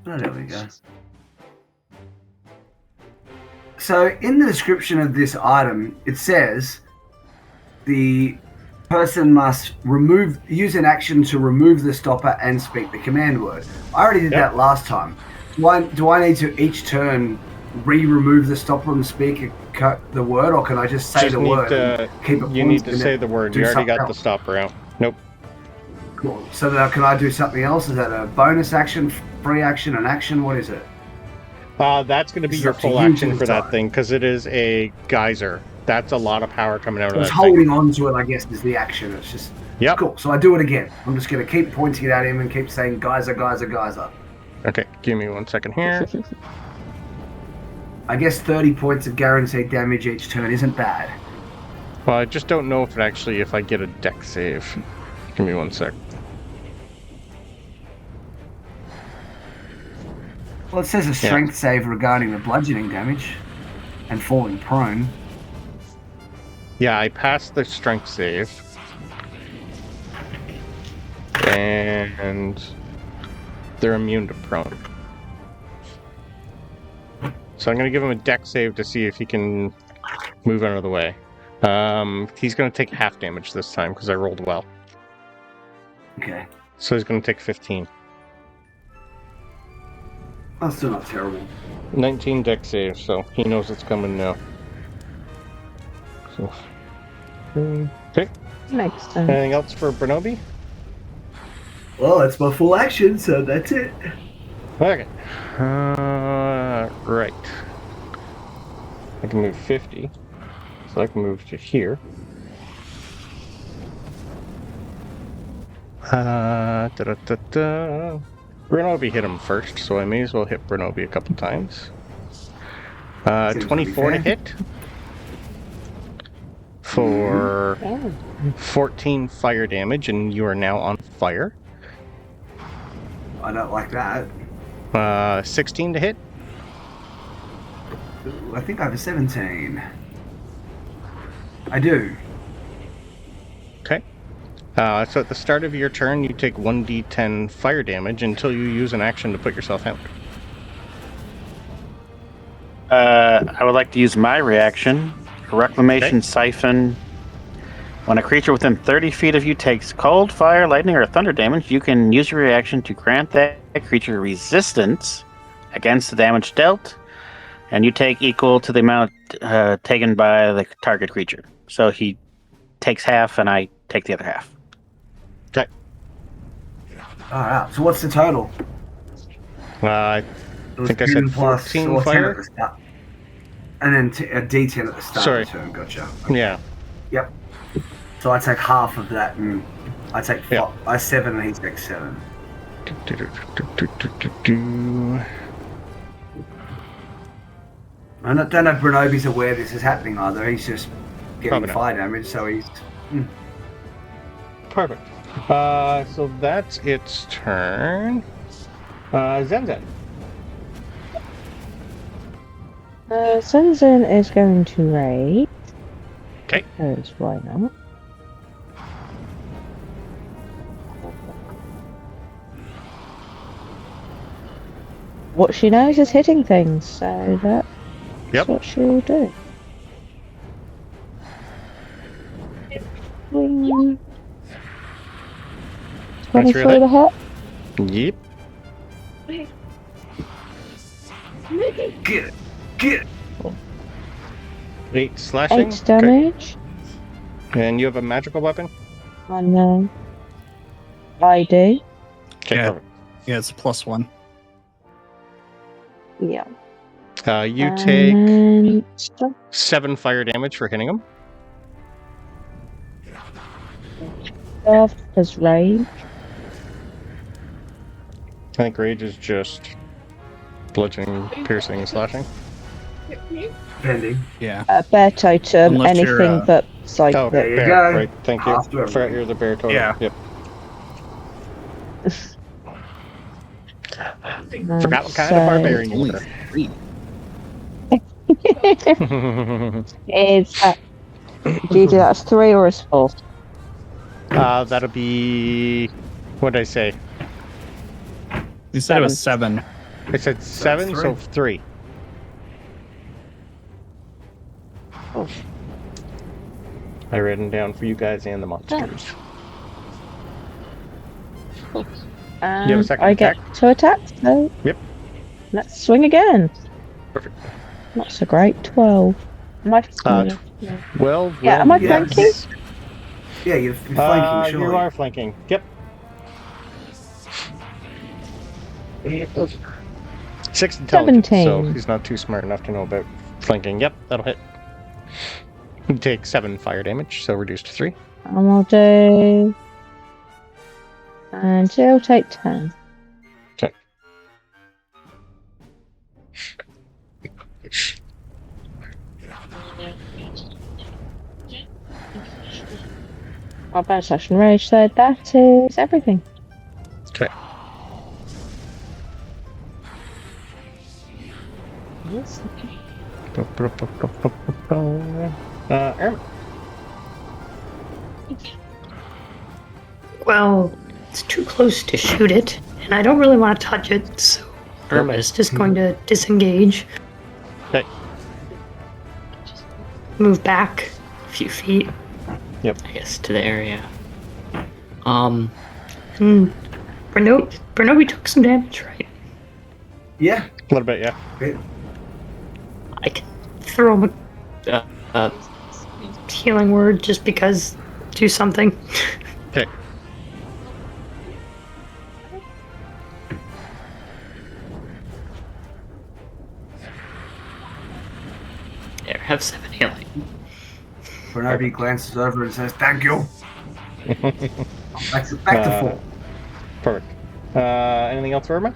Oh, there we go. So, in the description of this item, it says the person must use an action to remove the stopper and speak the command word. I already did that last time. Do I need to each turn remove the stopper and speak the word, or can I just say the word? And keep it you need to say the word. You already got the stopper out. Nope. Cool. So now, can I do something else? Is that a bonus action, free action, an action? What is it? That's going to be your full action for that thing, because it is a geyser. That's a lot of power coming out of that thing. Holding on to it, I guess, is the action. It's just cool. So I do it again. I'm just going to keep pointing it at him and keep saying geyser, geyser, geyser. Okay, give me 1 second here. I guess 30 points of guaranteed damage each turn isn't bad. Well, I just don't know if I get a deck save. Give me 1 sec. Well, it says a strength save regarding the bludgeoning damage and falling prone. Yeah, I passed the strength save. And they're immune to prone. So I'm going to give him a deck save to see if he can move out of the way. He's going to take half damage this time because I rolled well. Okay. So he's going to take 15. That's still not terrible. 19 deck save, so he knows it's coming now. So, okay. Next time. Anything else for Bronobi? Well, that's my full action, so that's it. Okay. Right. I can move 50. So I can move to here. Bronobi hit him first, so I may as well hit Bronobi a couple times. 24 to hit. For 14 fire damage, and you are now on fire. I don't like that. 16 to hit. Ooh, I think I have a 17. I do. Okay. So at the start of your turn, you take 1d10 fire damage until you use an action to put yourself out. I would like to use my reaction. Reclamation Siphon. When a creature within 30 feet of you takes cold, fire, lightning, or thunder damage, you can use your reaction to grant that creature resistance against the damage dealt, and you take equal to the amount taken by the target creature. So he takes half, and I take the other half. Okay. Alright, so what's the total? I think I said 14 fire. And then a d10 at the start of the turn, gotcha. Okay. Yeah. Yep. So I take half of that, and I take 7, and he takes 7. I don't know if Bronobi's aware this is happening either. He's just getting fire damage, so he's... Perfect. So that's its turn. Zenzin. Zenzin is going to raid. Okay. Because why not? What she knows is hitting things, so that's what she'll do. Swing. 23 to hit. Yep. Get it. 8 slashing. 8 damage. Okay. And you have a magical weapon? And I do. Okay, perfect. Yeah, it's a +1. Yeah. You take 7 fire damage for hitting him. Stuff has rage. I think rage is just bludgeoning, piercing, and slashing. Pending. Yeah. Bear totem, Unless anything you're, but psychic. Oh, There you bear, go. right, thank you. I forgot you're the bear totem. Yeah. Yep. Forgot what kind of barbarian you were. Is do you do that as 3 or as 4? That'll be... What did I say? You said it was 7. I said 7, so 3. I written down for you guys and the monsters. You have a second I attack? get 2 attacks, so Yep. let's swing again. Perfect. Not so great. 12. Am I? 12. Yeah, am I Yeah. flanking? Yeah, you're flanking, surely. You are flanking. Yep. 6 intelligence, 17. so he's not too smart enough to know about flanking. Yep, that'll hit. You take 7 fire damage, so reduced to 3. And I'll do. And she'll take 10. Okay. Our bonus action rage, so that is everything. Okay. Irma. Well, it's too close to shoot it, and I don't really want to touch it, so Irma is just going to disengage. Okay. Move back a few feet. Yep. I guess to the area. And Bronobi took some damage, right? Yeah. A little bit, yeah. Okay. I can throw him a healing word just because. Do something. Okay. There, have 7 healing. Bronobi glances over and says, "Thank you." Back to 4. Perfect. Anything else for Irma?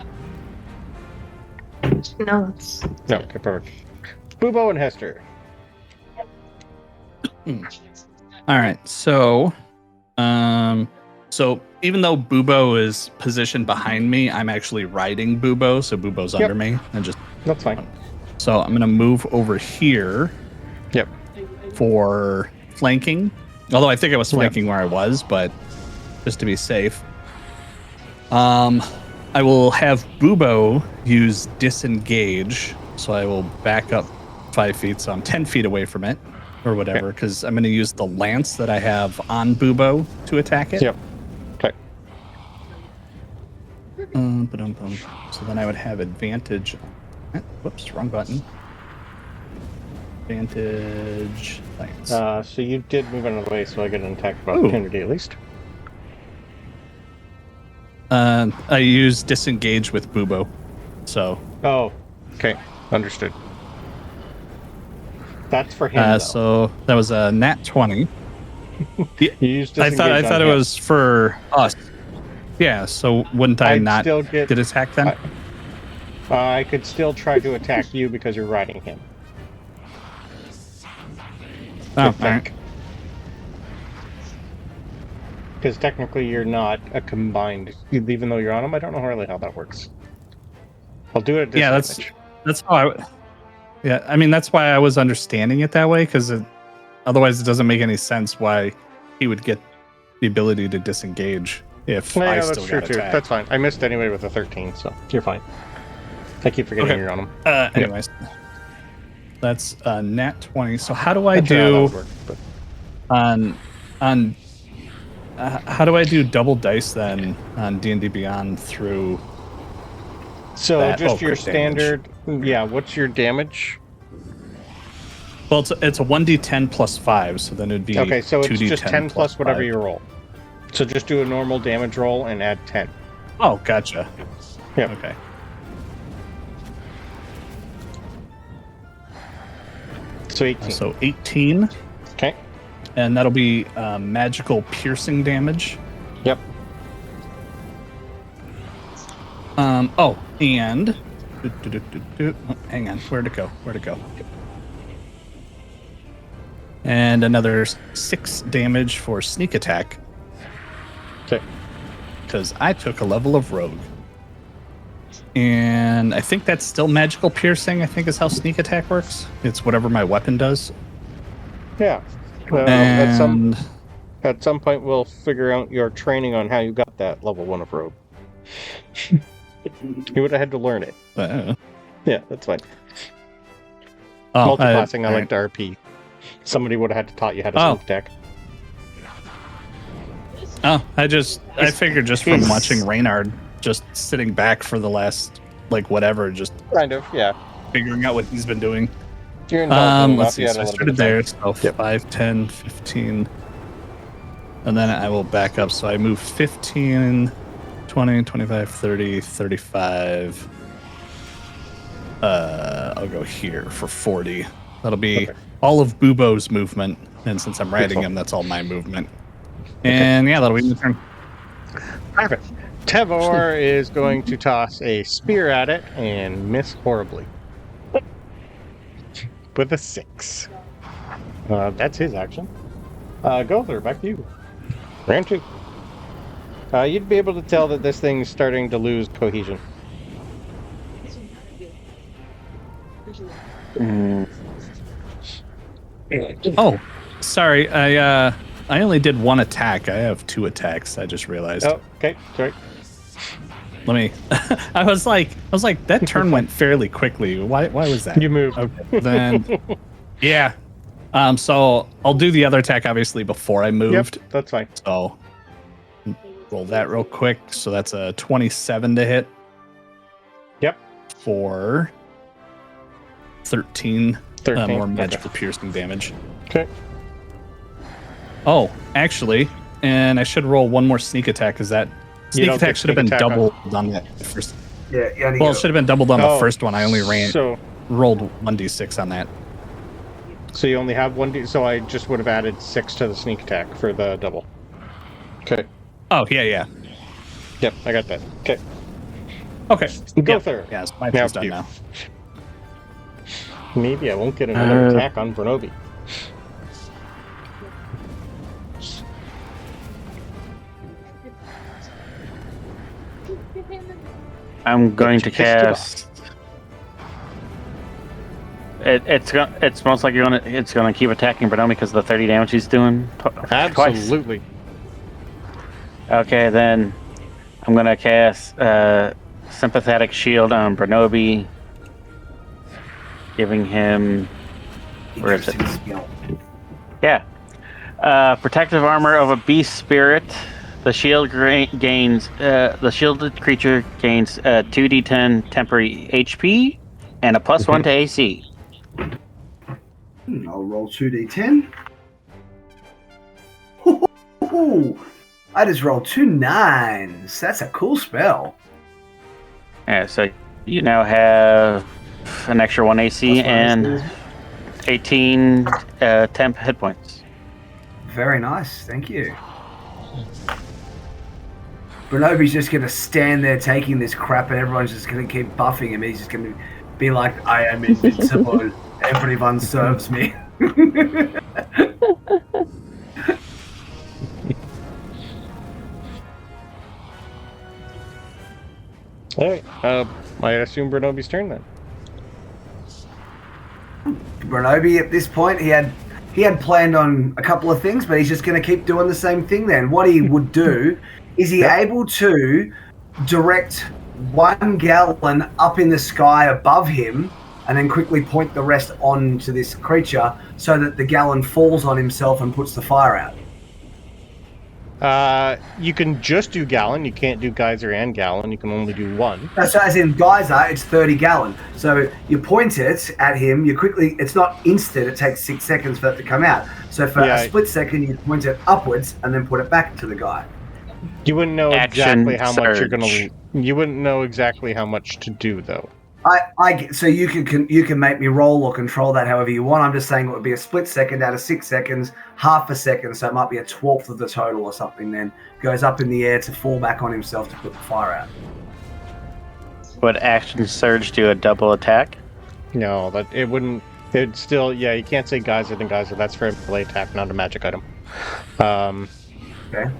No, that's. No, okay, perfect. Bubo and Hester. All right, so even though Bubo is positioned behind me, I'm actually riding Bubo, so Bubo's under me, and just That's fine. so I'm gonna move over here. Yep. For flanking, although I think I was flanking where I was, but just to be safe, I will have Bubo use disengage, so I will back up 5 feet, so I'm 10 feet away from it. Or whatever, because I'm going to use the lance that I have on Bubo to attack it. Yep. Okay. So then I would have advantage. Whoops, wrong button. Advantage lance. So you did move out of the way, so I get an attack of opportunity at least. I use disengage with Bubo. So. Oh, okay. Understood. That's for him. Though. So that was a nat 20. You used I thought it was for us. Yeah. So wouldn't I not get attack then? I could still try to attack you because you're riding him. Oh, right. Because technically you're not a combined, even though you're on him. I don't know really how that works. I'll do it at disadvantage. Yeah, that's how I. Yeah, I mean that's why I was understanding it that way, because otherwise it doesn't make any sense why he would get the ability to disengage if I still got attacked. That's fine. I missed anyway with a 13, so you're fine. I keep forgetting you're on him. Anyways, that's nat 20. So how do I do how do I do double dice then on D&D Beyond through? So that? just your crit standard. damage. Yeah. What's your damage? Well, it's a 1d10 plus 5, so then it'd be Okay, so it's 2d10 just 10 plus whatever 5. you roll. So just do a normal damage roll and add 10. Oh, gotcha. Yeah. Okay. So 18. So 18. Okay. And that'll be magical piercing damage. Yep. And hang on, where'd it go? And another 6 damage for sneak attack. Okay. Because I took a level of rogue. And I think that's still magical piercing, I think is how sneak attack works. It's whatever my weapon does. Yeah. At some point, we'll figure out your training on how you got that level 1 of rogue. You would have had to learn it. Yeah, that's fine. Multiclassing, I like to RP. Somebody would have had to taught you how to sneak attack. Oh, I figured just from watching Reynard just sitting back for the last, like, whatever, just kind of, yeah. Figuring out what he's been doing. You're involved let's see, in so I started there, so 5, 10, 15. And then I will back up, so I move 15, 20, 25, 30, 35. I'll go here for 40. That'll be all of Bubo's movement, and since I'm riding him, that's all my movement. And yeah, that'll be my turn. Perfect. Tevor is going to toss a spear at it and miss horribly. With a 6. That's his action. Gowther, back to you. Round 2. You'd be able to tell that this thing's starting to lose cohesion. Oh, sorry. I only did 1 attack. I have 2 attacks. I just realized. Oh, okay. Sorry. Let me. I was like, that turn went fairly quickly. Why was that? You moved. Okay. Then, yeah. So I'll do the other attack obviously before I moved. Yep, that's fine. So roll that real quick. So that's a 27 to hit. Yep. For 13. 13. More magical piercing damage. Okay. Oh, actually, and I should roll 1 more sneak attack. Is that sneak attack should have been doubled on that first? Yeah. Well, it should have been doubled on the first one. I only rolled 1d6 on that. So you only have 1d. So I just would have added 6 to the sneak attack for the double. Okay. Oh yeah. Yep, I got that. Okay. Okay. Gowther. Yeah, my turn's done now. Maybe I won't get another attack on Bronobi. I'm going to cast. It's most likely it's gonna keep attacking Bronobi because of the 30 damage he's doing. Absolutely. Twice. Okay, then I'm gonna cast Sympathetic Shield on Bronobi, giving him. Where is it? Yeah. Protective armor of a beast spirit. The shield gains. The shielded creature gains 2d10 temporary HP and a +1 to AC. I'll roll 2d10. I just rolled 2 9s. That's a cool spell. Yeah, so you now have an extra 1 AC and 18 temp hit points. Very nice, thank you. Bronobi's just going to stand there taking this crap and everyone's just going to keep buffing him. He's just going to be like, I am invincible. Everyone serves me. Alright, I assume Bronobi's turn then. Bronobi, at this point, he had planned on a couple of things, but he's just going to keep doing the same thing then. What he would do is able to direct 1 gallon up in the sky above him and then quickly point the rest on to this creature so that the gallon falls on himself and puts the fire out. You can just do gallon. You can't do geyser and gallon. You can only do 1. So as in geyser, it's 30 gallon. So you point it at him. You quickly. It's not instant. It takes 6 seconds for it to come out. So for a split second, you point it upwards and then put it back to the guy. You wouldn't know exactly how much you're gonna. You wouldn't know exactly how much to do though. So you can make me roll or control that however you want. I'm just saying it would be a split second out of 6 seconds, half a second, so it might be a 1/12 of the total or something. Then goes up in the air to fall back on himself to put the fire out. Would action surge do a double attack? No, that it wouldn't. It'd still, you can't say geyser than geyser. That's for a melee attack, not a magic item. Okay.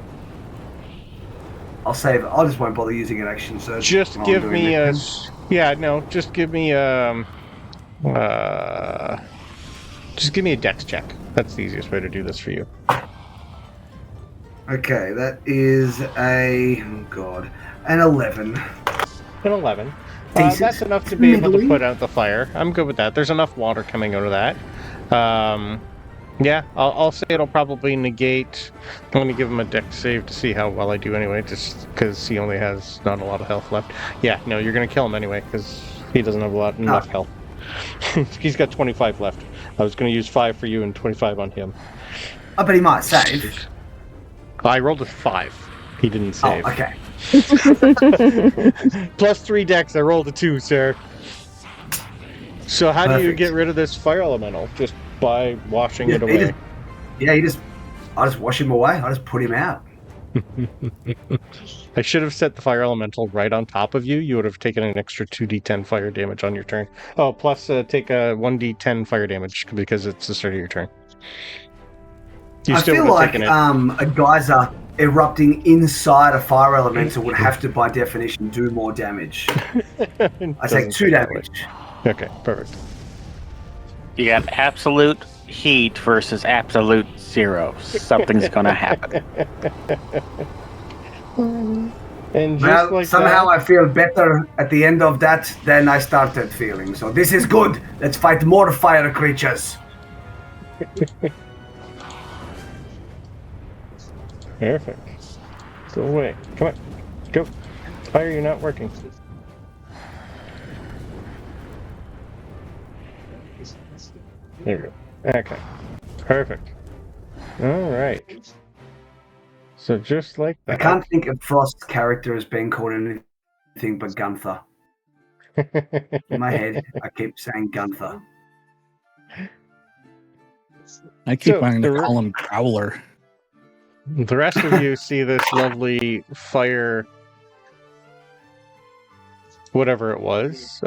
I'll save it. I just won't bother using an action surge. Just give me a. Just give me a. Just give me a dex check. That's the easiest way to do this for you. Okay, that is an 11. An 11. Decent. That's enough to be able to Middling. put out the fire. I'm good with that. There's enough water coming out of that. Yeah, I'll say it'll probably negate. Let me give him a dex save to see how well I do anyway, just because he only has not a lot of health left. Yeah, no, you're going to kill him anyway, because he doesn't have enough health. He's got 25 left. I was going to use 5 for you and 25 on him. Oh, but he might save. I rolled a 5. He didn't save. Oh, okay. Plus 3 dex, I rolled a 2, sir. So how do you Perfect. get rid of this fire elemental? Just by washing it away? I just wash him away. I just put him out. I should have set the fire elemental right on top of you. You would have taken an extra 2d10 fire damage on your turn. Oh, plus take a 1d10 fire damage because it's the start of your turn. I feel like a geyser erupting inside a fire elemental would have to, by definition, do more damage. I take 2 damage. Okay, perfect. You got absolute heat versus absolute zero. Something's gonna happen. And just Well, like somehow that, I feel better at the end of that than I started feeling. So this is good. Let's fight more fire creatures. perfect. Go away. Come on. Go. Fire, you're not working. There we go. Okay. Perfect. Alright. So just like I that. can't think of Frost's character as being called anything but Gowther. In my head, I keep saying Gowther. I keep So, wanting to the call him Growler. The rest of you see this lovely fire, whatever it was,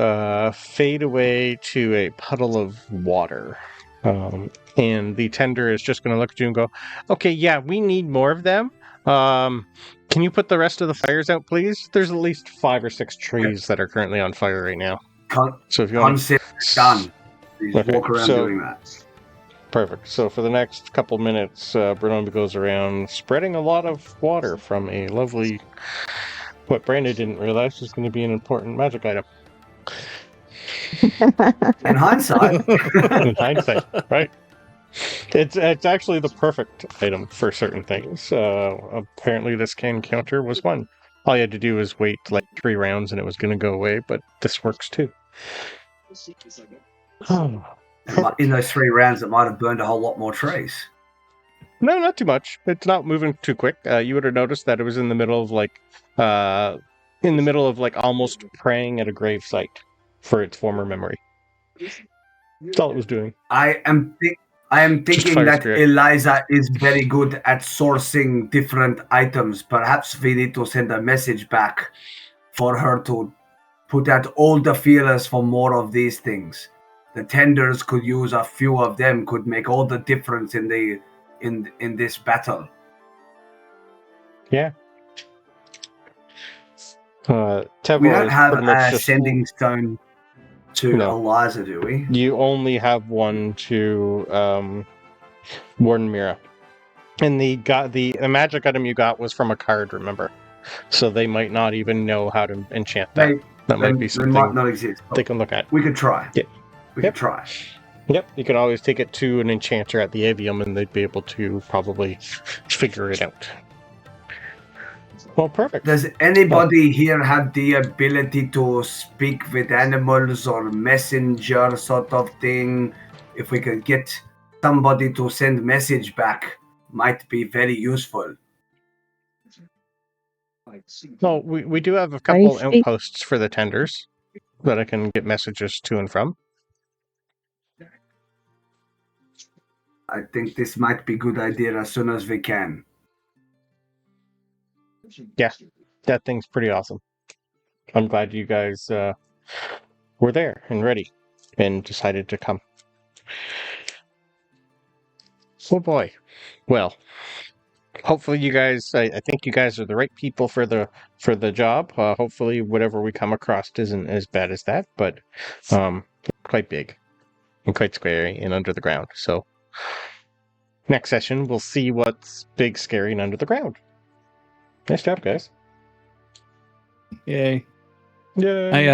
fade away to a puddle of water. And the tender is just going to look at you and go, okay, yeah, we need more of them. Can you put the rest of the fires out, please? There's at least 5 or 6 trees that are currently on fire right now. So if you want Concept done. You just Okay, walk around so- doing that. Perfect. So for the next couple minutes, Bronobi goes around spreading a lot of water from a lovely, what Brandon didn't realize was going to be an important magic item. In hindsight, In hindsight, right? It's actually the perfect item for certain things. Apparently this can counter was one. All you had to do was wait like 3 rounds and it was going to go away, but this works too. in those 3 rounds, it might have burned a whole lot more trees. No, not too much. It's not moving too quick. You would have noticed that it was in the middle of almost praying at a grave site for its former memory. That's all it was doing. I am thinking fire that spirit. Eliza is very good at sourcing different items. Perhaps we need to send a message back for her to put out all the feelers for more of these things. The tenders could use a few of them, could make all the difference in this battle. Yeah. Tevor We don't is have pretty much a just- sending stone to No. Eliza, do we? You only have one to Warden Mira. And the magic item you got was from a card, remember? So they might not even know how to enchant that. That might be They something might not exist. they can look at. We could try. Yeah. We Yep. could try. Yep, you can always take it to an enchanter at the avium and they'd be able to probably figure it out. Well, perfect. Does anybody here have the ability to speak with animals or messenger sort of thing? If we could get somebody to send message back, might be very useful. No, we do have a couple speak- outposts for the tenders that I can get messages to and from. I think this might be a good idea as soon as we can. Yeah, that thing's pretty awesome. I'm glad you guys were there and ready and decided to come. Oh boy. Well, hopefully you guys, I think you guys are the right people for the job. Hopefully whatever we come across isn't as bad as that, but quite big and quite scary and under the ground. So Next session, we'll see what's big, scary, and under the ground. Nice job, guys. Yay. Yay.